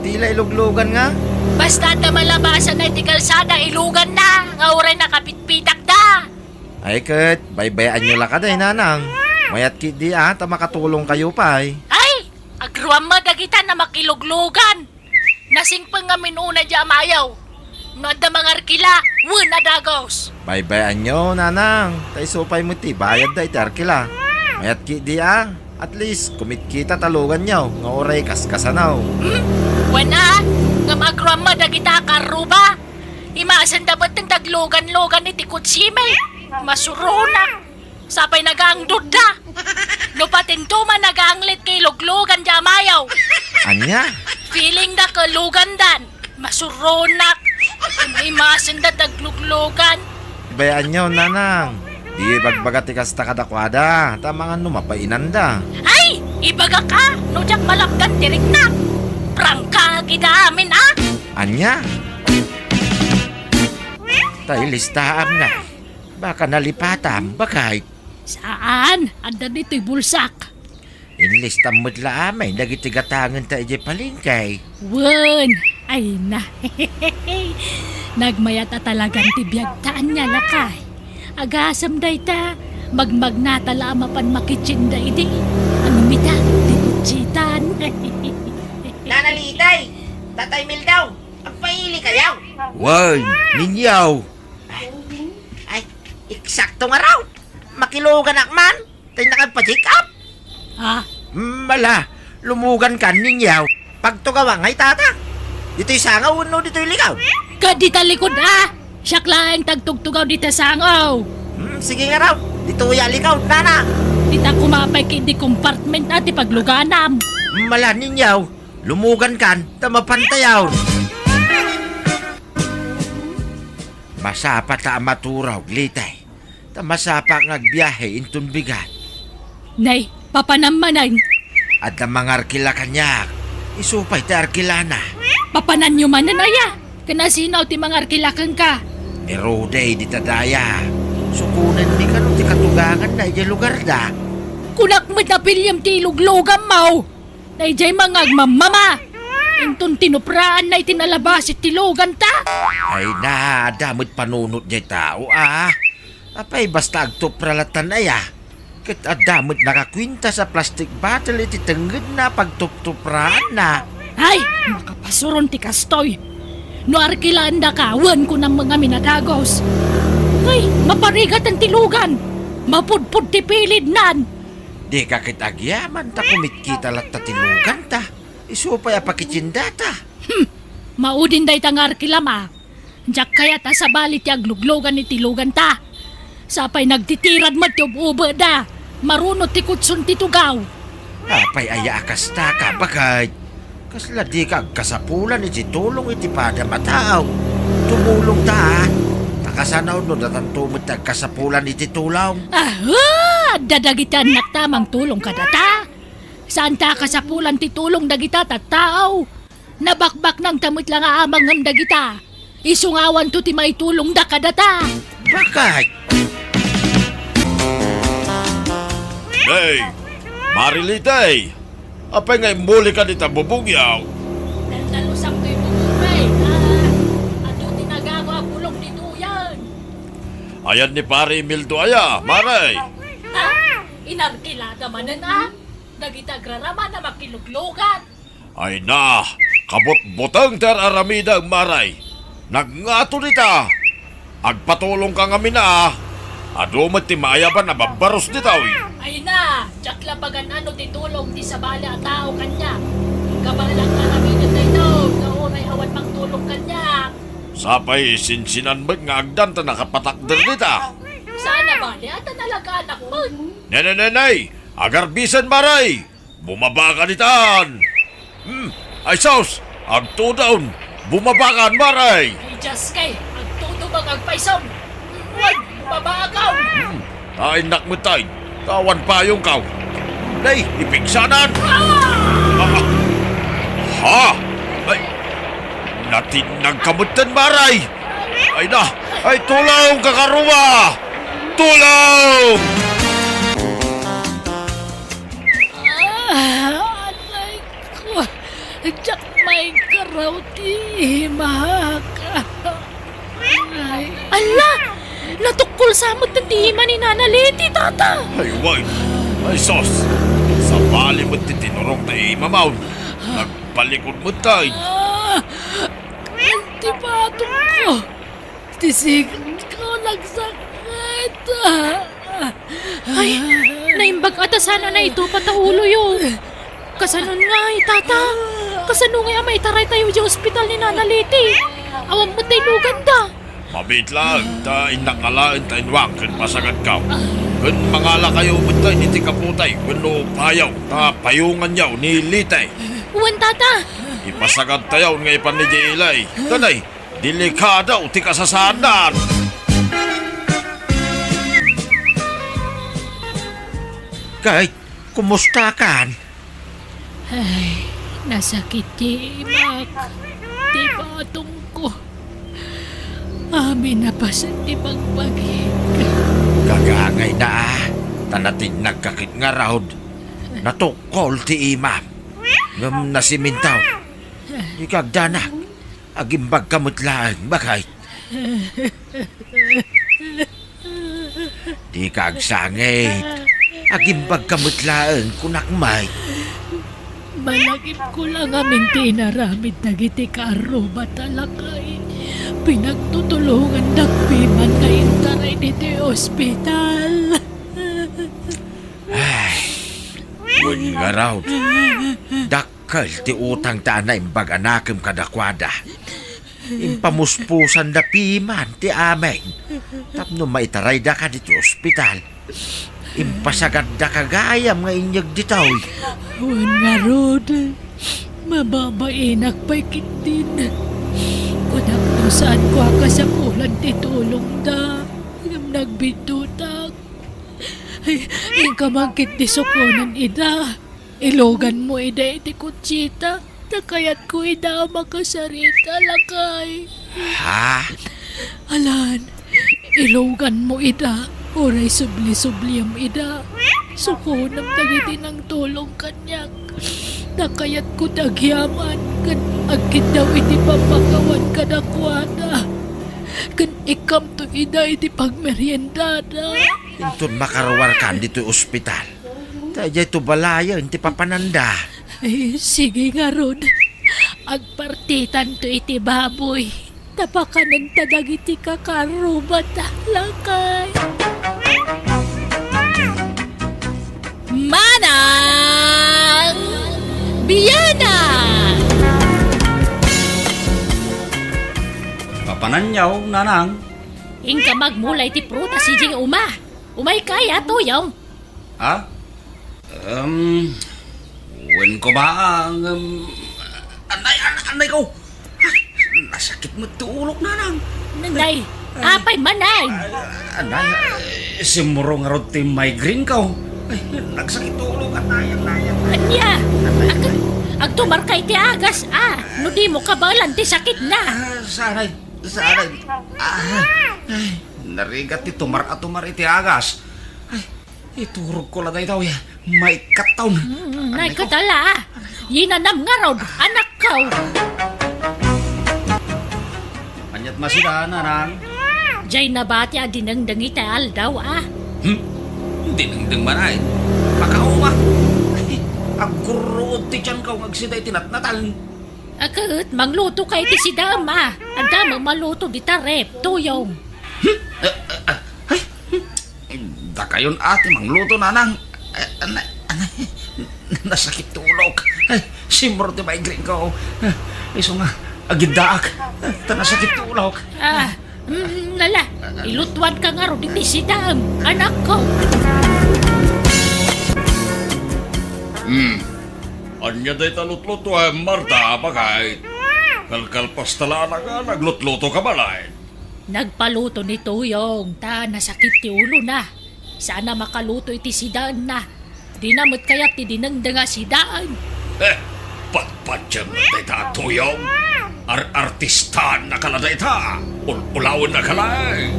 Tila iluglugan nga? Basta na malabasan na iti kalsada, ilugan na. Nga uray nakapitpitak da. Ay, kat, baybayaan nyo lang ka day, Nanang. Mayat kit di ta makatulong kayo pa Ay! Agruam mo dagita na makiluglugan. Nasing pang nga minuna di Amayaw. No da mga arkila, na dagos. Baybayaan nyo, Nanang. Tay supay mo ti, bayad day ti arkila. Mayat kit di At least, kumit-kita talugan nyo. Nga oray kaskasanaw. Wana, nga magruam mo dagita karuba. Imasan dapat ng taglugan-lugan ni Tikutsimay. Masurona. Sapay nagaang duda. No patinto man nagaanglit kay luglugan di Amayaw. Anya? Feeling na kalugan dan. Masuronak. Imasan da tagluglugan. Bayaan nyo, Nanang. Di bagbagat ti kasta kadakwada. Tamangan numapainan da. Ay! Ibaga ka! No jak malapdan tirik na! Prangka kita amin Anya? Tay listaam nga. Baka nalipatam, bakay. Saan? Anda dito'y bulsak. Inlistam mo't laamay. Nagitigatangan ta ije palingkay. Wen! Ay na. Nagmayata talagang tibiyagtaan niya lakay. Agasam day ta. Magmagnatala mapan makitsinda iti. Ano mita? Tikutsitan. Nanalitay! Tatay Mil daw! Agpaili kayaw! Wan, ninyaw. Ay, eksakto nga raw! Makilugan akman! Tayo nakagpa-check up! Mala, lumugan ka ninyaw. Pagtugawa ngay tata! Dito'y sangaw, no dito'y ligaw! Kadita likod Siya klaeng tagtugtugaw dita sangaw. Sige nga raw. Dito yalikaw, nana. Dita kumapay kindi compartment ati pagluganam. Mala ninyaw. Lumugan kan, tamapantayaw. Masapa ta maturaw, litay. Masapa ngagbiyahe intun bigat. Nay, papanamanan. At ang mga arkila kanyak. Isupay ta arkilana. Papanan nyo man na ya. Kanasinaw ti mga arkilakan ka. Pero day di tadaya. Sukunan ni kanong ti katugangan na iya lugar da. Kunak mo na pilyam ti iluglogam mau. Naijay mga agmamama. Intun tinupraan na itinalabas ti lugan ta. Ay na, damot panunot niya tao Apay basta agtupralatan na ya. Kat adamot nakakwinta sa plastic bottle iti tengged na pagtuptupraan na. Ay, makapasuron ti kastoy. No arkilaan da kawan ko ng mga minadagos. Ay, maparigat ang tilugan. Mapudpud ti pilid nan. Di ka kitagyaman ta kumitkita lat ta tilugan ta. Isupay apakitsinda ta. Maudin day tang arkilama. Diyak kaya ta sa balit ti agluglogan ni tilugan ta. Sapay nagtitirad mo ti uba da. Marunot ti kutsun ti tugaw. Apay aya akas ta ka bakay. Kasla di ka kasapulan iti tulong iti pada mataaw. Tumulong ta Takasanaw no datantumot kasapulan iti tulong. Aha! Dadagitan nak tamang tulong ka data. Saan ta kasapulan ti tulong dagita tattao? Nabakbak ng tamot lang aamang ng dagita. Isungawan to ti may tulong da ka data. Bakit? Hey, Marilitay! Apay nga muli ka dita bubugyaw. Nagtalusang ko yung bububay. Ato tinagawa ang pulong dito yan. Ayan ni pare Mildo aya, Maray. Inarkilada manan Nagitagrarama na makiluglugan. Ay na, kabot-botang ter aramidang Maray. Nagngato dita. Agpatulong ka nga mina. Adumat ti maayaban na babaros dita, Ay na, tsak labagan ano titulong ti sabali at tao kanya. Kabalang karaminan na ito, kauray awan magtulong kanya. Sapay sinsinan ba't nga agdan ta nakapatakder dita. Sana bali at nalaga anak mo. Nenenenay, agarbisan Maray. Bumaba ka ditaan. Ay sos, agtudaon. Bumabakan Maray. Ay just kay, agtutubang agpaison. Huwag, babagaw. Ay nakmutay, kawan payong kaw. Nay, ipigsanan. Ha? Ay, natinag kamutan Maray. Ay na, ay tulong kakaruwa. Tulong! Alay ko, tsak may karauti, mahaka. Ala! Natukol sa amot ng tihima ni Nana Leti, tata! Ay, wait. Ay, sos. Sa bali mo titinurong na imamaw. Nagpalikod mo tayo. Di patong ko. Tisigan ko nagsakit. Ay, naimbag ata sana na ito pataulo yun. Kasanon nga tata. Kasano nga may taray tayo di ospital ni Nana Leti. Awang mo tayo lugan da. Mabit lang, ta inakalaan ta inwang kan pasagad ka. Kan mangala kayo muntay ni tikaputay, kuno payaw, ta payungan yaw ni Litay. Uwan tata. Ipasagad tayaw nga ipan ni Jailay. Tanay, delikada o tikasasanan. Kahit, kumusta kan? Ay, nasakit ti imak. Di patong ko. Amin na pa sa tipagpagig. Gagangay na tanatin nagkakit nga raod. Natukol ti imam. Ngam nasimintaw. Ikagdanak. Agimbag kamutlaan. Bakit? Di kagsangit. Agimbag kamutlaan kunakmay. Malagip ko lang aming tinaramid na giti karuba talakay. Pinagtutulungan nagpiman na intaray diti ospital. Ay, wun nga raw. Dakal ti utang ta na imbag anakem kadakwada. Impamuspusan da piman ti amin. Tapno maitaray da ka dito ospital. Impasagad da kagayam nga inyag ditaw. Wan nga rod. Mababainak pa'y kitin. Kunak no saan ko akasapulan titulong da. Ngam nagbidutak. Ay kamagkit di sukunan ida. Ilogan mo ida iti kutsita. Nakayat ko ida makasarita lakay. Ha? Alan, ilogan mo ida. Oray subli-subli ang ida. Sukunam dagiti ng tulong kanyak. Nakayat ko tagyaman. Kan agkit daw iti papakawan kadakwada. Kan ikam to ida iti pagmeriendada. Intun makarawar kan dito ospital. Tayo ito balaya, hindi papananda. Ay, sige nga Rod. Agpartitan to iti baboy. Tapakanan tadag iti kakarubat lakay. Manang Biyana! Papananyaw, nanang. Ingka magmulay ti prutas si Jing Uma. Umay kaya tuyong. Ha? Wen ko ba ang... anay ko! Ay, nasakit mo tulog, nanang. Nanay, apay manay. Anay, simuro nga ron ti migraine ko. Ay, nagsakit tulog, anay. Anya, agtumar kay ti agas no di mo kabalan ti sakit na. Sanay. Ay, narigat ti tumar iti agas. Ay, iturog ko lang daw ya. May kataon. Nay katala, yinanam nga raw, anak ko. Anyat masida, nanang. Jay nabati adinangdang ital daw Dinengdeng manay. Pakauma. Ay, agurot ti tiyan ko agsida itinatnatal. Akut, mangluto kay ti si dama. Adama maluto di tarep, tuyong. Ay, da kayon ate mangluto nanang. Anay, nasakit tulog. Ay, simro ti migraine ko. Iso nga, agidaak. Nasakit tulog. Nala, ilutuan ka nga ro di si dam, anak ko. Anya day talutluto Marta, bakit? Kalkalpas tala na nga, naglutluto ka balay. Nagpaluto ni Tuyong, nasakit ti ulo na. Sana makaluto iti sidaan na. Dinamot kaya ti dinangdanga sidaan. Patpadyang na day ta, Tuyong. Artistan na kaladay ta. Ulawon na kalay.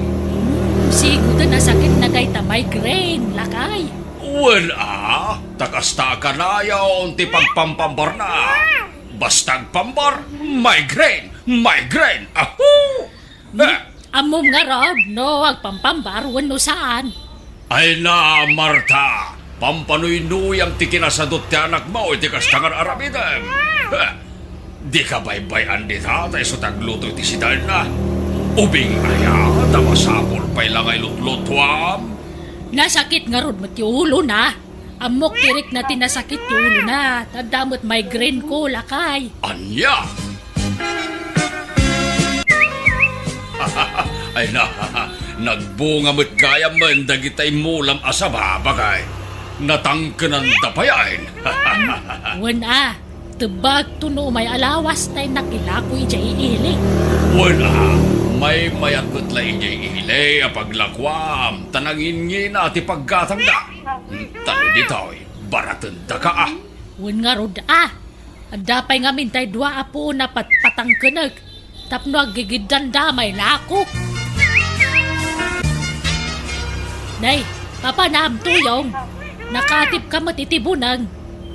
Siguro na sakit na gay ta migraine, lakay. Wala, takasta ka na yaon ti pagpampambar na. Bastag pambar, migraine. Ahoo! Amom nga Rob, no, agpampambar, wano saan. Ay na, Marta. Pampanuy-nuy ang ti kinasadot ti anak mo, iti kastangan aramidem. Di ka baybayan di tatay so tagluto iti sidan na. Ubing aya, tamasapol pa'y langay lutlutuam. Nasakit nga rod ti ulo na. Amok tirik na tinasakit ti ulo na. Tadamot migraine ko, lakay. Anya? Ay na, nagbunga mo't kaya man dagitay mulam asaba bagay. Natangkanan tapayain. Wana, tebag tuno may alawas tayo nakilakoy dya iili. Wala, may mayat mo't lain niya ihilay apaglakwam. Tanangin niya na ti paggatang da. Talo dito'y, baratan da ka Wan nga rod Adapay nga mintay dua apo na patangkanag. Tapno agigidan damay lako. Nay, papanam tuyong. Nakatip ka matitibunang.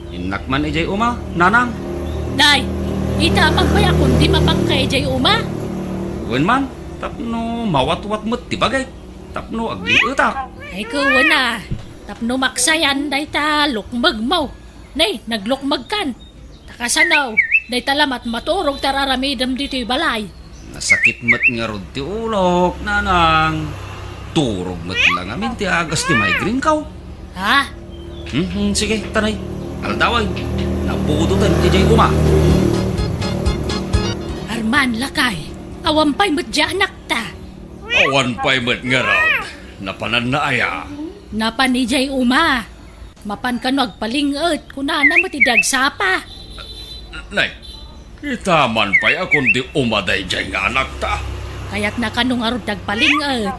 Inakman ijay uma, nanang. Nay, itamang ba akong di mapangkay jay uma? Wen man, tapno mawat-wat mo't tibagay. Tapno agliutak. Ay kuwan na. Tapno maksayan day ta lukmag mo. Nay, naglukmag kan. Takasanaw, day talamat maturog tararamidam dito balay. Nasakit mo't nga rod ti ulok, nanang. Turog mo't lang amin ti agas ti migraine kaw. Ha? Sige, tanay. Aldaway, nabudutan ijay uma. Arman lakay, Awan pa'y madya anak ta. Awan pa'y mat nga rod. Napanan na aya. Napanijay uma. Mapan ka no agpalingot kunana matidag sapa. Nay, itaman pa'y akong di umaday dyan nga anak ta. Kaya't nakanong arod tagpalingot.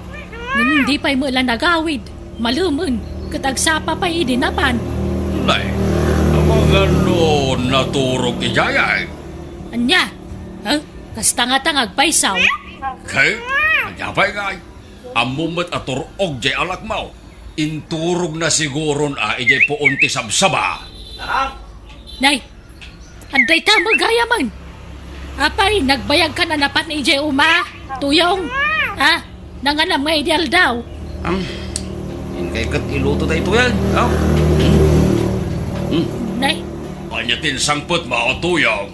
Hindi pa'y mula nagawid. Malumun. Katagsapa pa'y idinapan. Nay, mga no naturog ijayay. Anya? Kastanga-tangag paysaw. Kay, anyapay ngay. Amumat aturog jay alak mo. Inturog na siguron ijay puunti sabsaba. Nay, anday ta magayaman. Apay, nagbayag ka na napan ijay uma. Tuyong. Nanganam nga ideal daw. Inkay kat iluto tayo ito yan. Nay, Panyatin sangput mao tuyong.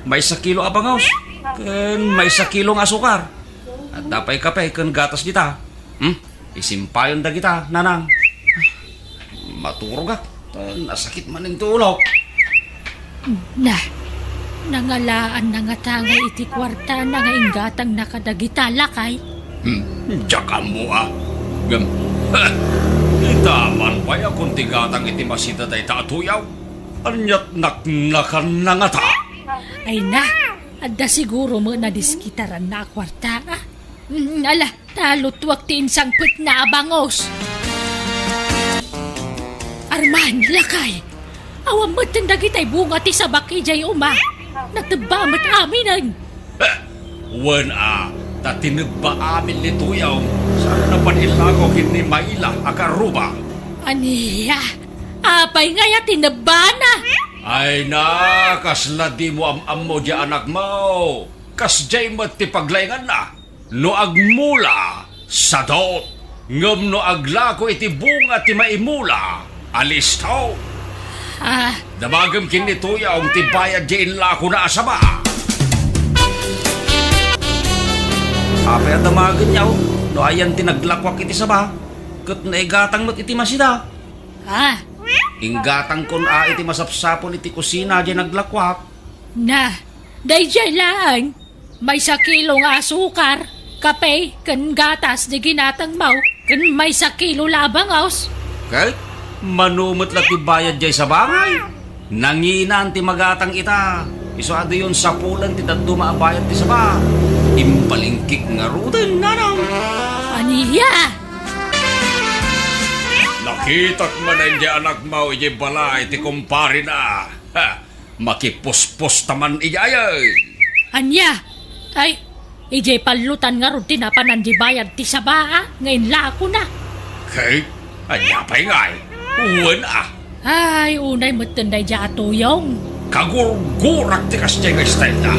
May 1 kilo abangaws. Ken may 1 kilong asukar. At dapay kapay ken gatas kita. Isimpayon da kita, nanang. Maturog nasakit man ng tulok. nangalaan na nga tangay iti kwarta na nga inggatang nakadagita lakay. Diyakan mo Gam. Itaman pa ya kung tigatang iti masita day tatuyaw. Anyat naknakan na nga ta. Ay na, adda siguro mo na diskitaran na kwarta. Ala, talutwak ti insangput na abangos. Arman, lakay. Awam mo tindagitay bunga ti sabaki jay uma. Nagtabamat aminan. Wan tatinagba amin ni tuyaw. Sana na panilago kini maila akaruba. Aniya, apay ngaya tinabana. Ay na, kasla di mo am mo di anak mo. Kas jay mat ti paglayngan na. No agmula, sadot. Ngam no aglako iti bunga ti maimula. Alis tao. Damagam kini tuyaw ti bayad di inlako na asaba. Apay at damagan niyaw. No ayan tinaglakwak iti saba. Kat naigatang mat iti masida. Inggatang kun iti masapsapon iti kusina di naglakwak. Dayjay lang. May 1 kilo nga asukar, kape, kan gatas di ginatang mau, kan may 1 kilo labangaws. Kay, manumot lang ti bayad di sa bangay. Nanginan ti magatang ita. Iso ado yun sa pulan ti daddo maabayad ti saba. Impalingkik nga rudin, nanang. Aniya! Nakitak man na hindi anak mo, iti balay, ti kumpari na. Makipuspos taman iyayay. Anya! Ay, ijay palutan nga rin tinapanan di bayad ti sabaa, ngayon lako na. Kay, anya pa'y ngay. Uwan Ay, unay matanday di atuyong. Kagurgurak ti kastya nga style na.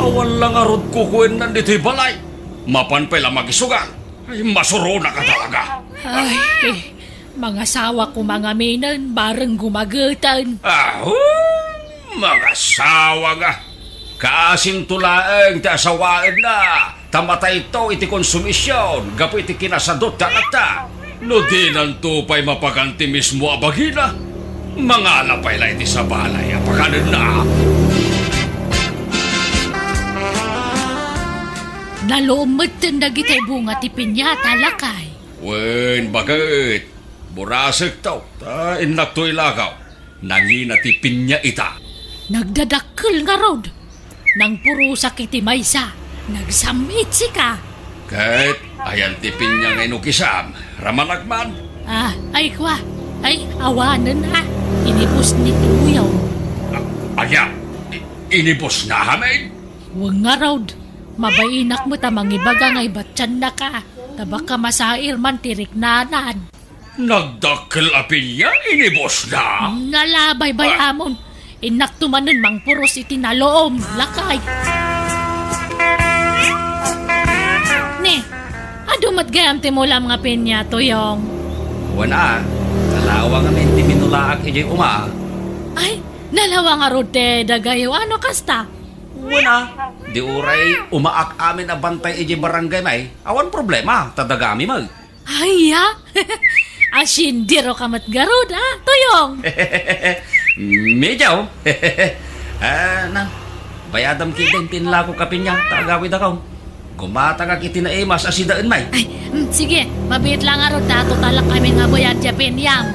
Awan lang arod kukuin nan dito'y balay. Mapan pa'y lang magisugan. Ay, masuro na ka talaga. Ay, mga sawa ko mga minan, bareng gumagatan. Mga sawa nga. Kaasim tulaeng ti asawaan na. Tamatay ito iti konsumisyon. Gapo iti kinasadot ta. No di nanto pa'y mapaganti mismo abagina. Mga alapay lang iti sa balay. Apakanan na. Nalumatan na gitay bunga ti pinyata lakay. Wen, bakit? Burasek tao. Inak to'y lakaw. Nangina ti pinya ita. Nagdadakkel nga rod. Nang puro sakit ti maysa. Nagsamit si ka. Kahit ayan ti pinya nga inukisam. Ramanagman. Ay kwa. Ay, awanan Inipos ni Tuyaw. Aya, inipos na hamin? Huwag nga rod. Mabainak mo tamang ibaga nga ibatsan na ka. Tabak ka masair man tirik nanan. Nagdakkel api niya, inipos na? Ngalabay bayamon. Inak tumanon mang puros itinaloom. Lakay. Ne, adumat gayam timula mga pinya, Tuyong. Wana, nalawa nga minti minulaak ijay uma. Ay, nalawa nga rote dagayo. Ano kasta? Wana, di uray umaak amin na bantay ijay barangay may. Awan problema, tadagami mag. Ay, asindiro kamat garod, Tuyong. Medyaw. Bayadam kita yung tinla ko kapin niya. Tagawid ako. Kumatagak itinaimas asidaan may. Ay, sige, mabit lang aro tato talak kami nga boyat Japan yam.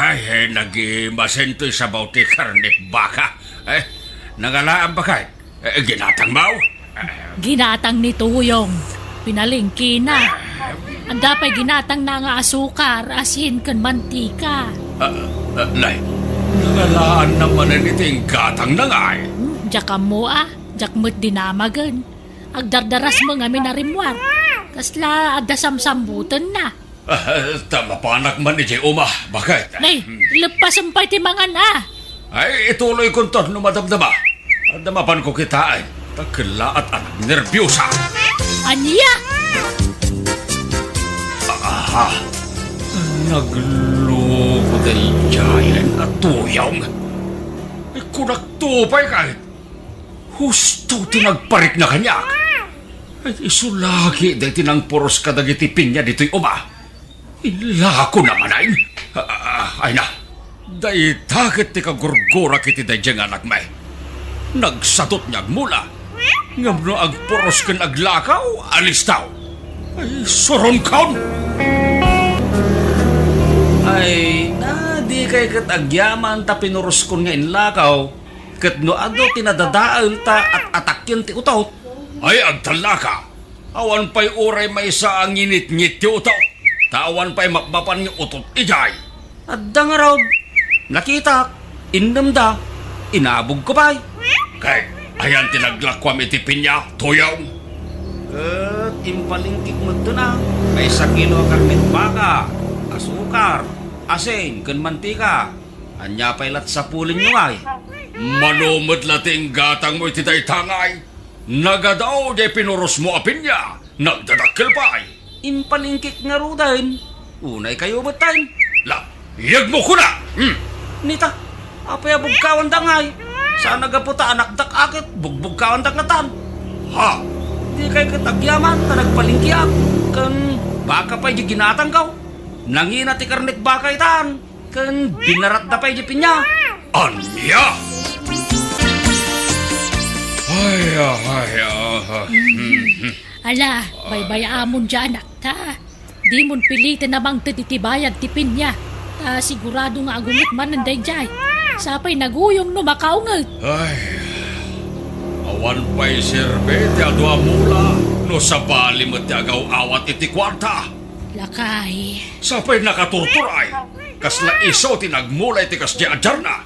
Ay, nagimasin to'y sabaw ti karnit baka. Nangalaan ba kay? Ginatang mau? Ginatang ni Tuyong. Pinalingki na. Ang dapay ginatang na nga asukar, asin kan mantika. Nay, nangalaan naman na niting gatang na nga eh. Diyak mo diyak mo't dinamagan. Agdardaras mo nga minarimwar. Kasla adda samsambutan na. Tama pa anak man ni Jay Uma. Bakit? Nay, lepas sampay ti mga na. Ay, ituloy ko to numadamdama. Damapan ko kita ay takla at anak nervyosa. Anya? Aha, nagluko day jayan at tuyong. Ay, kunaktupay kahit. Husto tinagparik na kanyak. Ay, isulaki day tinang poros kadagitipin niya dito'y Uma. Ilako naman ay. Ay na, day takit ti kagurgura kiti day diyang anak may. Nagsatot niyag mula. Ngamno ag poros kan aglakaw, alis tao. Ay, soron kaon. Ay, di kay kat agyaman ta pinuros kon nga inlakaw. Kat no ado tinadadaal ta at atakyan ti utot. Ay, agtalaka. Awan pa'y uray may sa ang nginit-ngit ti utot. Tawan pa'y makmapan ng utot ijay. At dangaraw, nakita, indamda, inabog ko pa'y. Kay, ayan tinaglakwam itipin niya, tuyaw. At impalingkik mo ito na. May sa kilo karnit baka, asukar, asin, kan mantika. Anya pa'y lat sa pulin nyo ay. Manumot lating gatang mo ititay tangay. Nagadaw di pinuros mo apin niya. Nagdadakil pa'y. Impalingkik nga rudahin. Unay kayo batain. La, iyag mo ko na! Nita, apay bugkawan dangay. Saan nagaputa anak dak akit, bugbugkawan dak natan. Ha? Di kay katagyaman, ta nagpalingkiak. Kan, baka pa'y di ginatang kaw. Nangina ti karnit bakay tan. Kan, binarat na pa'y di pinya. Anya? Ala, baybay amon dyan anak ta. Di mon pilitin namang tititibayag tipin niya. Sigurado nga agumit man ng dayjay. Sapay naguyong no makaungat. Ay, awan pa'y sirbe ti adwa mula. No sa bali mo ti agaw awat iti kwarta. Lakay. Sapay nakaturturay. Kasla iso tinagmulay ti kas di ajar na.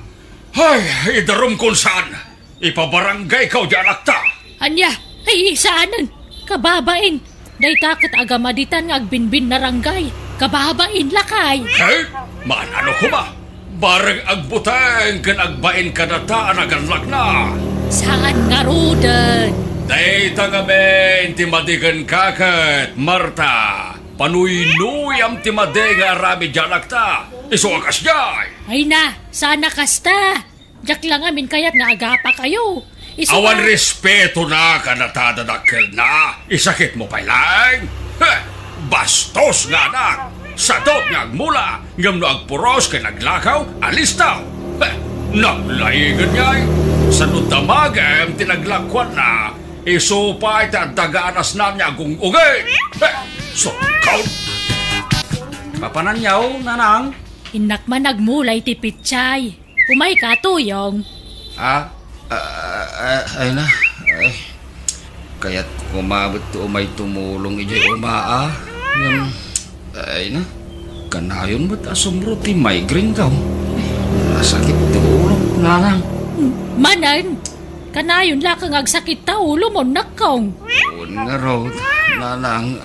Ay, idarom kung saan. Ipabarangay kaw di anak ta. Anya, ay isaanan. Kababain. Day takot agamaditan nga agbinbin na ranggay. Kababain lakay. Hey, manano ko ba? Barang agbuteng kan agbain kadataan aganlak na. Saan nga rudan? Day tangamen ti madigan kakat, Marta. Panuy-nuy am ti maday nga arami dyanak ta. Iso akas jay. Ay na, sana kasta. Diyak lang amin kaya't nga agapa kayo. Awan respeto na kanatadadakil na. Isakit mo pa lang. Bastos nga na. Sadot nga agmula. Ngam no agpuros kay naglakaw, alis tao. Naglayigan niya'y. Sa nutamagam tinaglakwan na. Isupay ta dagaanas na niya agungugay. So, count. Papanan yaw, nanang. Inak man nagmulay ti Pitsay. Umay ka, Tuyong. Ay na. Ay. Kaya't kumabot to umay tumulong ijay umaa. Ay na. Kanayon mo't asumro ti migraine daw. Masakit ti ulo, nanang. Manan, kanayon la kang agsakit ta ulo mo nakong. Un nga raw, nanang.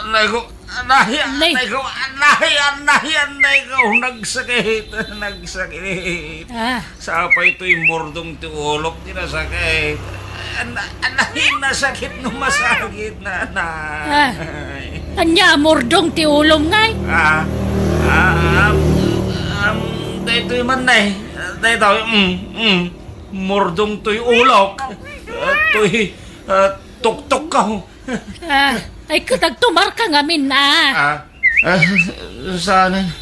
Anay ko, anay ko, nagsakit. Sapay to'y mordong ti ulok, tinasakit. Anay, nasakit no masakit, nanay. Anya, mordong ti ulong ngay. Dayto'y man na mordong to'y ulok. To'y tuktok ka. Ay katagtumar ka ngamin na. Saan?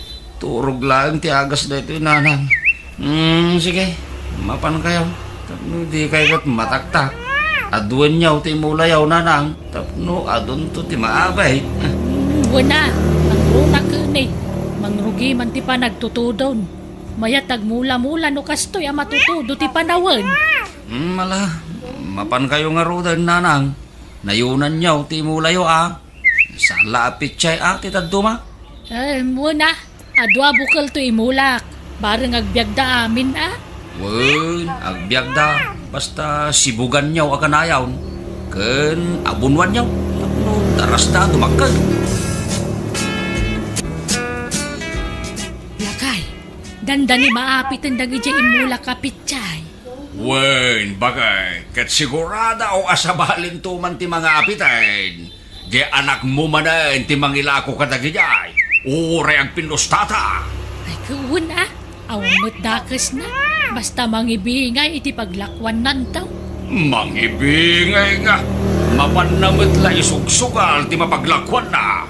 Turog lang ti agas na ito nanang. Sige. Mapan kayo. Tapno di kayo kat mataktak. Aduan niyaw ti mulayaw nanang. Tapno adun to ti maabay. Wala, ang runa kini. Mangrugi man ti pa nagtutudon. Mayatag mula-mula no kastoy ang matutudo ti panawan. Mala. Mapan kayo nga rodan nanang. Nayunan niyaw ti mulayaw Sa lapit chay ti taduma. Muna, adwa bukal to imulak. Barang agbyagda amin Wen, agbiag da. Basta sibugan niyaw akanayaw. Ken abunwan niyaw. Tapno daras da dumakag. Lakay, dandani maapit ang dagi dyan imulak kapit chay. Wen, bagay. Kat sigurada o asabalin to man ti mga apitain. Di anak mo manan ti mangilako kadagi jay. Ure ang pinustata. Ay kuwan awang matdakas na. Basta mangibingay iti paglakwan nantaw. Mangibingay nga. Mapanamit la isugsugal ti mapaglakwan na.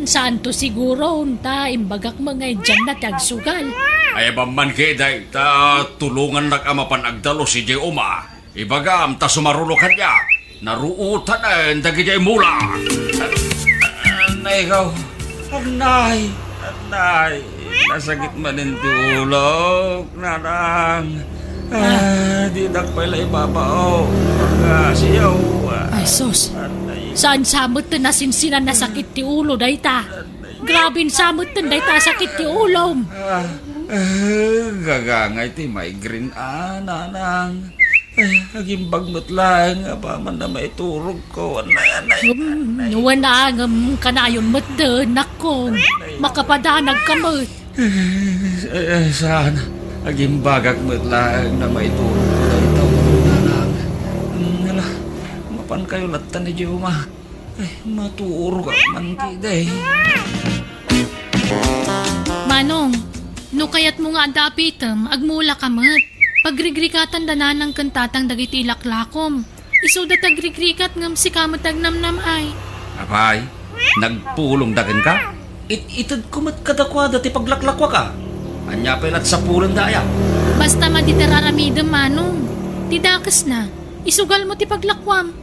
Saan to siguro unta imbagak mga dyan na tagsugal. Ay man keday, ta tulungan na ka mapanagdalo si Jay Uma. Ibagam ta sumarulokan niya. Naruutan ang dagi Jay Mula. Anay ikaw. Anay. Nasakit man ang tulog. Nanang. Di dakpay ibabaw. Pagkasiyaw. Ay sus, saan samot to nasinsinan na sakit ti ulo dayta? Grabing samot to dayta sakit ti ulom. Gagangay ti migraine nanang. Hagimbag mo't lang, apaman na may turog ko, anay. Wala nga kanayon mo't doon, nako. Makapadanag ka mo't. Saan? Hagimbagak mo't lang na may turog ko na ito, nanang. Hala, mapan kayo latan ni Juma. Maturog at man kiday. Manong, no kayat mo nga dapitam, agmula ka mat. Pagrigrikatan danan ng kantatang dagiti ilaklakom. Isuda tagrigrikat ngam si kamat tagnamnam ay. Apay, nagpulong dagan ka? Itad kumat kadakwada ti paglaklakwa ka. Anya pelat sa pulong daya. Basta maditeraramidam manong. Tidakas na, isugal mo ti paglakwam.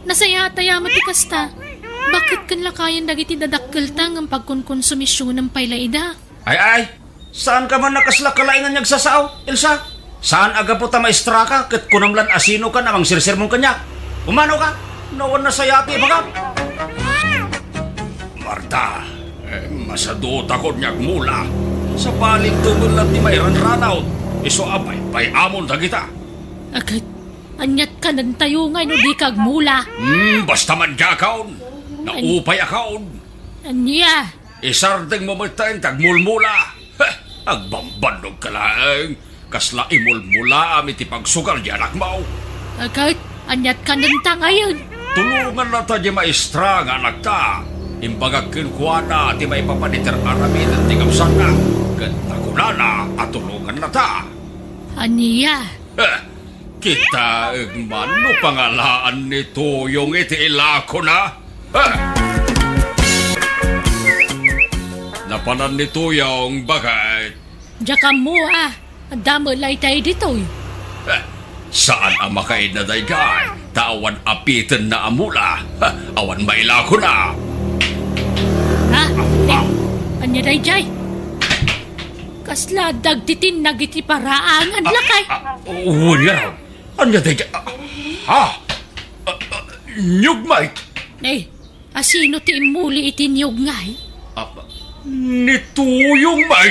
Nasaya-taya mo ti kasta. Bakit kan lakayan dagiti dadakkeltang ang pagkonkonsumisyon ng paylaida? Ay, saan ka man nakaslakalaingan niyag sasaw, Elsa? Saan aga po ta maestra ka, kat kunamlan asino ka namang sirsir mong kanya? Umano ka? Nawan na sayati, baga? Marta, masadot ako niyag mula. Sa paling tumul lang ti mayran ranaw. Iso abay, pay amon dagita. Agad, anyat ka ng tayo ngay no di kag mula. Basta man gakaon. Naupay akaon. Anya, Isardeng mo matayang tagmulmula. Agbambanog ka lang. Kasla imulmula amiti pagsugal di anak mo. agad, anyat ka ng ngayon. Tulungan na ta di maestra nga anak ta. Imbagag kinkuana ti may papaniter aramin at tingapsan na. Ganda ko na at tulungan na ta. Anya, Kita mano pangalaan nito yung iti ilako na. Napanan nito yung bakit. Diyan mo ang damo lay tayo dito. Saan ang makain na daygay? Tawan apitin na amula. Awan mailako na. Anya day jay? Kasla dagtitin nagiti paraangan lakay. Wala. Anya daygay? Nyugmay. Asino ti imuli itinyog ngay? Nituyong may.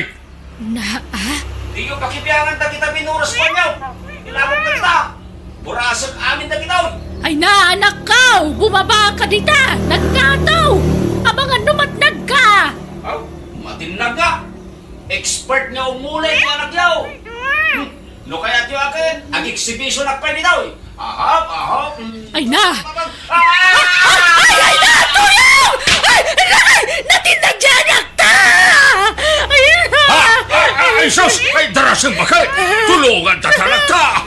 Di yung pakibiyangan na kita binuras pa niyo. Ilabog na kita. Burasan amin na kita. Ay na, anak ka! Bumaba ka dita! Nagkataw! Abangan numatnag ka! Matinag ka. Expert nga umulay ko anak yaw. No kaya tiyo akin, ag-exhibition na pa daw. Ahap. Ay na! Ay na! Tuyaw! Ay! Natinag dyan, akta! Ay, sus! Ay, darasang bakit? Tulungan ta talaga!